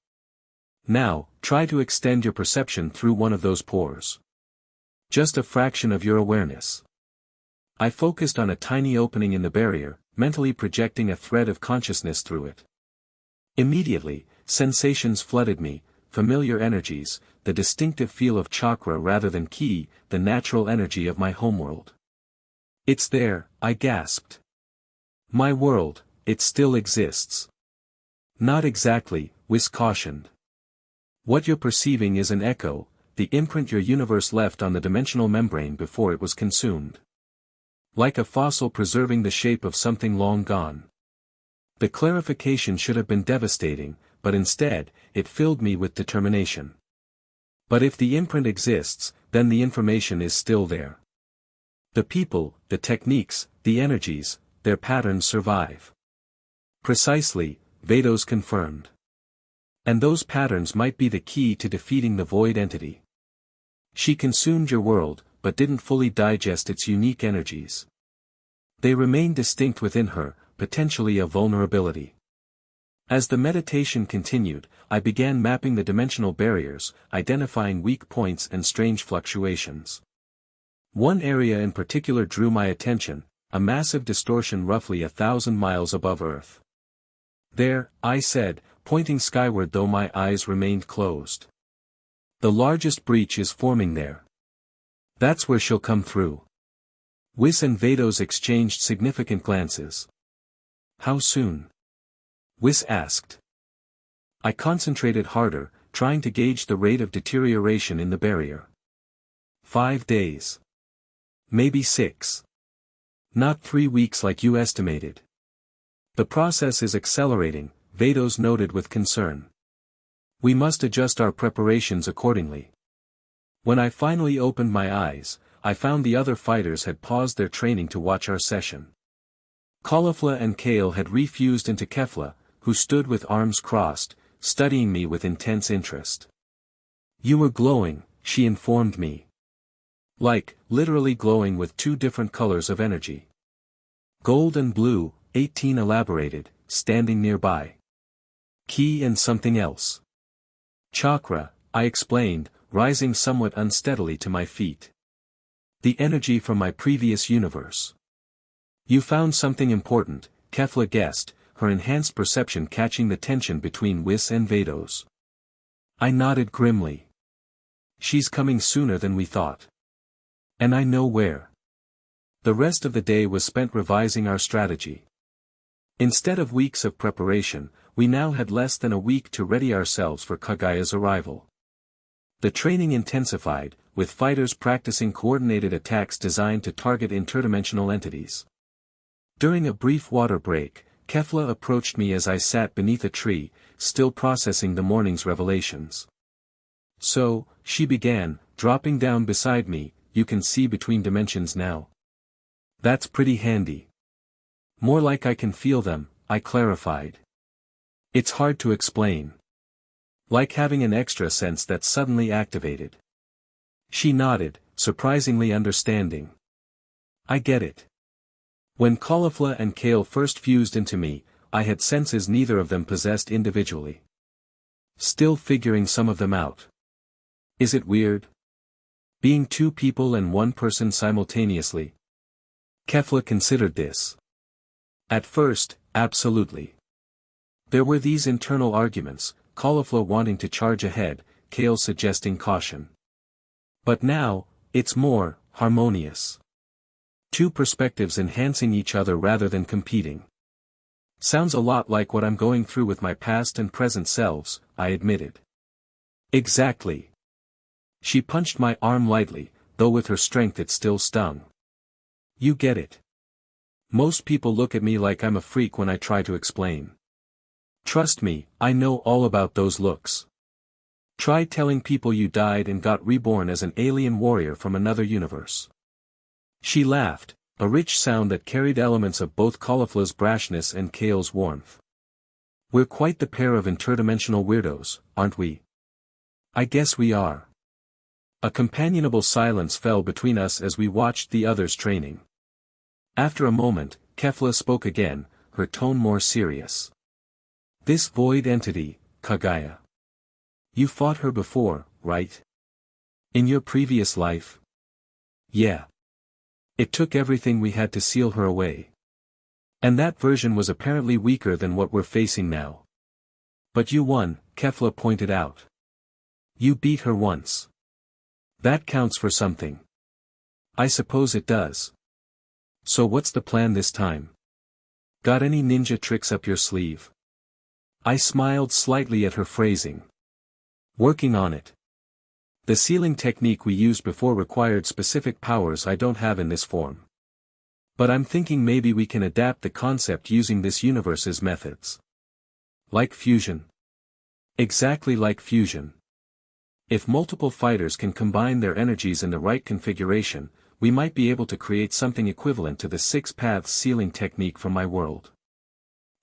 "Now, try to extend your perception through one of those pores. Just a fraction of your awareness." I focused on a tiny opening in the barrier, mentally projecting a thread of consciousness through it. Immediately, sensations flooded me, familiar energies, the distinctive feel of chakra rather than ki, the natural energy of my homeworld. "It's there," I gasped. "My world, it still exists." "Not exactly," Whis cautioned. "What you're perceiving is an echo, the imprint your universe left on the dimensional membrane before it was consumed. Like a fossil preserving the shape of something long gone." The clarification should have been devastating, but instead, it filled me with determination. "But if the imprint exists, then the information is still there. The people, the techniques, the energies, their patterns survive." "Precisely," Vados confirmed. "And those patterns might be the key to defeating the void entity." She consumed your world, but didn't fully digest its unique energies. They remained distinct within her, potentially a vulnerability. As the meditation continued, I began mapping the dimensional barriers, identifying weak points and strange fluctuations. One area in particular drew my attention, a massive distortion roughly 1,000 miles above Earth. There, I said, pointing skyward though my eyes remained closed. The largest breach is forming there. That's where she'll come through. Whis and Vados exchanged significant glances. How soon? Whis asked. I concentrated harder, trying to gauge the rate of deterioration in the barrier. 5 days. Maybe 6. Not 3 weeks like you estimated. The process is accelerating, Vados noted with concern. We must adjust our preparations accordingly. When I finally opened my eyes, I found the other fighters had paused their training to watch our session. Kefla and Kale had refused into Kefla, who stood with arms crossed, studying me with intense interest. You were glowing, she informed me. Like, literally glowing with 2 different colors of energy. Gold and blue, 18 elaborated, standing nearby. Ki and something else. Chakra, I explained, rising somewhat unsteadily to my feet. The energy from my previous universe. You found something important, Kefla guessed, her enhanced perception catching the tension between Whis and Vados. I nodded grimly. She's coming sooner than we thought. And I know where. The rest of the day was spent revising our strategy. Instead of weeks of preparation, we now had less than a week to ready ourselves for Kagaya's arrival. The training intensified, with fighters practicing coordinated attacks designed to target interdimensional entities. During a brief water break, Kefla approached me as I sat beneath a tree, still processing the morning's revelations. So, she began, dropping down beside me, you can see between dimensions now. That's pretty handy. More like I can feel them, I clarified. It's hard to explain. Like having an extra sense that's suddenly activated. She nodded, surprisingly understanding. I get it. When Kefla and Kale first fused into me, I had senses neither of them possessed individually. Still figuring some of them out. Is it weird? Being 2 people and 1 person simultaneously? Kefla considered this. At first, absolutely. There were these internal arguments, Kefla wanting to charge ahead, Kale suggesting caution. But now, it's more harmonious. 2 perspectives enhancing each other rather than competing. Sounds a lot like what I'm going through with my past and present selves, I admitted. Exactly. She punched my arm lightly, though with her strength it still stung. You get it. Most people look at me like I'm a freak when I try to explain. Trust me, I know all about those looks. Try telling people you died and got reborn as an alien warrior from another universe. She laughed, a rich sound that carried elements of both Kefla's brashness and Kale's warmth. We're quite the pair of interdimensional weirdos, aren't we? I guess we are. A companionable silence fell between us as we watched the others training. After a moment, Kefla spoke again, her tone more serious. This void entity, Kagaya. You fought her before, right? In your previous life? Yeah. It took everything we had to seal her away. And that version was apparently weaker than what we're facing now. But you won, Kefla pointed out. You beat her once. That counts for something. I suppose it does. So what's the plan this time? Got any ninja tricks up your sleeve? I smiled slightly at her phrasing. Working on it. The sealing technique we used before required specific powers I don't have in this form. But I'm thinking maybe we can adapt the concept using this universe's methods. Like fusion. Exactly like fusion. If multiple fighters can combine their energies in the right configuration, we might be able to create something equivalent to the 6 paths sealing technique from my world.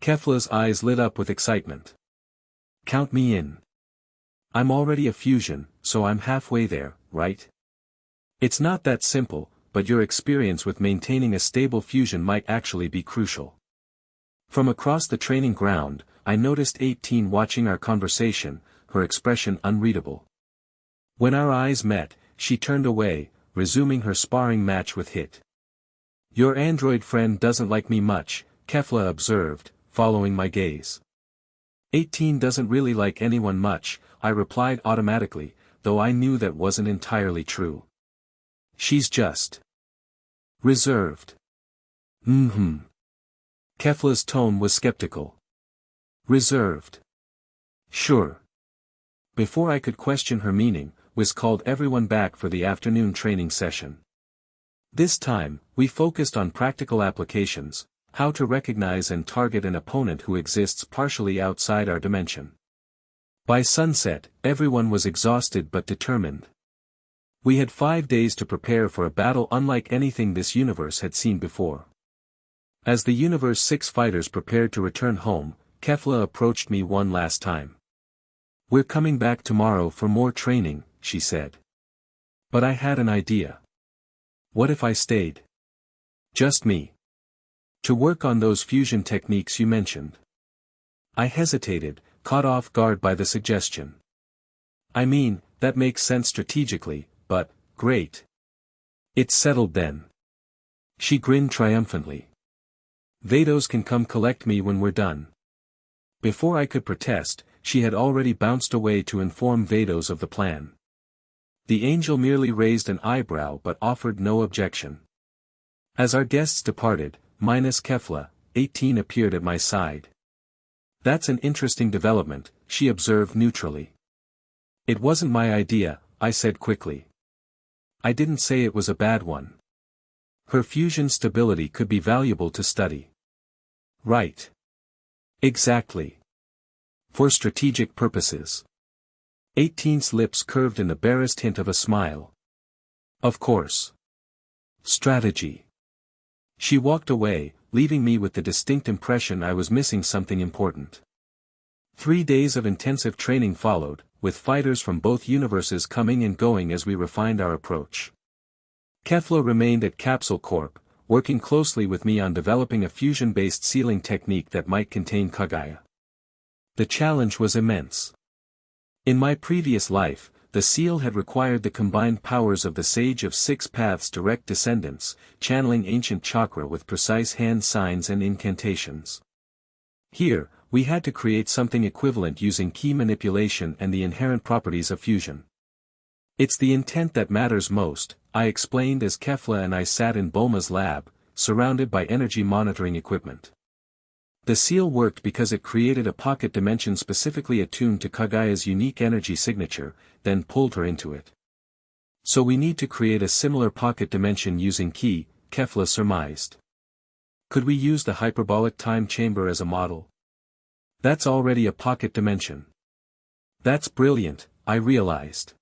Kefla's eyes lit up with excitement. Count me in. I'm already a fusion, so I'm halfway there, right? It's not that simple, but your experience with maintaining a stable fusion might actually be crucial. From across the training ground, I noticed 18 watching our conversation, her expression unreadable. When our eyes met, she turned away, resuming her sparring match with Hit. Your android friend doesn't like me much, Kefla observed, following my gaze. 18 doesn't really like anyone much, I replied automatically, though I knew that wasn't entirely true. She's just reserved. Kefla's tone was skeptical. Reserved. Sure. Before I could question her meaning, Whis called everyone back for the afternoon training session. This time, we focused on practical applications, how to recognize and target an opponent who exists partially outside our dimension. By sunset, everyone was exhausted but determined. We had 5 days to prepare for a battle unlike anything this universe had seen before. As the Universe 6 fighters prepared to return home, Kefla approached me one last time. We're coming back tomorrow for more training, she said. But I had an idea. What if I stayed? Just me. To work on those fusion techniques you mentioned. I hesitated, caught off guard by the suggestion. I mean, that makes sense strategically, but, great. It's settled then. She grinned triumphantly. Vados can come collect me when we're done. Before I could protest, she had already bounced away to inform Vados of the plan. The angel merely raised an eyebrow but offered no objection. As our guests departed, minus Kefla, 18 appeared at my side. That's an interesting development, she observed neutrally. It wasn't my idea, I said quickly. I didn't say it was a bad one. Her fusion stability could be valuable to study. Right. Exactly. For strategic purposes. 18's lips curved in the barest hint of a smile. Of course. Strategy. She walked away, leaving me with the distinct impression I was missing something important. 3 days of intensive training followed, with fighters from both universes coming and going as we refined our approach. Kefla remained at Capsule Corp, working closely with me on developing a fusion-based sealing technique that might contain Kaguya. The challenge was immense. In my previous life, the seal had required the combined powers of the Sage of Six Paths' direct descendants, channeling ancient chakra with precise hand signs and incantations. Here, we had to create something equivalent using key manipulation and the inherent properties of fusion. It's the intent that matters most, I explained as Kefla and I sat in Bulma's lab, surrounded by energy monitoring equipment. The seal worked because it created a pocket dimension specifically attuned to Kaguya's unique energy signature, then pulled her into it. So we need to create a similar pocket dimension using ki, Kefla surmised. Could we use the hyperbolic time chamber as a model? That's already a pocket dimension. That's brilliant, I realized.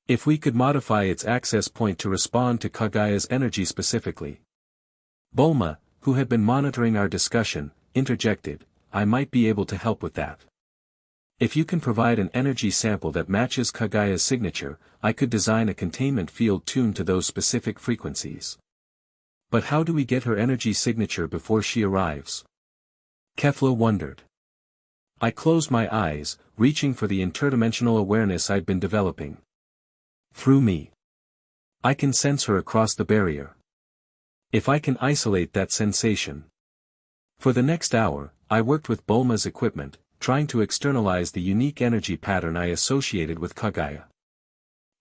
If we could modify its access point to respond to Kaguya's energy specifically. Bulma, who had been monitoring our discussion, interjected, I might be able to help with that. If you can provide an energy sample that matches Kaguya's signature, I could design a containment field tuned to those specific frequencies. But how do we get her energy signature before she arrives? Kefla wondered. I closed my eyes, reaching for the interdimensional awareness I'd been developing. Through me. I can sense her across the barrier. If I can isolate that sensation. For the next hour, I worked with Bulma's equipment, trying to externalize the unique energy pattern I associated with Kaguya.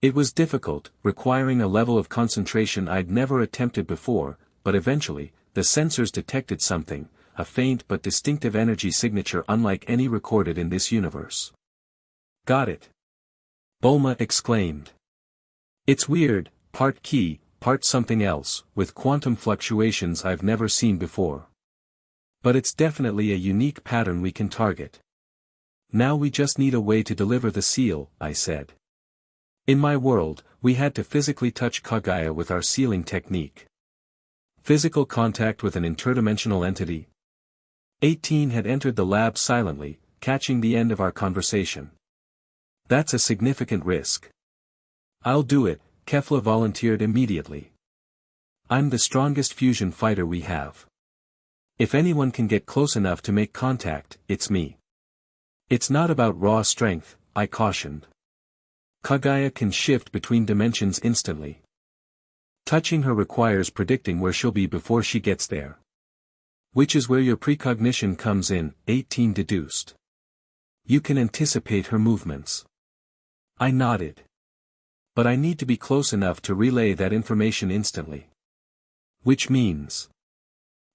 It was difficult, requiring a level of concentration I'd never attempted before, but eventually, the sensors detected something, a faint but distinctive energy signature unlike any recorded in this universe. Got it. Bulma exclaimed. It's weird, part ki, part something else, with quantum fluctuations I've never seen before. But it's definitely a unique pattern we can target. Now we just need a way to deliver the seal, I said. In my world, we had to physically touch Kaguya with our sealing technique. Physical contact with an interdimensional entity. 18 had entered the lab silently, catching the end of our conversation. That's a significant risk. I'll do it, Kefla volunteered immediately. I'm the strongest fusion fighter we have. If anyone can get close enough to make contact, it's me. It's not about raw strength, I cautioned. Kaguya can shift between dimensions instantly. Touching her requires predicting where she'll be before she gets there. Which is where your precognition comes in, 18 deduced. You can anticipate her movements. I nodded. But I need to be close enough to relay that information instantly. Which means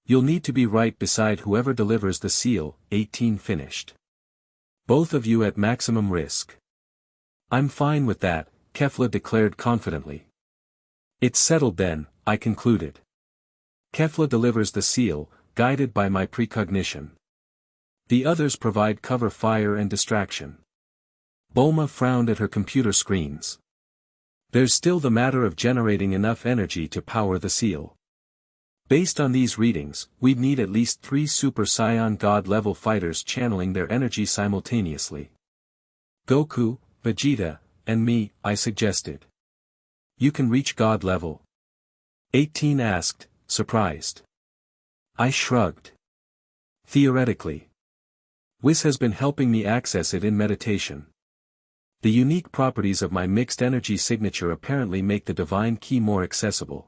you'll need to be right beside whoever delivers the seal, 18 finished. Both of you at maximum risk. I'm fine with that, Kefla declared confidently. It's settled then, I concluded. Kefla delivers the seal, guided by my precognition. The others provide cover fire and distraction. Bulma frowned at her computer screens. There's still the matter of generating enough energy to power the seal. Based on these readings, we'd need at least 3 Super Saiyan God-level fighters channeling their energy simultaneously. Goku, Vegeta, and me, I suggested. You can reach God level? 18 asked, surprised. I shrugged. Theoretically. Whis has been helping me access it in meditation. The unique properties of my mixed energy signature apparently make the divine key more accessible.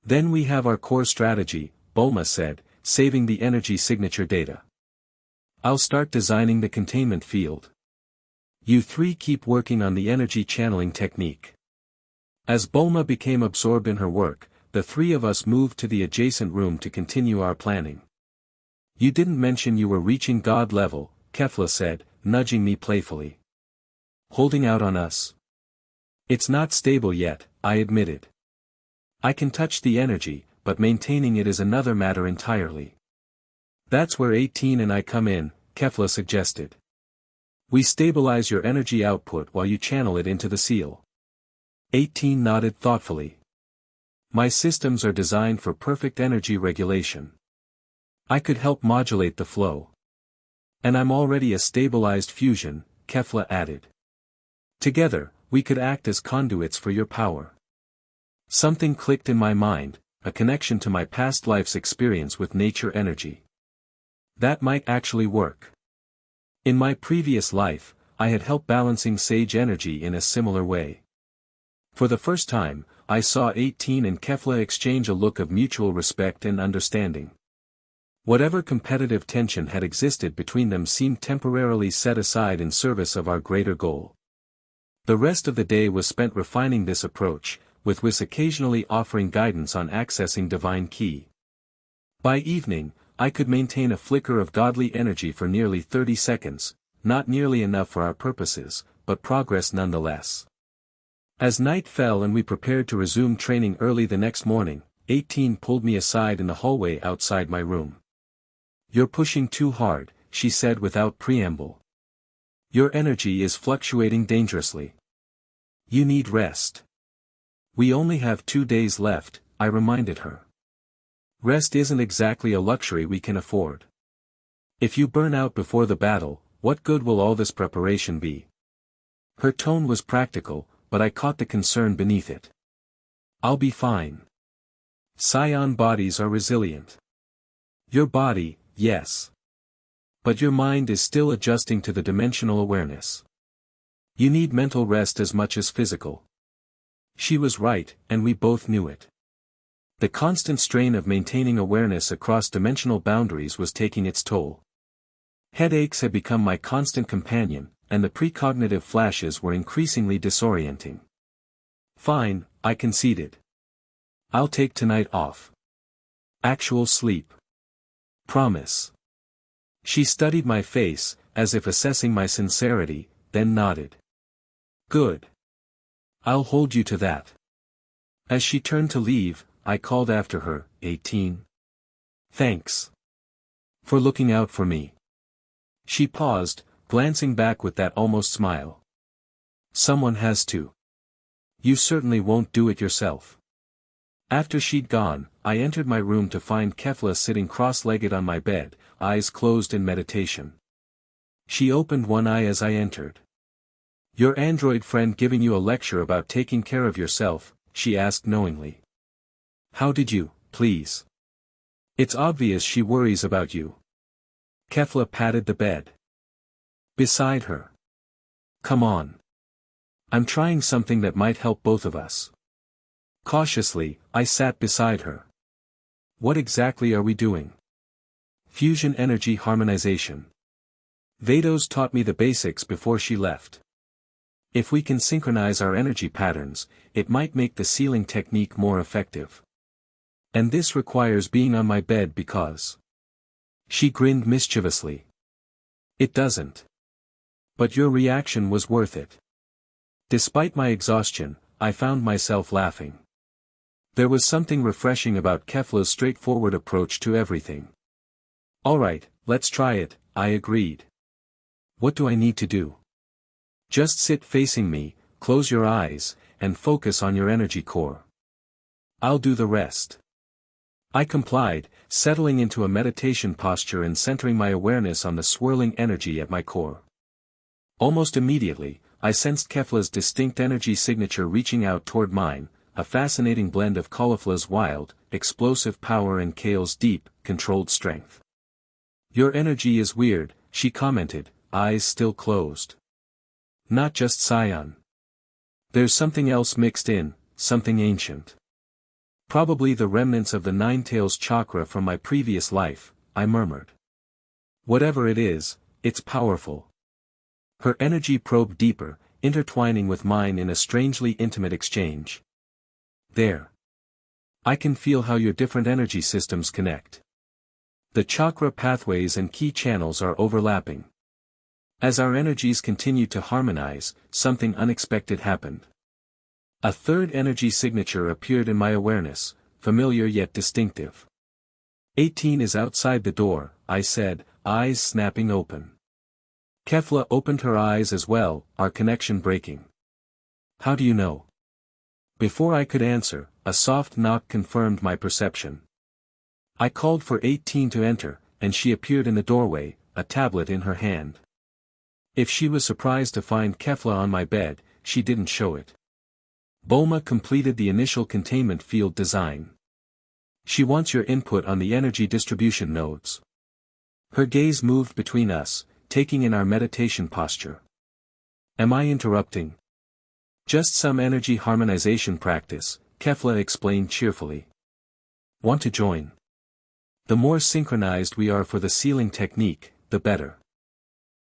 Then we have our core strategy, Bulma said, saving the energy signature data. I'll start designing the containment field. You 3 keep working on the energy channeling technique. As Bulma became absorbed in her work, the 3 of us moved to the adjacent room to continue our planning. You didn't mention you were reaching God level, Kefla said, nudging me playfully. Holding out on us? It's not stable yet, I admitted. I can touch the energy, but maintaining it is another matter entirely. That's where 18 and I come in, Kefla suggested. We stabilize your energy output while you channel it into the seal. 18 nodded thoughtfully. My systems are designed for perfect energy regulation. I could help modulate the flow. And I'm already a stabilized fusion, Kefla added. Together, we could act as conduits for your power. Something clicked in my mind, a connection to my past life's experience with nature energy. That might actually work. In my previous life, I had helped balancing sage energy in a similar way. For the first time, I saw 18 and Kefla exchange a look of mutual respect and understanding. Whatever competitive tension had existed between them seemed temporarily set aside in service of our greater goal. The rest of the day was spent refining this approach, with Whis occasionally offering guidance on accessing divine ki. By evening, I could maintain a flicker of godly energy for nearly 30 seconds, not nearly enough for our purposes, but progress nonetheless. As night fell and we prepared to resume training early the next morning, 18 pulled me aside in the hallway outside my room. You're pushing too hard, she said without preamble. Your energy is fluctuating dangerously. You need rest. We only have 2 days left, I reminded her. Rest isn't exactly a luxury we can afford. If you burn out before the battle, what good will all this preparation be? Her tone was practical, but I caught the concern beneath it. I'll be fine. Saiyan bodies are resilient. Your body, yes. But your mind is still adjusting to the dimensional awareness. You need mental rest as much as physical. She was right, and we both knew it. The constant strain of maintaining awareness across dimensional boundaries was taking its toll. Headaches had become my constant companion, and the precognitive flashes were increasingly disorienting. Fine, I conceded. I'll take tonight off. Actual sleep. Promise. She studied my face, as if assessing my sincerity, then nodded. Good. I'll hold you to that. As she turned to leave, I called after her, 18. Thanks. For looking out for me. She paused, glancing back with that almost smile. Someone has to. You certainly won't do it yourself. After she'd gone, I entered my room to find Kefla sitting cross-legged on my bed, eyes closed in meditation. She opened one eye as I entered. Your android friend giving you a lecture about taking care of yourself, she asked knowingly. How did you, please? It's obvious she worries about you. Kefla patted the bed beside her. Come on. I'm trying something that might help both of us. Cautiously, I sat beside her. What exactly are we doing? Fusion energy harmonization. Vados taught me the basics before she left. If we can synchronize our energy patterns, it might make the sealing technique more effective. And this requires being on my bed because... She grinned mischievously. It doesn't. But your reaction was worth it. Despite my exhaustion, I found myself laughing. There was something refreshing about Kefla's straightforward approach to everything. Alright, let's try it, I agreed. What do I need to do? Just sit facing me, close your eyes, and focus on your energy core. I'll do the rest. I complied, settling into a meditation posture and centering my awareness on the swirling energy at my core. Almost immediately, I sensed Kefla's distinct energy signature reaching out toward mine, a fascinating blend of Caulifla's wild, explosive power and Kale's deep, controlled strength. Your energy is weird, she commented, eyes still closed. Not just Saiyan. There's something else mixed in, something ancient. Probably the remnants of the Nine-Tails chakra from my previous life, I murmured. Whatever it is, it's powerful. Her energy probed deeper, intertwining with mine in a strangely intimate exchange. There. I can feel how your different energy systems connect. The chakra pathways and key channels are overlapping. As our energies continued to harmonize, something unexpected happened. A third energy signature appeared in my awareness, familiar yet distinctive. 18 is outside the door, I said, eyes snapping open. Kefla opened her eyes as well, our connection breaking. How do you know? Before I could answer, a soft knock confirmed my perception. I called for 18 to enter, and she appeared in the doorway, a tablet in her hand. If she was surprised to find Kefla on my bed, she didn't show it. Bulma completed the initial containment field design. She wants your input on the energy distribution nodes. Her gaze moved between us, taking in our meditation posture. Am I interrupting? Just some energy harmonization practice, Kefla explained cheerfully. Want to join? The more synchronized we are for the sealing technique, the better.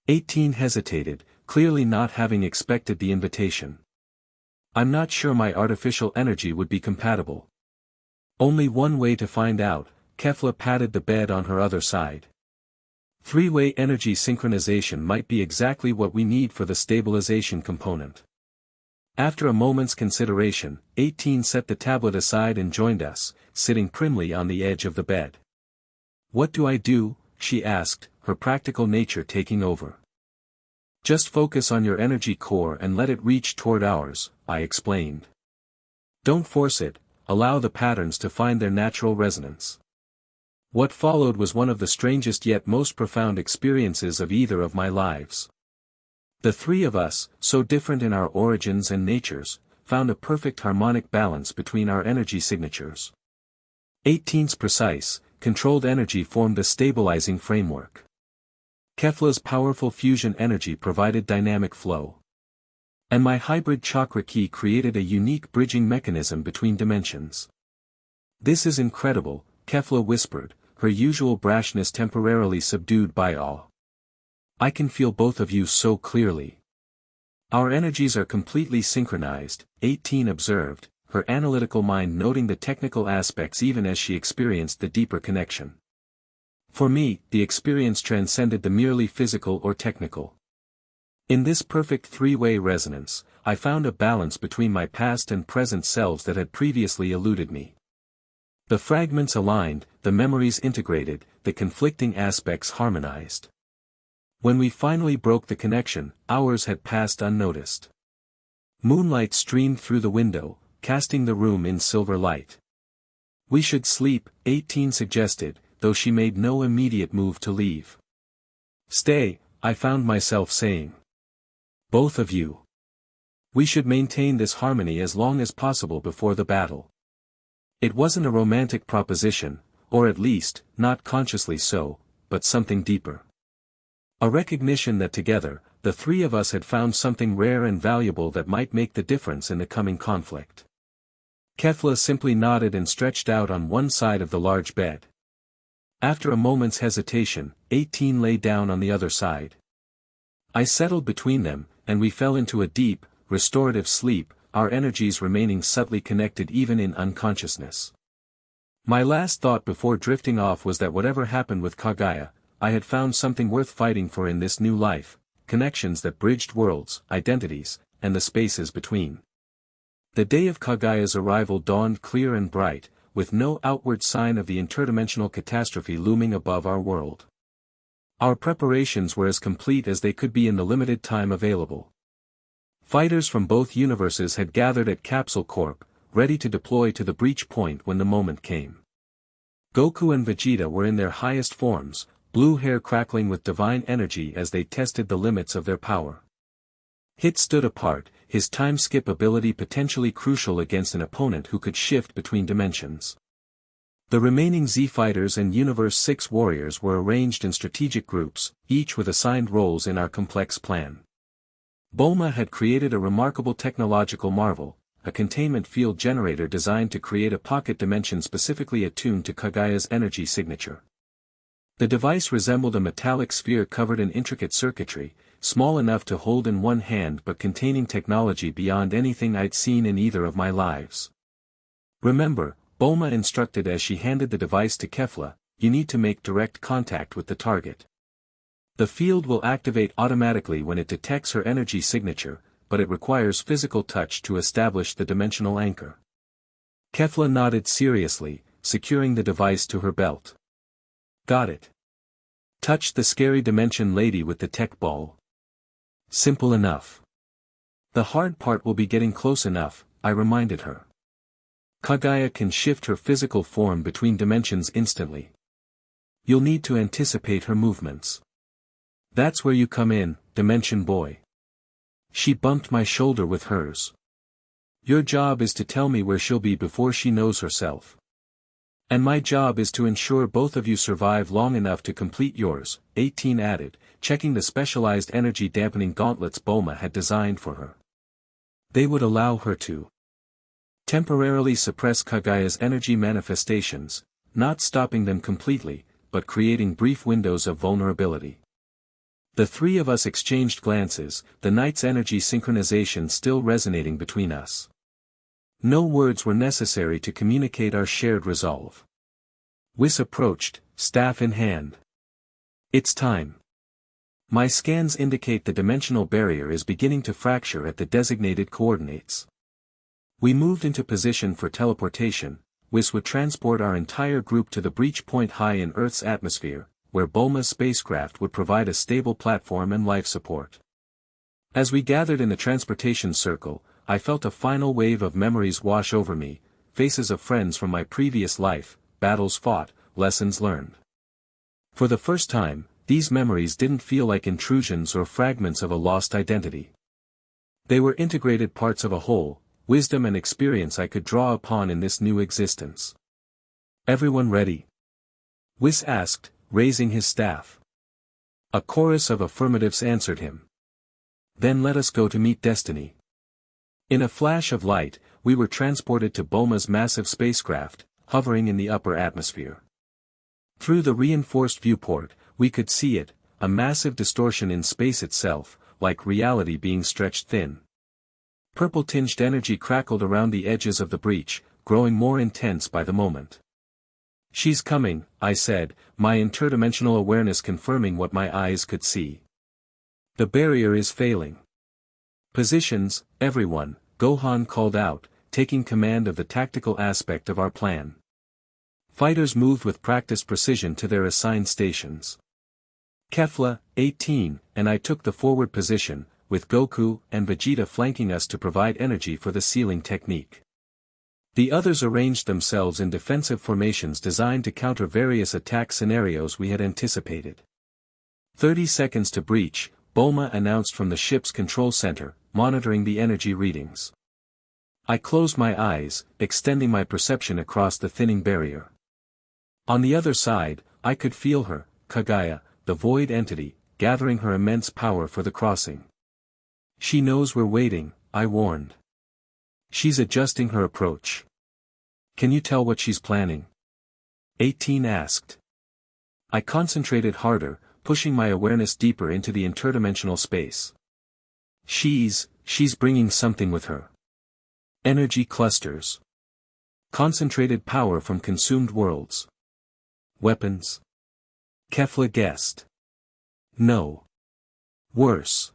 18 hesitated, clearly not having expected the invitation. I'm not sure my artificial energy would be compatible. Only one way to find out, Kefla patted the bed on her other side. Three-way energy synchronization might be exactly what we need for the stabilization component. After a moment's consideration, 18 set the tablet aside and joined us, sitting primly on the edge of the bed. What do I do? She asked, her practical nature taking over. Just focus on your energy core and let it reach toward ours, I explained. Don't force it, allow the patterns to find their natural resonance. What followed was one of the strangest yet most profound experiences of either of my lives. The three of us, so different in our origins and natures, found a perfect harmonic balance between our energy signatures. 18's precise, controlled energy formed a stabilizing framework. Kefla's powerful fusion energy provided dynamic flow. And my hybrid chakra key created a unique bridging mechanism between dimensions. This is incredible, Kefla whispered, her usual brashness temporarily subdued by awe. I can feel both of you so clearly. Our energies are completely synchronized, 18 observed, her analytical mind noting the technical aspects even as she experienced the deeper connection. For me, the experience transcended the merely physical or technical. In this perfect three-way resonance, I found a balance between my past and present selves that had previously eluded me. The fragments aligned, the memories integrated, the conflicting aspects harmonized. When we finally broke the connection, hours had passed unnoticed. Moonlight streamed through the window, casting the room in silver light. We should sleep, 18 suggested, though she made no immediate move to leave. Stay, I found myself saying. Both of you. We should maintain this harmony as long as possible before the battle. It wasn't a romantic proposition, or at least, not consciously so, but something deeper. A recognition that together, the three of us had found something rare and valuable that might make the difference in the coming conflict. Kefla simply nodded and stretched out on one side of the large bed. After a moment's hesitation, 18 lay down on the other side. I settled between them, and we fell into a deep, restorative sleep, our energies remaining subtly connected even in unconsciousness. My last thought before drifting off was that whatever happened with Kaguya, I had found something worth fighting for in this new life, connections that bridged worlds, identities, and the spaces between. The day of Kaguya's arrival dawned clear and bright, with no outward sign of the interdimensional catastrophe looming above our world. Our preparations were as complete as they could be in the limited time available. Fighters from both universes had gathered at Capsule Corp, ready to deploy to the breach point when the moment came. Goku and Vegeta were in their highest forms, blue hair crackling with divine energy as they tested the limits of their power. Hit stood apart, his time-skip ability potentially crucial against an opponent who could shift between dimensions. The remaining Z fighters and Universe 6 warriors were arranged in strategic groups, each with assigned roles in our complex plan. Bulma had created a remarkable technological marvel, a containment field generator designed to create a pocket dimension specifically attuned to Kaguya's energy signature. The device resembled a metallic sphere covered in intricate circuitry, small enough to hold in one hand but containing technology beyond anything I'd seen in either of my lives. Remember, Bulma instructed as she handed the device to Kefla, you need to make direct contact with the target. The field will activate automatically when it detects her energy signature, but it requires physical touch to establish the dimensional anchor. Kefla nodded seriously, securing the device to her belt. Got it. Touch the scary dimension lady with the tech ball. Simple enough. The hard part will be getting close enough, I reminded her. Kaguya can shift her physical form between dimensions instantly. You'll need to anticipate her movements. That's where you come in, Dimension Boy. She bumped my shoulder with hers. Your job is to tell me where she'll be before she knows herself. And my job is to ensure both of you survive long enough to complete yours, 18 added, checking the specialized energy dampening gauntlets Bulma had designed for her. They would allow her to temporarily suppress Kaguya's energy manifestations, not stopping them completely, but creating brief windows of vulnerability. The three of us exchanged glances, the night's energy synchronization still resonating between us. No words were necessary to communicate our shared resolve. Whis approached, staff in hand. It's time. My scans indicate the dimensional barrier is beginning to fracture at the designated coordinates. We moved into position for teleportation. Whis would transport our entire group to the breach point high in Earth's atmosphere, where Bulma's spacecraft would provide a stable platform and life support. As we gathered in the transportation circle, I felt a final wave of memories wash over me, faces of friends from my previous life, battles fought, lessons learned. For the first time, these memories didn't feel like intrusions or fragments of a lost identity. They were integrated parts of a whole, wisdom and experience I could draw upon in this new existence. Everyone ready? Whis asked, raising his staff. A chorus of affirmatives answered him. Then let us go to meet destiny. In a flash of light, we were transported to Bulma's massive spacecraft, hovering in the upper atmosphere. Through the reinforced viewport, we could see it, a massive distortion in space itself, like reality being stretched thin. Purple-tinged energy crackled around the edges of the breach, growing more intense by the moment. She's coming, I said, my interdimensional awareness confirming what my eyes could see. The barrier is failing. Positions, everyone, Gohan called out, taking command of the tactical aspect of our plan. Fighters moved with practiced precision to their assigned stations. Kefla, 18, and I took the forward position, with Goku and Vegeta flanking us to provide energy for the sealing technique. The others arranged themselves in defensive formations designed to counter various attack scenarios we had anticipated. 30 seconds to breach, Bulma announced from the ship's control center, monitoring the energy readings. I closed my eyes, extending my perception across the thinning barrier. On the other side, I could feel her, Kagaya, the void entity, gathering her immense power for the crossing. She knows we're waiting, I warned. She's adjusting her approach. Can you tell what she's planning? 18 asked. I concentrated harder, pushing my awareness deeper into the interdimensional space. She's bringing something with her. Energy clusters. Concentrated power from consumed worlds. Weapons? Kefla guessed. No. Worse.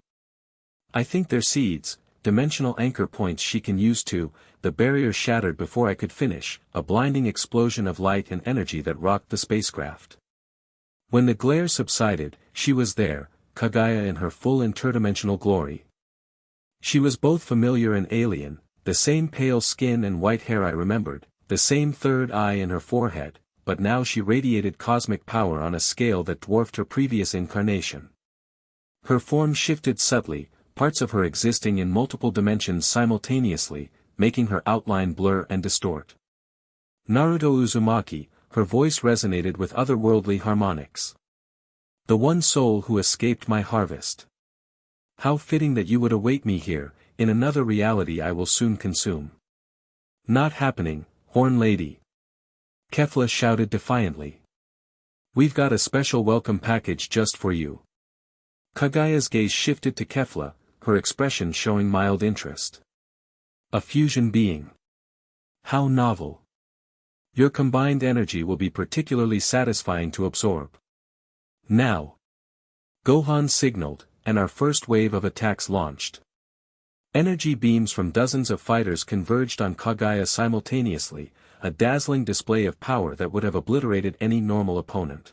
I think they're seeds, dimensional anchor points she can use to. The barrier shattered before I could finish, a blinding explosion of light and energy that rocked the spacecraft. When the glare subsided, she was there, Kagaya in her full interdimensional glory. She was both familiar and alien, the same pale skin and white hair I remembered, the same third eye in her forehead, but now she radiated cosmic power on a scale that dwarfed her previous incarnation. Her form shifted subtly, parts of her existing in multiple dimensions simultaneously, making her outline blur and distort. Naruto Uzumaki, her voice resonated with otherworldly harmonics. The one soul who escaped my harvest. How fitting that you would await me here, in another reality I will soon consume. Not happening, Horn Lady. Kefla shouted defiantly. We've got a special welcome package just for you. Kagaya's gaze shifted to Kefla, her expression showing mild interest. A fusion being. How novel. Your combined energy will be particularly satisfying to absorb. Now. Gohan signaled, and our first wave of attacks launched. Energy beams from dozens of fighters converged on Kagaya simultaneously, a dazzling display of power that would have obliterated any normal opponent.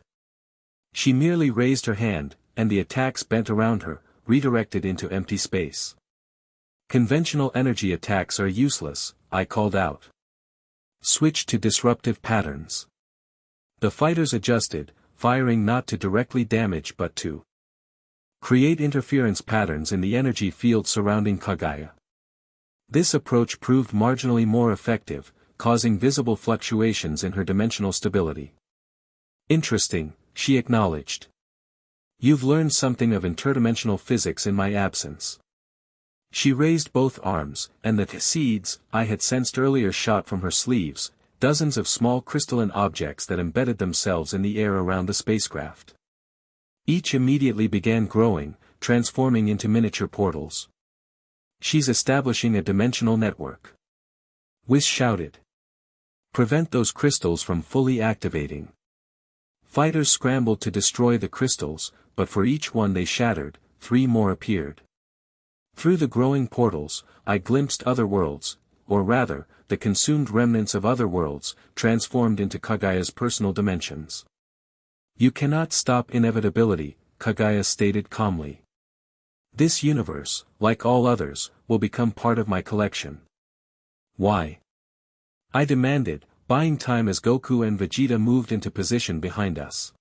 She merely raised her hand, and the attacks bent around her, redirected into empty space. Conventional energy attacks are useless, I called out. Switch to disruptive patterns. The fighters adjusted, firing not to directly damage but to create interference patterns in the energy field surrounding Kagaya. This approach proved marginally more effective, causing visible fluctuations in her dimensional stability. Interesting, she acknowledged. You've learned something of interdimensional physics in my absence. She raised both arms, and the seeds I had sensed earlier shot from her sleeves, dozens of small crystalline objects that embedded themselves in the air around the spacecraft. Each immediately began growing, transforming into miniature portals. She's establishing a dimensional network. Whis shouted. Prevent those crystals from fully activating. Fighters scrambled to destroy the crystals, but for each one they shattered, 3 more appeared. Through the growing portals, I glimpsed other worlds, or rather, the consumed remnants of other worlds, transformed into Kagaya's personal dimensions. You cannot stop inevitability, Kagaya stated calmly. This universe, like all others, will become part of my collection. Why? I demanded, buying time as Goku and Vegeta moved into position behind us.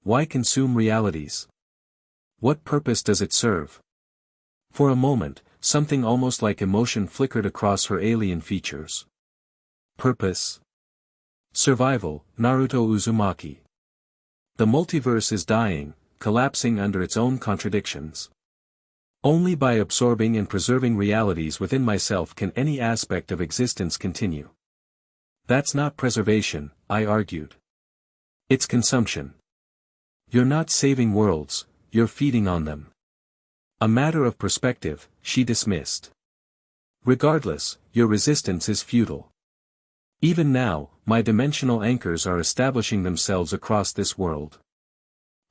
Why consume realities? What purpose does it serve? For a moment, something almost like emotion flickered across her alien features. Purpose? Survival, Naruto Uzumaki. The multiverse is dying, collapsing under its own contradictions. Only by absorbing and preserving realities within myself can any aspect of existence continue. That's not preservation, I argued. It's consumption. You're not saving worlds, you're feeding on them. A matter of perspective, she dismissed. Regardless, your resistance is futile. Even now, my dimensional anchors are establishing themselves across this world.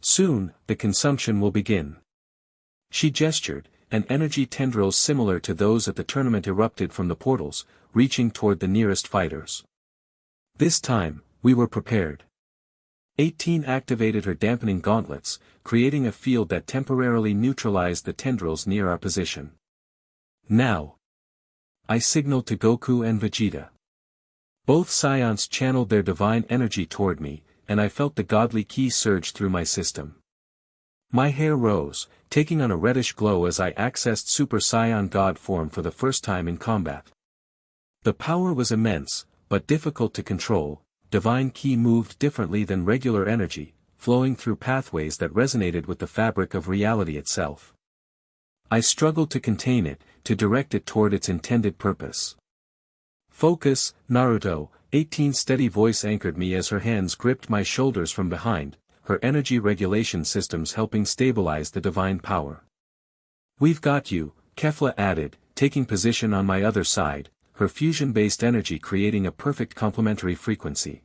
Soon, the consumption will begin. She gestured, and energy tendrils similar to those at the tournament erupted from the portals, reaching toward the nearest fighters. This time, we were prepared. 18 activated her dampening gauntlets, creating a field that temporarily neutralized the tendrils near our position. Now. I signaled to Goku and Vegeta. Both Saiyans channeled their divine energy toward me, and I felt the godly ki surge through my system. My hair rose, taking on a reddish glow as I accessed Super Saiyan God form for the first time in combat. The power was immense, but difficult to control. Divine Ki moved differently than regular energy, flowing through pathways that resonated with the fabric of reality itself. I struggled to contain it, to direct it toward its intended purpose. Focus, Naruto, 18 steady voice anchored me as her hands gripped my shoulders from behind, her energy regulation systems helping stabilize the divine power. We've got you, Kefla added, taking position on my other side, her fusion-based energy creating a perfect complementary frequency.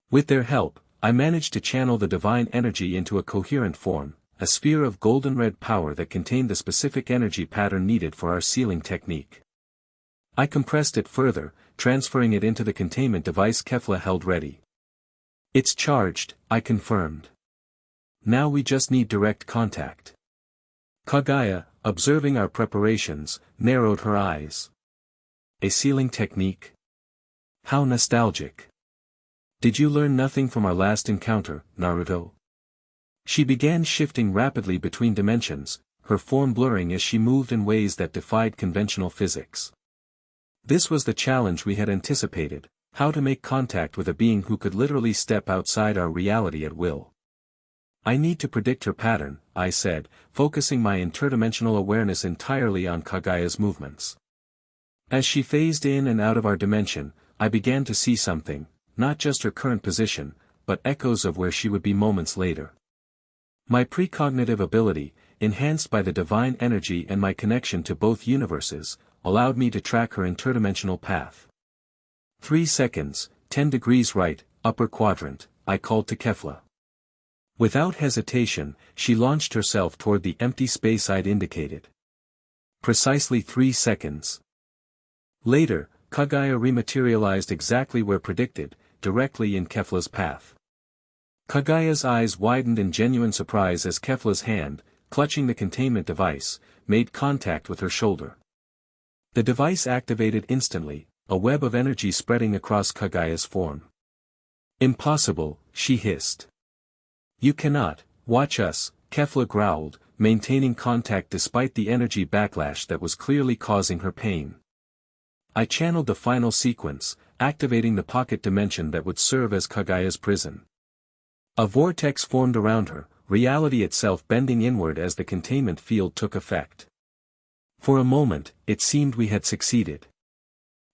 With their help, I managed to channel the divine energy into a coherent form, a sphere of golden-red power that contained the specific energy pattern needed for our sealing technique. I compressed it further, transferring it into the containment device Kefla held ready. It's charged, I confirmed. Now we just need direct contact. Kagaya, observing our preparations, narrowed her eyes. A sealing technique? How nostalgic. Did you learn nothing from our last encounter, Naruto? She began shifting rapidly between dimensions, her form blurring as she moved in ways that defied conventional physics. This was the challenge we had anticipated, how to make contact with a being who could literally step outside our reality at will. I need to predict her pattern, I said, focusing my interdimensional awareness entirely on Kagaya's movements. As she phased in and out of our dimension, I began to see something, not just her current position, but echoes of where she would be moments later. My precognitive ability, enhanced by the divine energy and my connection to both universes, allowed me to track her interdimensional path. 3 seconds, 10 degrees right, upper quadrant, I called to Kefla. Without hesitation, she launched herself toward the empty space I'd indicated. Precisely 3 seconds. Later, Kagaya rematerialized exactly where predicted, directly in Kefla's path. Kagaya's eyes widened in genuine surprise as Kefla's hand, clutching the containment device, made contact with her shoulder. The device activated instantly, a web of energy spreading across Kagaya's form. Impossible, she hissed. You cannot, watch us, Kefla growled, maintaining contact despite the energy backlash that was clearly causing her pain. I channeled the final sequence, activating the pocket dimension that would serve as Kagaya's prison. A vortex formed around her, reality itself bending inward as the containment field took effect. For a moment, it seemed we had succeeded.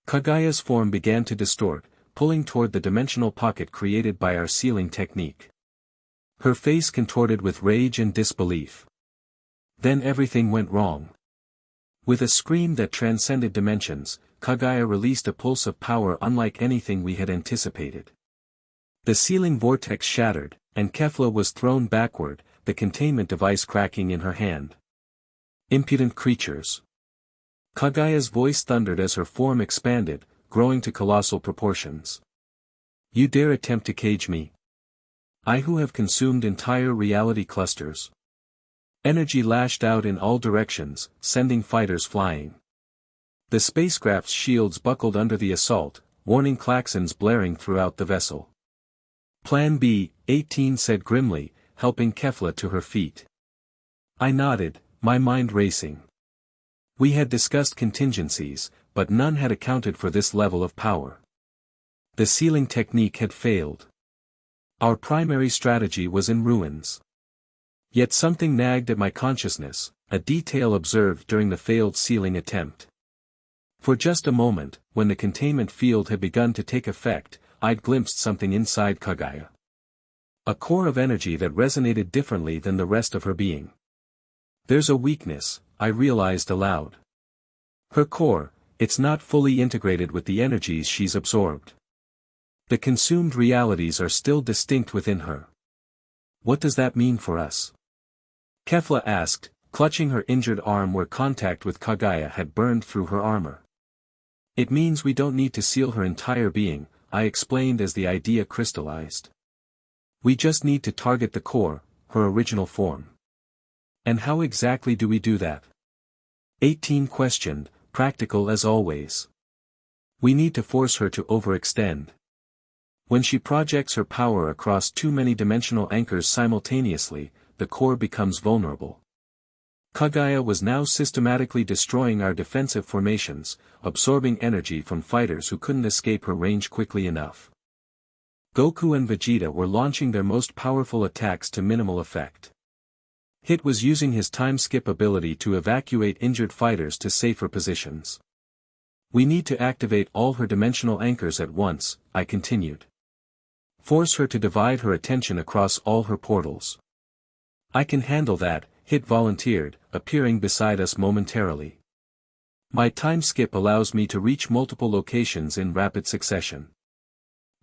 Kagaya's form began to distort, pulling toward the dimensional pocket created by our sealing technique. Her face contorted with rage and disbelief. Then everything went wrong. With a scream that transcended dimensions, Kagaya released a pulse of power unlike anything we had anticipated. The sealing vortex shattered, and Kefla was thrown backward, the containment device cracking in her hand. Impudent creatures. Kagaya's voice thundered as her form expanded, growing to colossal proportions. You dare attempt to cage me? I who have consumed entire reality clusters. Energy lashed out in all directions, sending fighters flying. The spacecraft's shields buckled under the assault, warning klaxons blaring throughout the vessel. Plan B, 18 said grimly, helping Kefla to her feet. I nodded, my mind racing. We had discussed contingencies, but none had accounted for this level of power. The sealing technique had failed. Our primary strategy was in ruins. Yet something nagged at my consciousness, a detail observed during the failed sealing attempt. For just a moment, when the containment field had begun to take effect, I'd glimpsed something inside Kagaya. A core of energy that resonated differently than the rest of her being. There's a weakness, I realized aloud. Her core, it's not fully integrated with the energies she's absorbed. The consumed realities are still distinct within her. What does that mean for us? Kefla asked, clutching her injured arm where contact with Kagaya had burned through her armor. It means we don't need to seal her entire being, I explained as the idea crystallized. We just need to target the core, her original form. And how exactly do we do that? 18 questioned, practical as always. We need to force her to overextend. When she projects her power across too many dimensional anchors simultaneously, the core becomes vulnerable. Kagaya was now systematically destroying our defensive formations, absorbing energy from fighters who couldn't escape her range quickly enough. Goku and Vegeta were launching their most powerful attacks to minimal effect. Hit was using his time skip ability to evacuate injured fighters to safer positions. We need to activate all her dimensional anchors at once, I continued. Force her to divide her attention across all her portals. I can handle that, Hit volunteered, appearing beside us momentarily. My time skip allows me to reach multiple locations in rapid succession.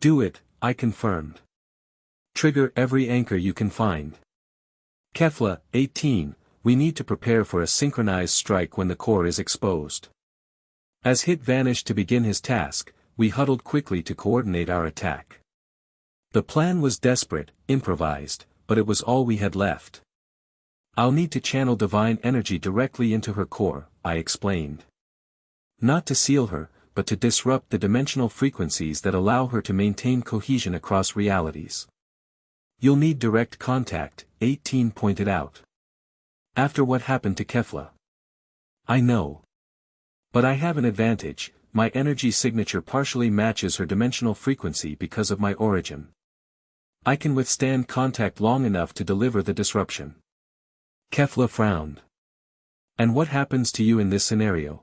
Do it, I confirmed. Trigger every anchor you can find. Kefla, 18, we need to prepare for a synchronized strike when the core is exposed. As Hit vanished to begin his task, we huddled quickly to coordinate our attack. The plan was desperate, improvised, but it was all we had left. I'll need to channel divine energy directly into her core, I explained. Not to seal her, but to disrupt the dimensional frequencies that allow her to maintain cohesion across realities. You'll need direct contact, 18 pointed out. After what happened to Kefla. I know. But I have an advantage, my energy signature partially matches her dimensional frequency because of my origin. I can withstand contact long enough to deliver the disruption. Kefla frowned. And what happens to you in this scenario?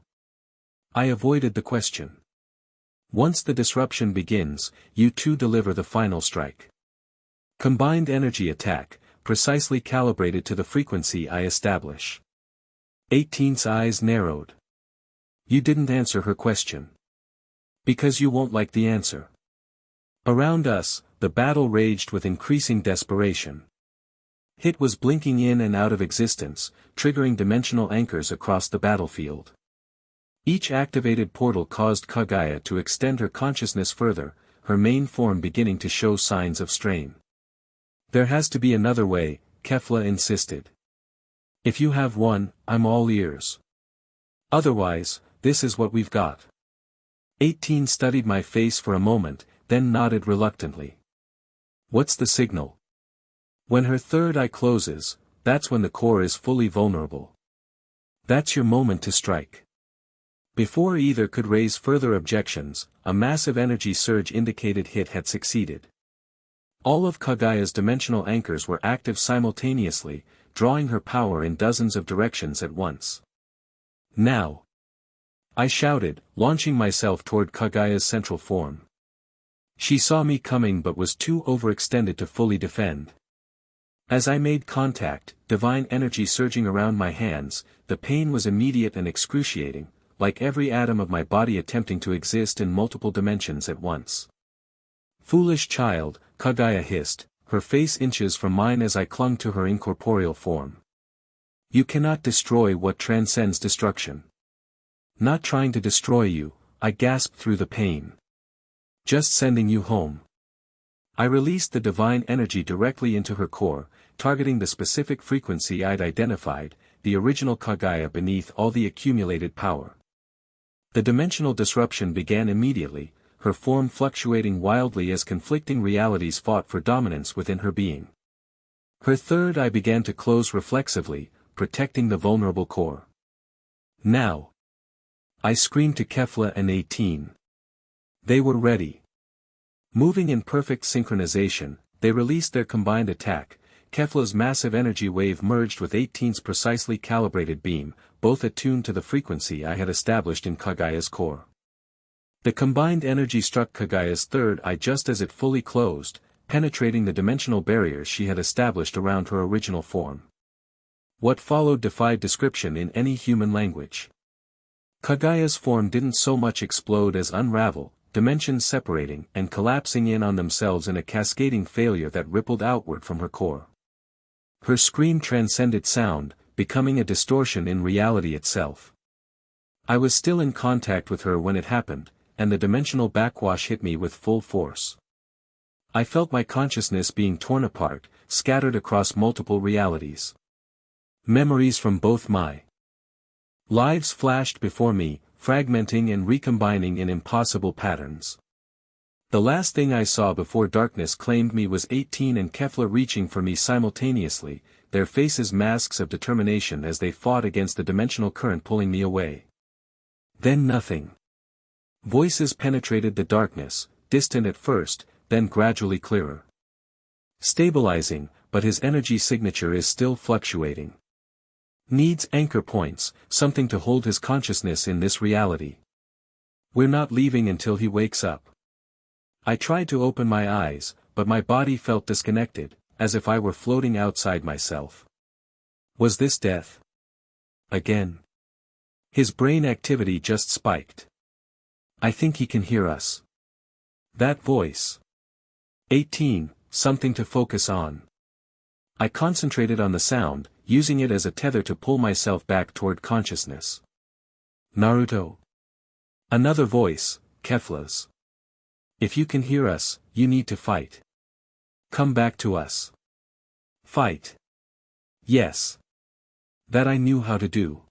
I avoided the question. Once the disruption begins, you too deliver the final strike. Combined energy attack, precisely calibrated to the frequency I establish. 18's eyes narrowed. You didn't answer her question. Because you won't like the answer. Around us, the battle raged with increasing desperation. Hit was blinking in and out of existence, triggering dimensional anchors across the battlefield. Each activated portal caused Kagaya to extend her consciousness further, her main form beginning to show signs of strain. There has to be another way, Kefla insisted. If you have one, I'm all ears. Otherwise, this is what we've got. 18 studied my face for a moment, then nodded reluctantly. What's the signal? When her third eye closes, that's when the core is fully vulnerable. That's your moment to strike. Before either could raise further objections, a massive energy surge indicated Hit had succeeded. All of Kagaya's dimensional anchors were active simultaneously, drawing her power in dozens of directions at once. Now! I shouted, launching myself toward Kagaya's central form. She saw me coming but was too overextended to fully defend. As I made contact, divine energy surging around my hands, the pain was immediate and excruciating, like every atom of my body attempting to exist in multiple dimensions at once. Foolish child, Kagaya hissed, her face inches from mine as I clung to her incorporeal form. You cannot destroy what transcends destruction. Not trying to destroy you, I gasped through the pain. Just sending you home. I released the divine energy directly into her core, targeting the specific frequency I'd identified, the original Kagaya beneath all the accumulated power. The dimensional disruption began immediately, her form fluctuating wildly as conflicting realities fought for dominance within her being. Her third eye began to close reflexively, protecting the vulnerable core. Now! I screamed to Kefla and 18. They were ready. Moving in perfect synchronization, they released their combined attack. Kefla's massive energy wave merged with 18's precisely calibrated beam, both attuned to the frequency I had established in Kagaya's core. The combined energy struck Kagaya's third eye just as it fully closed, penetrating the dimensional barriers she had established around her original form. What followed defied description in any human language. Kagaya's form didn't so much explode as unravel, dimensions separating and collapsing in on themselves in a cascading failure that rippled outward from her core. Her scream transcended sound, becoming a distortion in reality itself. I was still in contact with her when it happened, and the dimensional backwash hit me with full force. I felt my consciousness being torn apart, scattered across multiple realities. Memories from both my lives flashed before me, fragmenting and recombining in impossible patterns. The last thing I saw before darkness claimed me was 18 and Kefla reaching for me simultaneously, their faces masks of determination as they fought against the dimensional current pulling me away. Then nothing. Voices penetrated the darkness, distant at first, then gradually clearer. Stabilizing, but his energy signature is still fluctuating. Needs anchor points, something to hold his consciousness in this reality. We're not leaving until he wakes up. I tried to open my eyes, but my body felt disconnected, as if I were floating outside myself. Was this death? Again. His brain activity just spiked. I think he can hear us. That voice. 18, something to focus on. I concentrated on the sound, using it as a tether to pull myself back toward consciousness. Naruto. Another voice, Kefla's. If you can hear us, you need to fight. Come back to us. Fight. Yes. That I knew how to do.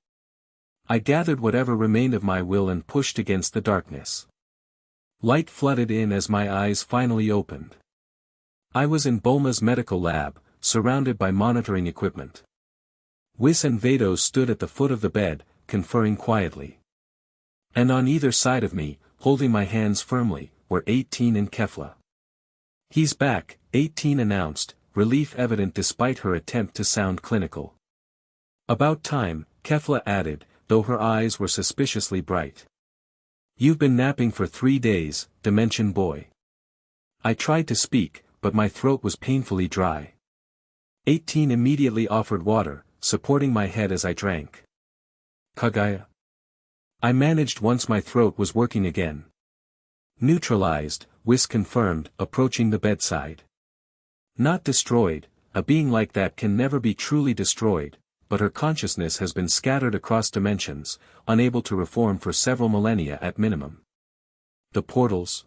I gathered whatever remained of my will and pushed against the darkness. Light flooded in as my eyes finally opened. I was in Bulma's medical lab, surrounded by monitoring equipment. Whis and Vados stood at the foot of the bed, conferring quietly. And on either side of me, holding my hands firmly, were 18 and Kefla. He's back, 18 announced, relief evident despite her attempt to sound clinical. About time, Kefla added, though her eyes were suspiciously bright. You've been napping for 3 days, Dimension Boy. I tried to speak, but my throat was painfully dry. 18 immediately offered water, supporting my head as I drank. Kagaya. I managed once my throat was working again. Neutralized, Whis confirmed, approaching the bedside. Not destroyed, a being like that can never be truly destroyed, but her consciousness has been scattered across dimensions, unable to reform for several millennia at minimum. The portals.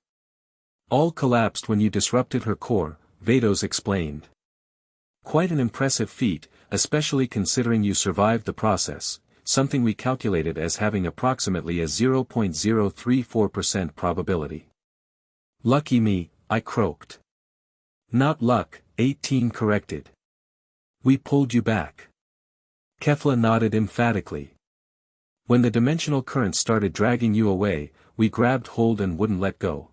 All collapsed when you disrupted her core, Vados explained. Quite an impressive feat, especially considering you survived the process, something we calculated as having approximately a 0.034% probability. Lucky me, I croaked. Not luck, 18 corrected. We pulled you back. Kefla nodded emphatically. When the dimensional current started dragging you away, we grabbed hold and wouldn't let go.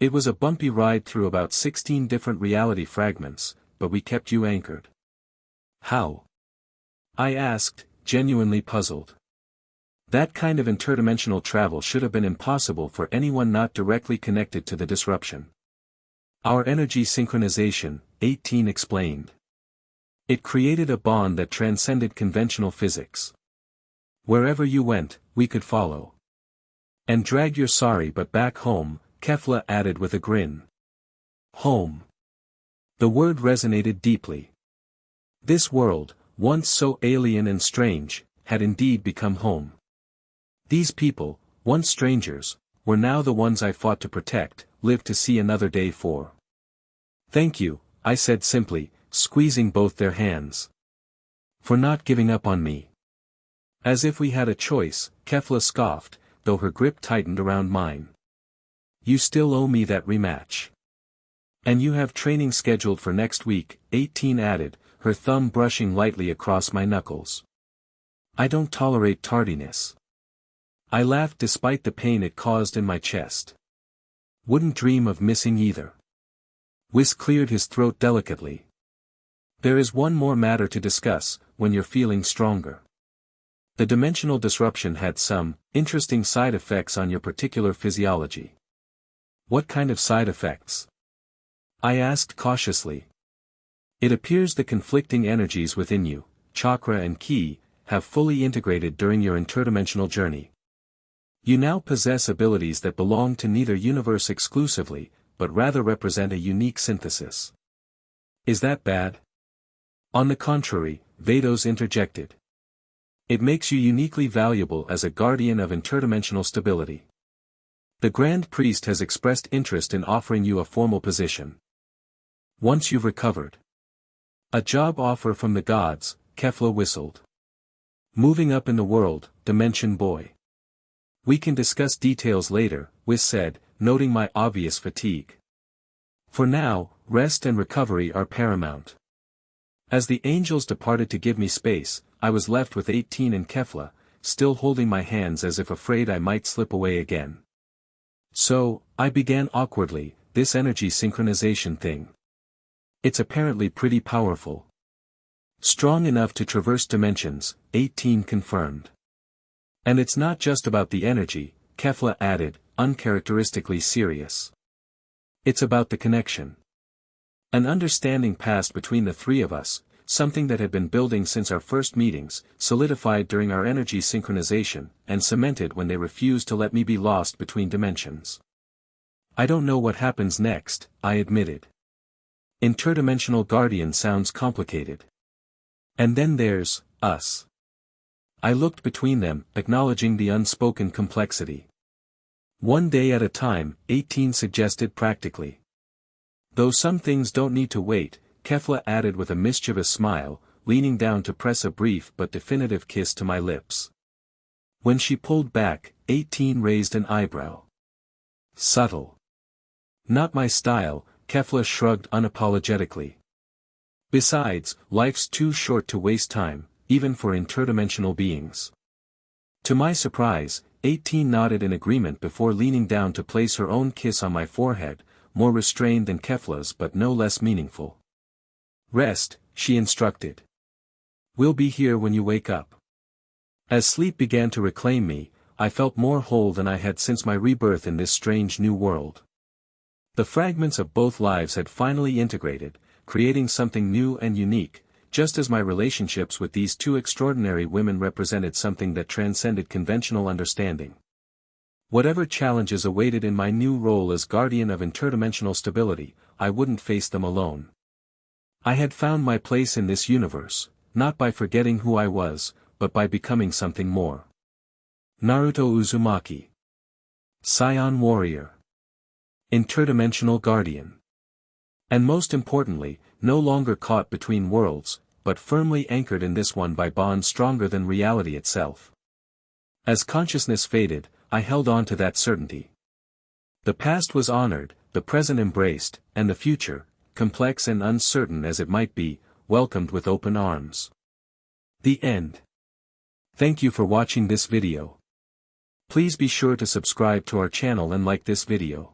It was a bumpy ride through about 16 different reality fragments, but we kept you anchored. How? I asked, genuinely puzzled. That kind of interdimensional travel should have been impossible for anyone not directly connected to the disruption. Our energy synchronization, 18 explained. It created a bond that transcended conventional physics. Wherever you went, we could follow. And drag your sorry but back home, Kefla added with a grin. Home. The word resonated deeply. This world, once so alien and strange, had indeed become home. These people, once strangers, were now the ones I fought to protect, lived to see another day for. Thank you, I said simply, squeezing both their hands. For not giving up on me. As if we had a choice, Kefla scoffed, though her grip tightened around mine. You still owe me that rematch. And you have training scheduled for next week, 18 added, her thumb brushing lightly across my knuckles. I don't tolerate tardiness. I laughed despite the pain it caused in my chest. Wouldn't dream of missing either. Whis cleared his throat delicately. There is one more matter to discuss, when you're feeling stronger. The dimensional disruption had some interesting side effects on your particular physiology. What kind of side effects? I asked cautiously. It appears the conflicting energies within you, chakra and ki, have fully integrated during your interdimensional journey. You now possess abilities that belong to neither universe exclusively, but rather represent a unique synthesis. Is that bad? On the contrary, Vados interjected. It makes you uniquely valuable as a guardian of interdimensional stability. The Grand Priest has expressed interest in offering you a formal position. Once you've recovered. A job offer from the gods, Kefla whistled. Moving up in the world, Dimension Boy. We can discuss details later, Whis said, noting my obvious fatigue. For now, rest and recovery are paramount. As the angels departed to give me space, I was left with 18 and Kefla, still holding my hands as if afraid I might slip away again. So, I began awkwardly, this energy synchronization thing. It's apparently pretty powerful. Strong enough to traverse dimensions, 18 confirmed. And it's not just about the energy, Kefla added, uncharacteristically serious. It's about the connection. An understanding passed between the three of us, something that had been building since our first meetings, solidified during our energy synchronization, and cemented when they refused to let me be lost between dimensions. I don't know what happens next, I admitted. Interdimensional guardian sounds complicated. And then there's us. I looked between them, acknowledging the unspoken complexity. One day at a time, 18 suggested practically. Though some things don't need to wait, Kefla added with a mischievous smile, leaning down to press a brief but definitive kiss to my lips. When she pulled back, 18 raised an eyebrow. Subtle. Not my style, Kefla shrugged unapologetically. Besides, life's too short to waste time, even for interdimensional beings. To my surprise, 18 nodded in agreement before leaning down to place her own kiss on my forehead, more restrained than Kefla's but no less meaningful. Rest, she instructed. We'll be here when you wake up. As sleep began to reclaim me, I felt more whole than I had since my rebirth in this strange new world. The fragments of both lives had finally integrated, creating something new and unique, just as my relationships with these two extraordinary women represented something that transcended conventional understanding. Whatever challenges awaited in my new role as guardian of interdimensional stability, I wouldn't face them alone. I had found my place in this universe, not by forgetting who I was, but by becoming something more. Naruto Uzumaki. Saiyan warrior. Interdimensional guardian. And most importantly, no longer caught between worlds, but firmly anchored in this one by bonds stronger than reality itself. As consciousness faded, I held on to that certainty. The past was honored, the present embraced, and the future, complex and uncertain as it might be, welcomed with open arms. The end. Thank you for watching this video. Please be sure to subscribe to our channel and like this video.